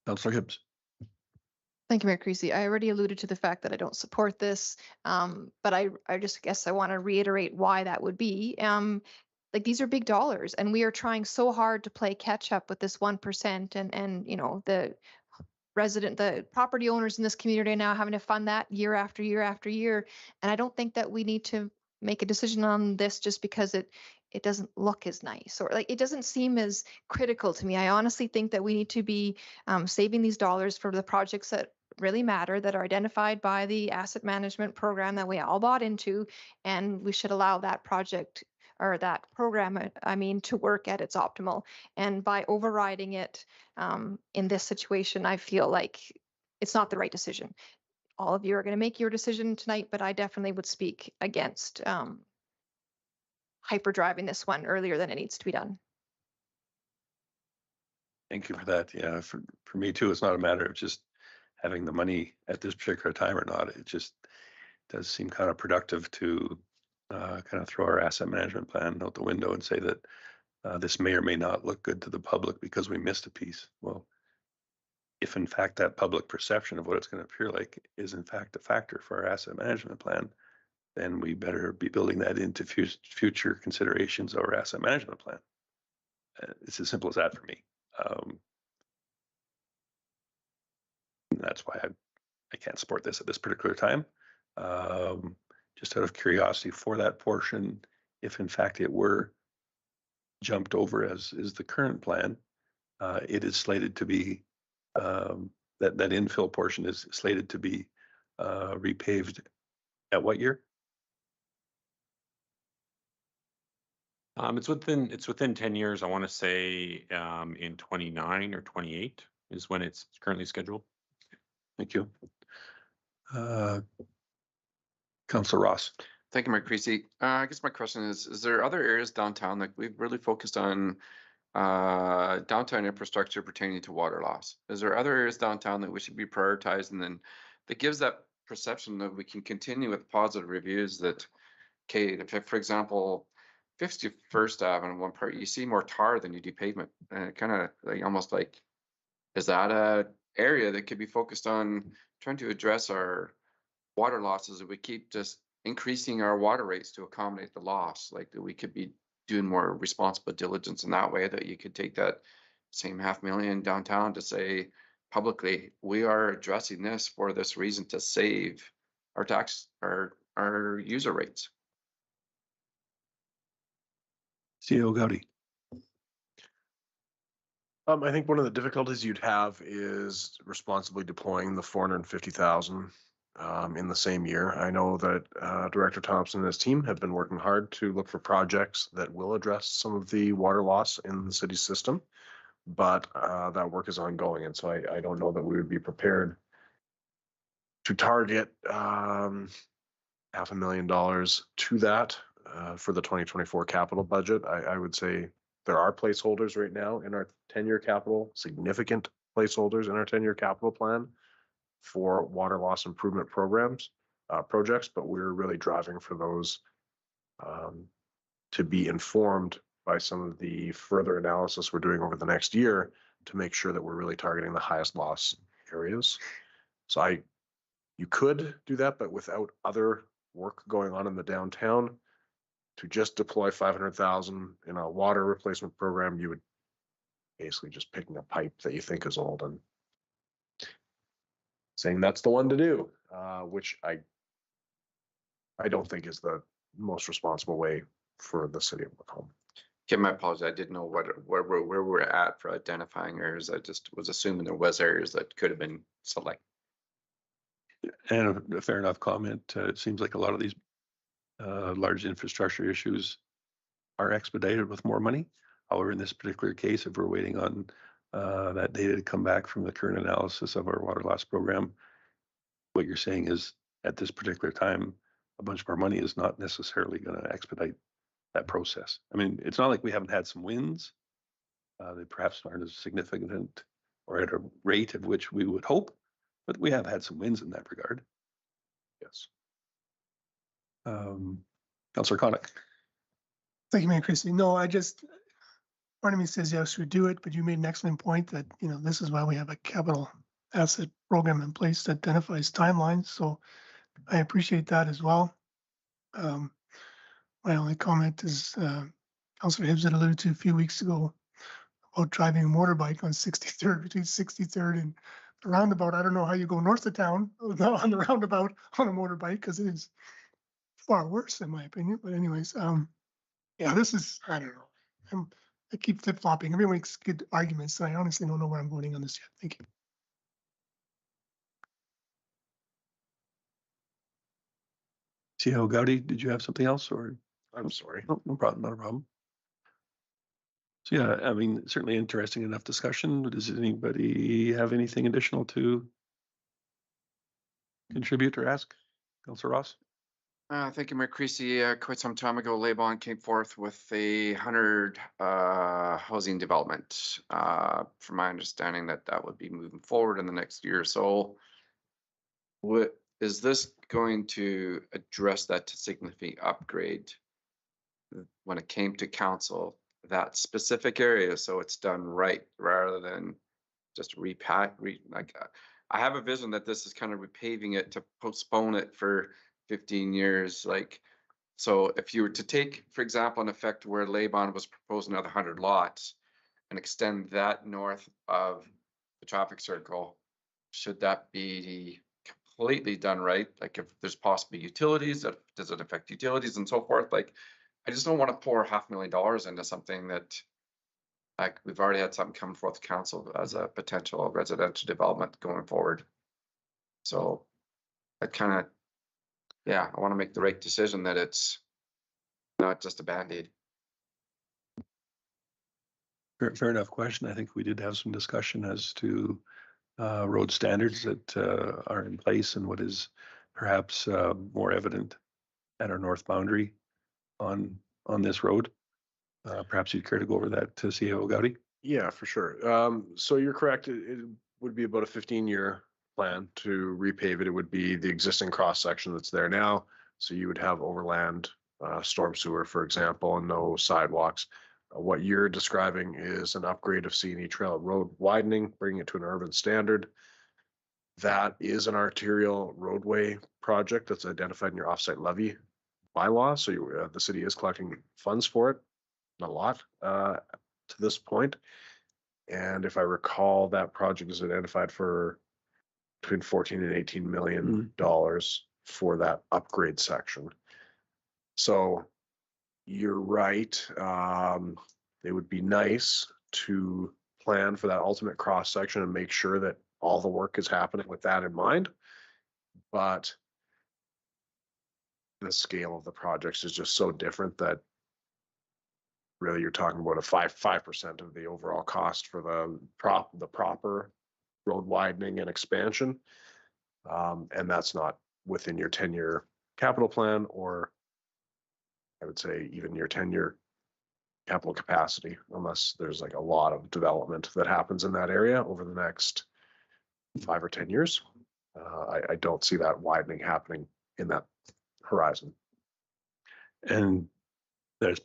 Councillor Hibbs. Thank you, Mayor Creasy. I already alluded to the fact that I don't support this, but I just guess I want to reiterate why that would be. Like these are big dollars, and we are trying so hard to play catch up with this 1%, and you know the property owners in this community are now having to fund that year after year after year, and I don't think that we need to make a decision on this just because it doesn't look as nice or like it doesn't seem as critical to me. I honestly think that we need to be saving these dollars for the projects that really matter, that are identified by the asset management program that we all bought into, and we should allow that project or that program, I mean, to work at its optimal. And by overriding it in this situation, I feel like it's not the right decision. All of you are going to make your decision tonight, but I definitely would speak against hyperdriving this one earlier than it needs to be done. Thank you for that. Yeah, for me too, it's not a matter of just having the money at this particular time or not. It just does seem kind of productive to kind of throw our asset management plan out the window and say that this may or may not look good to the public because we missed a piece. Well, if in fact that public perception of what it's going to appear like is in fact a factor for our asset management plan, then we better be building that into future considerations of our asset management plan. It's as simple as that for me. That's why I can't support this at this particular time. Just out of curiosity for that portion, if in fact it were jumped over as is the current plan, it is slated to be, that infill portion is slated to be repaved at what year? It's within 10 years. I want to say in 29 or 28 is when it's currently scheduled. Thank you. Councillor Ross. Thank you, Mayor Creasy. I guess my question is there other areas downtown that we've really focused on downtown infrastructure pertaining to water loss? Is there other areas downtown that we should be prioritizing then that gives that perception that we can continue with positive reviews that, okay, if, for example, 51st Ave in one part, you see more tar than you do pavement. And kind of like almost like, is that a area that could be focused on trying to address our water losses if we keep just increasing our water rates to accommodate the loss? Like that we could be doing more responsible diligence in that way, that you could take that same $500,000 downtown to say publicly, we are addressing this for this reason to save our our user rates. CEO Gowdy. I think one of the difficulties you'd have is responsibly deploying the 450,000 in the same year. I know that Director Thompson and his team have been working hard to look for projects that will address some of the water loss in the city system, but that work is ongoing, and so I don't know that we would be prepared to target $500,000 to that for the 2024 capital budget. I would say there are placeholders right now in our 10-year capital, significant placeholders in our 10-year capital plan for water loss improvement programs, projects, but we're really driving for those to be informed by some of the further analysis we're doing over the next year to make sure that we're really targeting the highest loss areas. So you could do that, but without other work going on in the downtown, to just deploy 500,000 in a water replacement program, you would basically just picking a pipe that you think is old and saying that's the one to do, which I I don't think is the most responsible way for the city of Macomb. Okay, my apologies. I didn't know where we're at for identifying areas. I just was assuming there was areas that could have been selected. And a fair enough comment. It seems like a lot of these large infrastructure issues are expedited with more money. However, in this particular case, if we're waiting on that data to come back from the current analysis of our water loss program, what you're saying is at this particular time, a bunch of our money is not necessarily going to expedite that process. I mean, it's not like we haven't had some wins. They perhaps aren't as significant or at a rate at which we would hope, but we have had some wins in that regard. Yes. Councillor Connick. Thank you, Mayor Christie. No, part of me says yes, we do it, but you made an excellent point that, this is why we have a capital asset program in place that identifies timelines. So I appreciate that as well. My only comment is, Councillor Hibbs had alluded to a few weeks ago about driving a motorbike on 63rd, between 63rd and the roundabout. I don't know how you go north of town on the roundabout on a motorbike, because it is far worse in my opinion. But anyways, yeah, this is, I don't know. I keep flip-flopping. Everyone makes good arguments, and I honestly don't know where I'm voting on this yet. Thank you. CEO Gowdy, did you have something else or? I'm sorry. No, no problem, not a problem. So yeah, I mean, certainly interesting enough discussion. Does anybody have anything additional to contribute or ask? Councillor Ross? Thank you, Mayor Creasy. Quite some time ago, Laban came forth with a 100 housing development. From my understanding, that would be moving forward in the next year or so. What is this going to address that to significantly upgrade when it came to council that specific area, so it's done right rather than just I have a vision that this is kind of repaving it to postpone it for 15 years. So if you were to take, for example, an effect where Laban was proposing another 100 lots and extend that north of the traffic circle, should that be completely done right? Like if there's possibly utilities, does it affect utilities and so forth? I just don't want to pour $500,000 into something that, we've already had something come forth to council as a potential residential development going forward. So I want to make the right decision that it's not just a Band-Aid. Fair enough question. I think we did have some discussion as to road standards that are in place and what is perhaps more evident at our north boundary on this road. Perhaps you'd care to go over that to CEO Gowdy? Yeah, for sure. So you're correct. It would be about a 15-year plan to repave it. It would be the existing cross section that's there now. So you would have overland storm sewer, for example, and no sidewalks. What you're describing is an upgrade of C&E Trail road widening, bringing it to an urban standard. That is an arterial roadway project that's identified in your offsite levy bylaw. So the city is collecting funds for it, not a lot to this point. And if I recall, that project is identified for between 14 and 18 million dollars for that upgrade section. So you're right. It would be nice to plan for that ultimate cross section and make sure that all the work is happening with that in mind. But the scale of the projects is just so different that really you're talking about a 5% of the overall cost for the proper road widening and expansion. And that's not within your 10-year capital plan, or I would say even your 10-year capital capacity, unless there's a lot of development that happens in that area over the next 5 or 10 years. I don't see that widening happening in that horizon. And that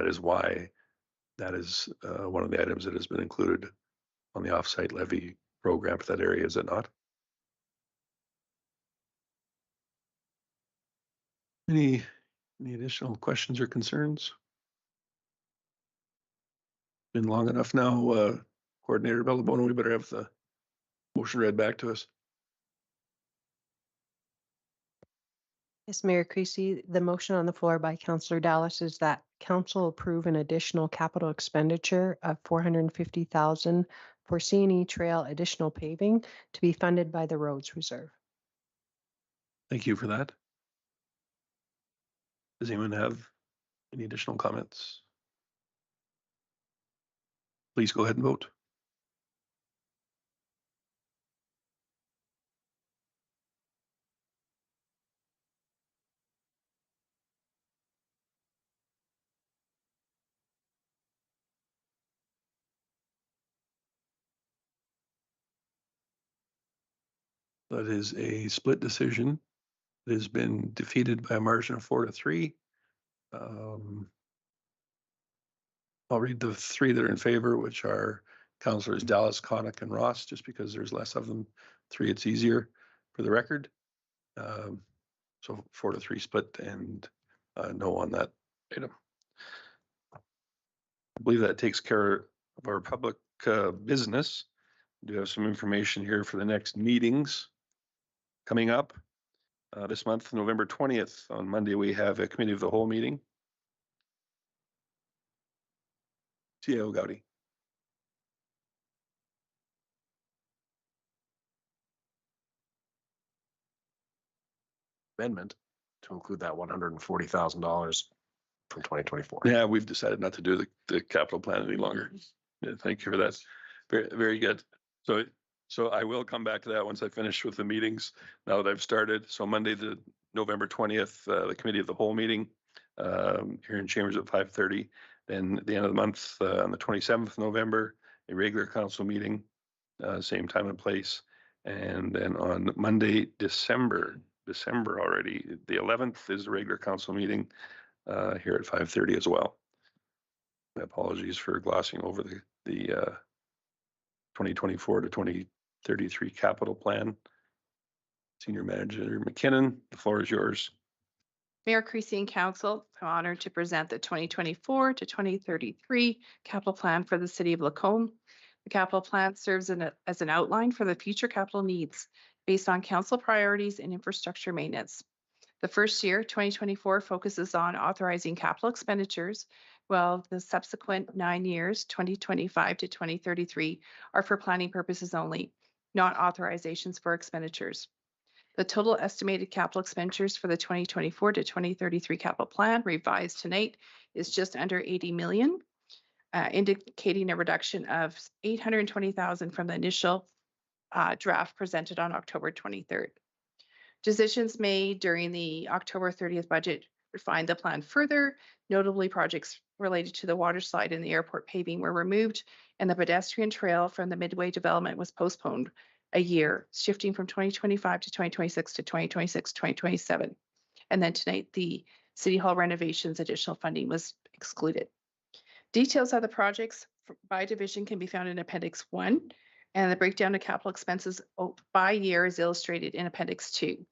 is why that is one of the items that has been included on the offsite levy program for that area, is it not? Any additional questions or concerns? Been long enough now, Coordinator Bellabona, we better have the motion read back to us. Yes, Mayor Creasy, the motion on the floor by Councillor Dallas is that council approve an additional capital expenditure of 450,000 for C&E Trail additional paving to be funded by the Roads Reserve. Thank you for that. Does anyone have any additional comments? Please go ahead and vote. That is a split decision. It has been defeated by a margin of 4-3. I'll read the three that are in favor, which are Councillors Dallas, Connick, and Ross, just because there's less of them. 3, it's easier for the record. So 4-3 split and no on that item. I believe that takes care of our public business. We do have some information here for the next meetings coming up. This month, November 20th, on Monday, we have a committee of the whole meeting. CAO Gowdy. Amendment to include that $140,000 from 2024. Yeah, we've decided not to do the capital plan any longer. Yeah, thank you for that. Very, very good. So I will come back to that once I finish with the meetings now that I've started. So Monday, the November 20th, the committee of the whole meeting here in Chambers at 5:30. Then at the end of the month, on the 27th of November, a regular council meeting, same time and place. And then on Monday, December already, the 11th is the regular council meeting here at 5:30 as well. My apologies for glossing over the 2024 to 2033 capital plan. Senior Manager McKinnon, the floor is yours. Mayor Creasy and Council, I'm honored to present the 2024 to 2033 capital plan for the city of Lacombe. The capital plan serves as an outline for the future capital needs based on council priorities and infrastructure maintenance. The first year, 2024, focuses on authorizing capital expenditures, while the subsequent 9 years, 2025 to 2033, are for planning purposes only, not authorizations for expenditures. The total estimated capital expenditures for the 2024 to 2033 capital plan revised tonight is just under 80 million, indicating a reduction of 820,000 from the initial draft presented on October 23rd. Decisions made during the October 30th budget refined the plan further. Notably, projects related to the water slide and the airport paving were removed, and the pedestrian trail from the Midway development was postponed a year, shifting from 2025 to 2026 to 2026, 2027. And then tonight, the City Hall renovations additional funding was excluded. Details of the projects by division can be found in Appendix 1, and the breakdown of capital expenses by year is illustrated in Appendix 2.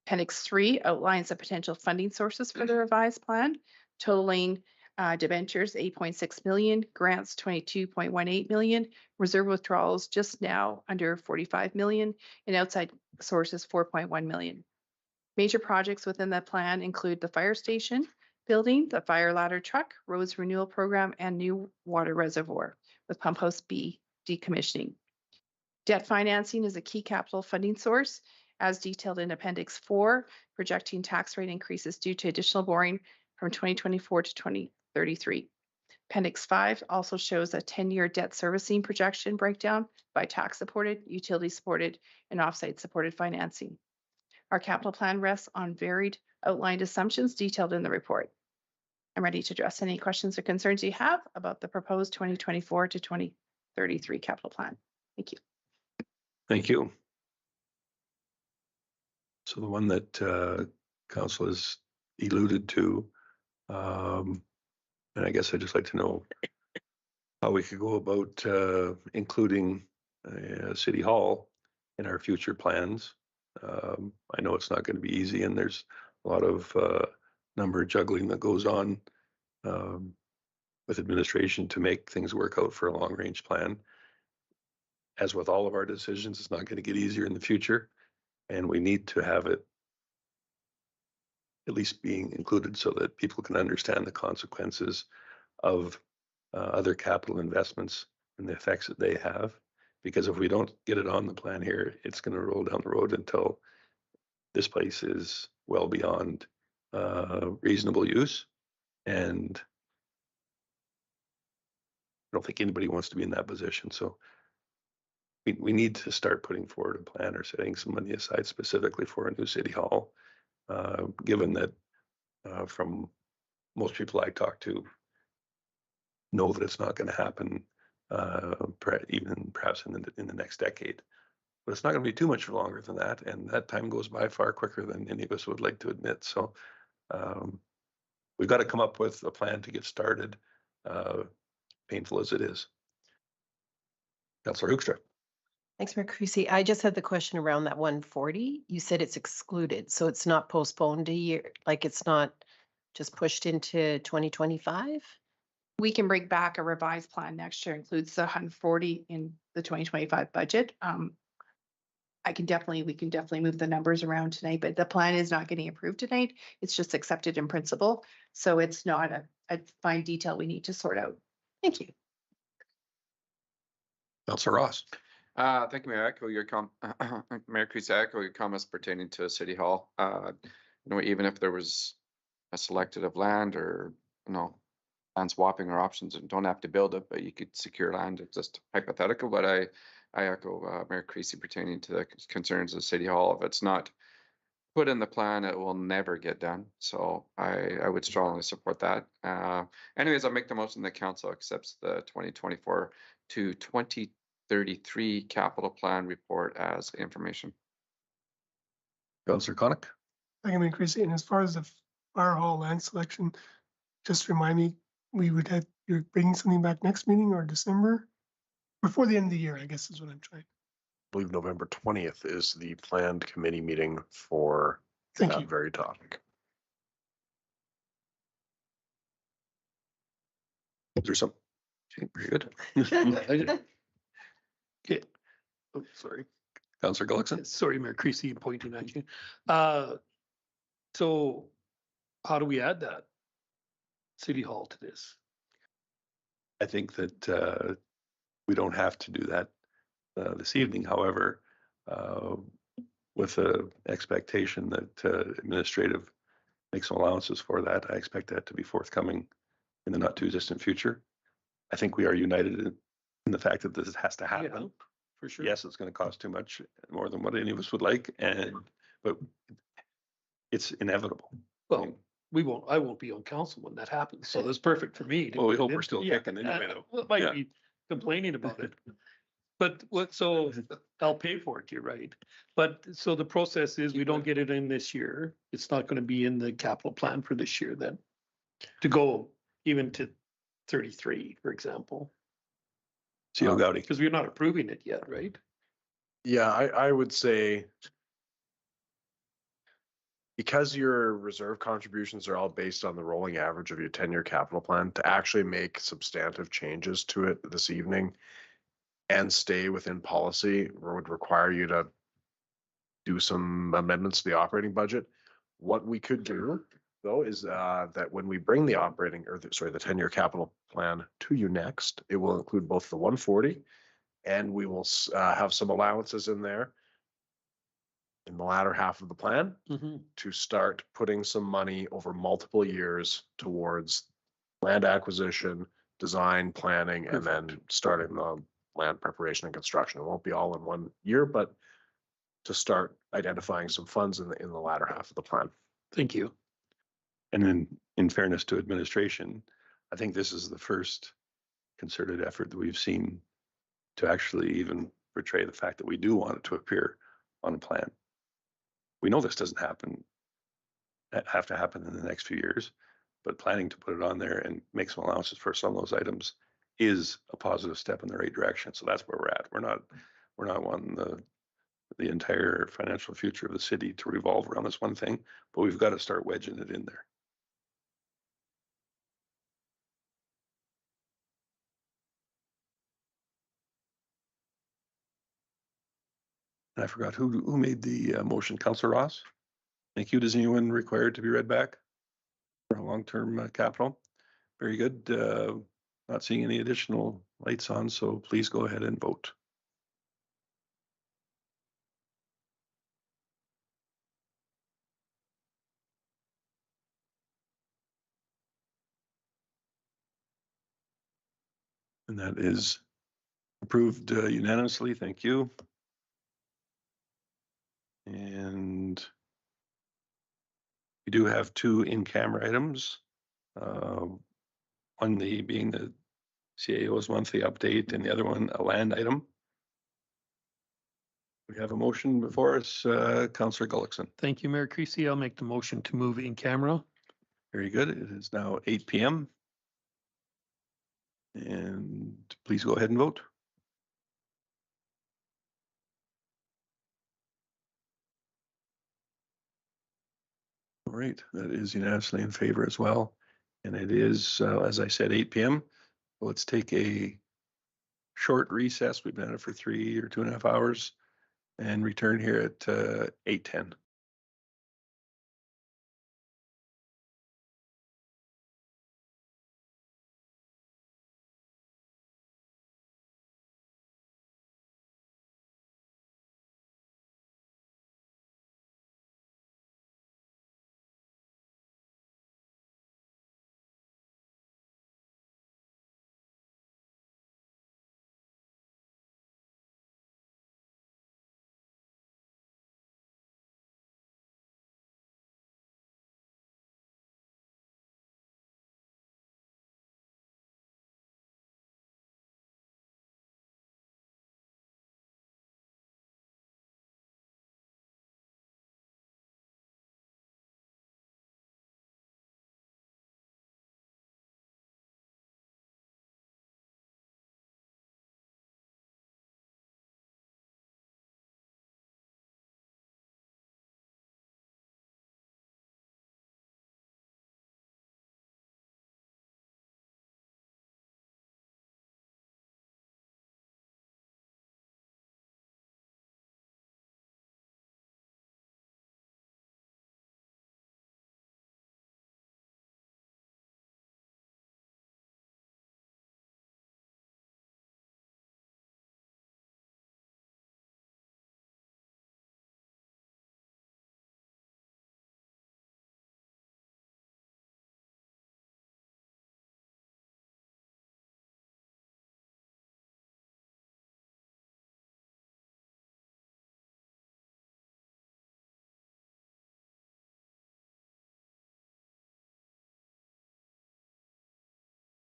Appendix 3 outlines the potential funding sources for the revised plan, totaling debentures 8.6 million, grants 22.18 million, reserve withdrawals just now under 45 million, and outside sources 4.1 million. Major projects within the plan include the fire station building, the fire ladder truck, roads renewal program, and new water reservoir with Pump House B decommissioning. Debt financing is a key capital funding source, as detailed in Appendix 4, projecting tax rate increases due to additional borrowing from 2024 to 2033. Appendix 5 also shows a 10-year debt servicing projection breakdown by tax-supported, utility-supported, and off-site supported financing. Our capital plan rests on varied outlined assumptions detailed in the report. I'm ready to address any questions or concerns you have about the proposed 2024 to 2033 capital plan. Thank you. Thank you. So the one that Council has alluded to, and I guess I'd just like to know how we could go about including City Hall in our future plans. I know it's not going to be easy, and there's a lot of number juggling that goes on with administration to make things work out for a long-range plan. As with all of our decisions, it's not going to get easier in the future, and we need to have it at least being included so that people can understand the consequences of other capital investments and the effects that they have. Because if we don't get it on the plan here, it's going to roll down the road until this place is well beyond reasonable use. And I don't think anybody wants to be in that position. So we need to start putting forward a plan or setting some money aside specifically for a new city hall, given that from most people I talk to know that it's not going to happen even perhaps in the next decade. But it's not going to be too much longer than that. And that time goes by far quicker than any of us would like to admit. So we've got to come up with a plan to get started, painful as it is. Councillor Hoekstra. Thanks, Mayor Creasy. I just had the question around that 140. You said it's excluded, so it's not postponed a year, like it's not just pushed into 2025? We can bring back a revised plan next year, includes the 140 in the 2025 budget. We can definitely move the numbers around tonight, but the plan is not getting approved tonight. It's just accepted in principle. So it's not a fine detail we need to sort out. Thank you. Councillor Ross. Thank you, Mayor. Mayor Creasy, I echo your comments pertaining to City Hall. Even if there was a selected of land or, land swapping or options, and don't have to build it, but you could secure land. It's just hypothetical, but I echo Mayor Creasy pertaining to the concerns of City Hall. If it's not put in the plan, it will never get done. So I would strongly support that. Anyways, I'll make the motion that council accepts the 2024 to 2033 capital plan report as information. Councillor Connick. I can increase it. And as far as the fire hall land selection, just remind me, you're bringing something back next meeting or December? Before the end of the year, I guess is what I'm trying. I believe November 20th is the planned committee meeting for that very topic. Is there some? Okay, very good. Okay. Oh, sorry. Councillor Gullickson. Sorry, Mayor Creasy, pointing at you. So how do we add that City Hall to this? I think that we don't have to do that this evening. However, with the expectation that administrative makes some allowances for that, I expect that to be forthcoming in the not too distant future. I think we are united in the fact that this has to happen. Yeah, for sure. Yes, it's going to cost too much, more than what any of us would like, but it's inevitable. Well, I won't be on council when that happens, so that's perfect for me. Well, we hope we're still kicking anyway, though. Might be complaining about it. But so I'll pay for it, you're right. But so the process is we don't get it in this year. It's not going to be in the capital plan for this year then. To go even to 33, for example. CO Gowdy. Because we're not approving it yet, right? Yeah, I would say because your reserve contributions are all based on the rolling average of your 10-year capital plan, to actually make substantive changes to it this evening and stay within policy would require you to do some amendments to the operating budget. What we could do, though, is that when we bring the the 10-year capital plan to you next, it will include both the 140 and we will have some allowances in there in the latter half of the plan to start putting some money over multiple years towards land acquisition, design, planning, and then starting the land preparation and construction. It won't be all in one year, but to start identifying some funds in the latter half of the plan. Thank you. And then, in fairness to administration, I think this is the first concerted effort that we've seen to actually even portray the fact that we do want it to appear on a plan. We know this doesn't have to happen in the next few years, but planning to put it on there and make some allowances for some of those items is a positive step in the right direction. So that's where we're at. We're not wanting the entire financial future of the city to revolve around this one thing, but we've got to start wedging it in there. And I forgot who made the motion. Councillor Ross? Thank you. Does anyone require to be read back for a long-term capital? Very good. Not seeing any additional lights on, so please go ahead and vote. And that is approved unanimously. Thank you. And we do have two in-camera items. One being the CAO's monthly update and the other one a land item. We have a motion before us, Councillor Gullickson. Thank you, Mayor Creasy. I'll make the motion to move in camera. Very good. It is now 8 p.m. And please go ahead and vote. All right, that is unanimously in favor as well. And it is, as I said, 8 p.m. Let's take a short recess. We've been at it for 3 or 2.5 hours and return here at 8:10.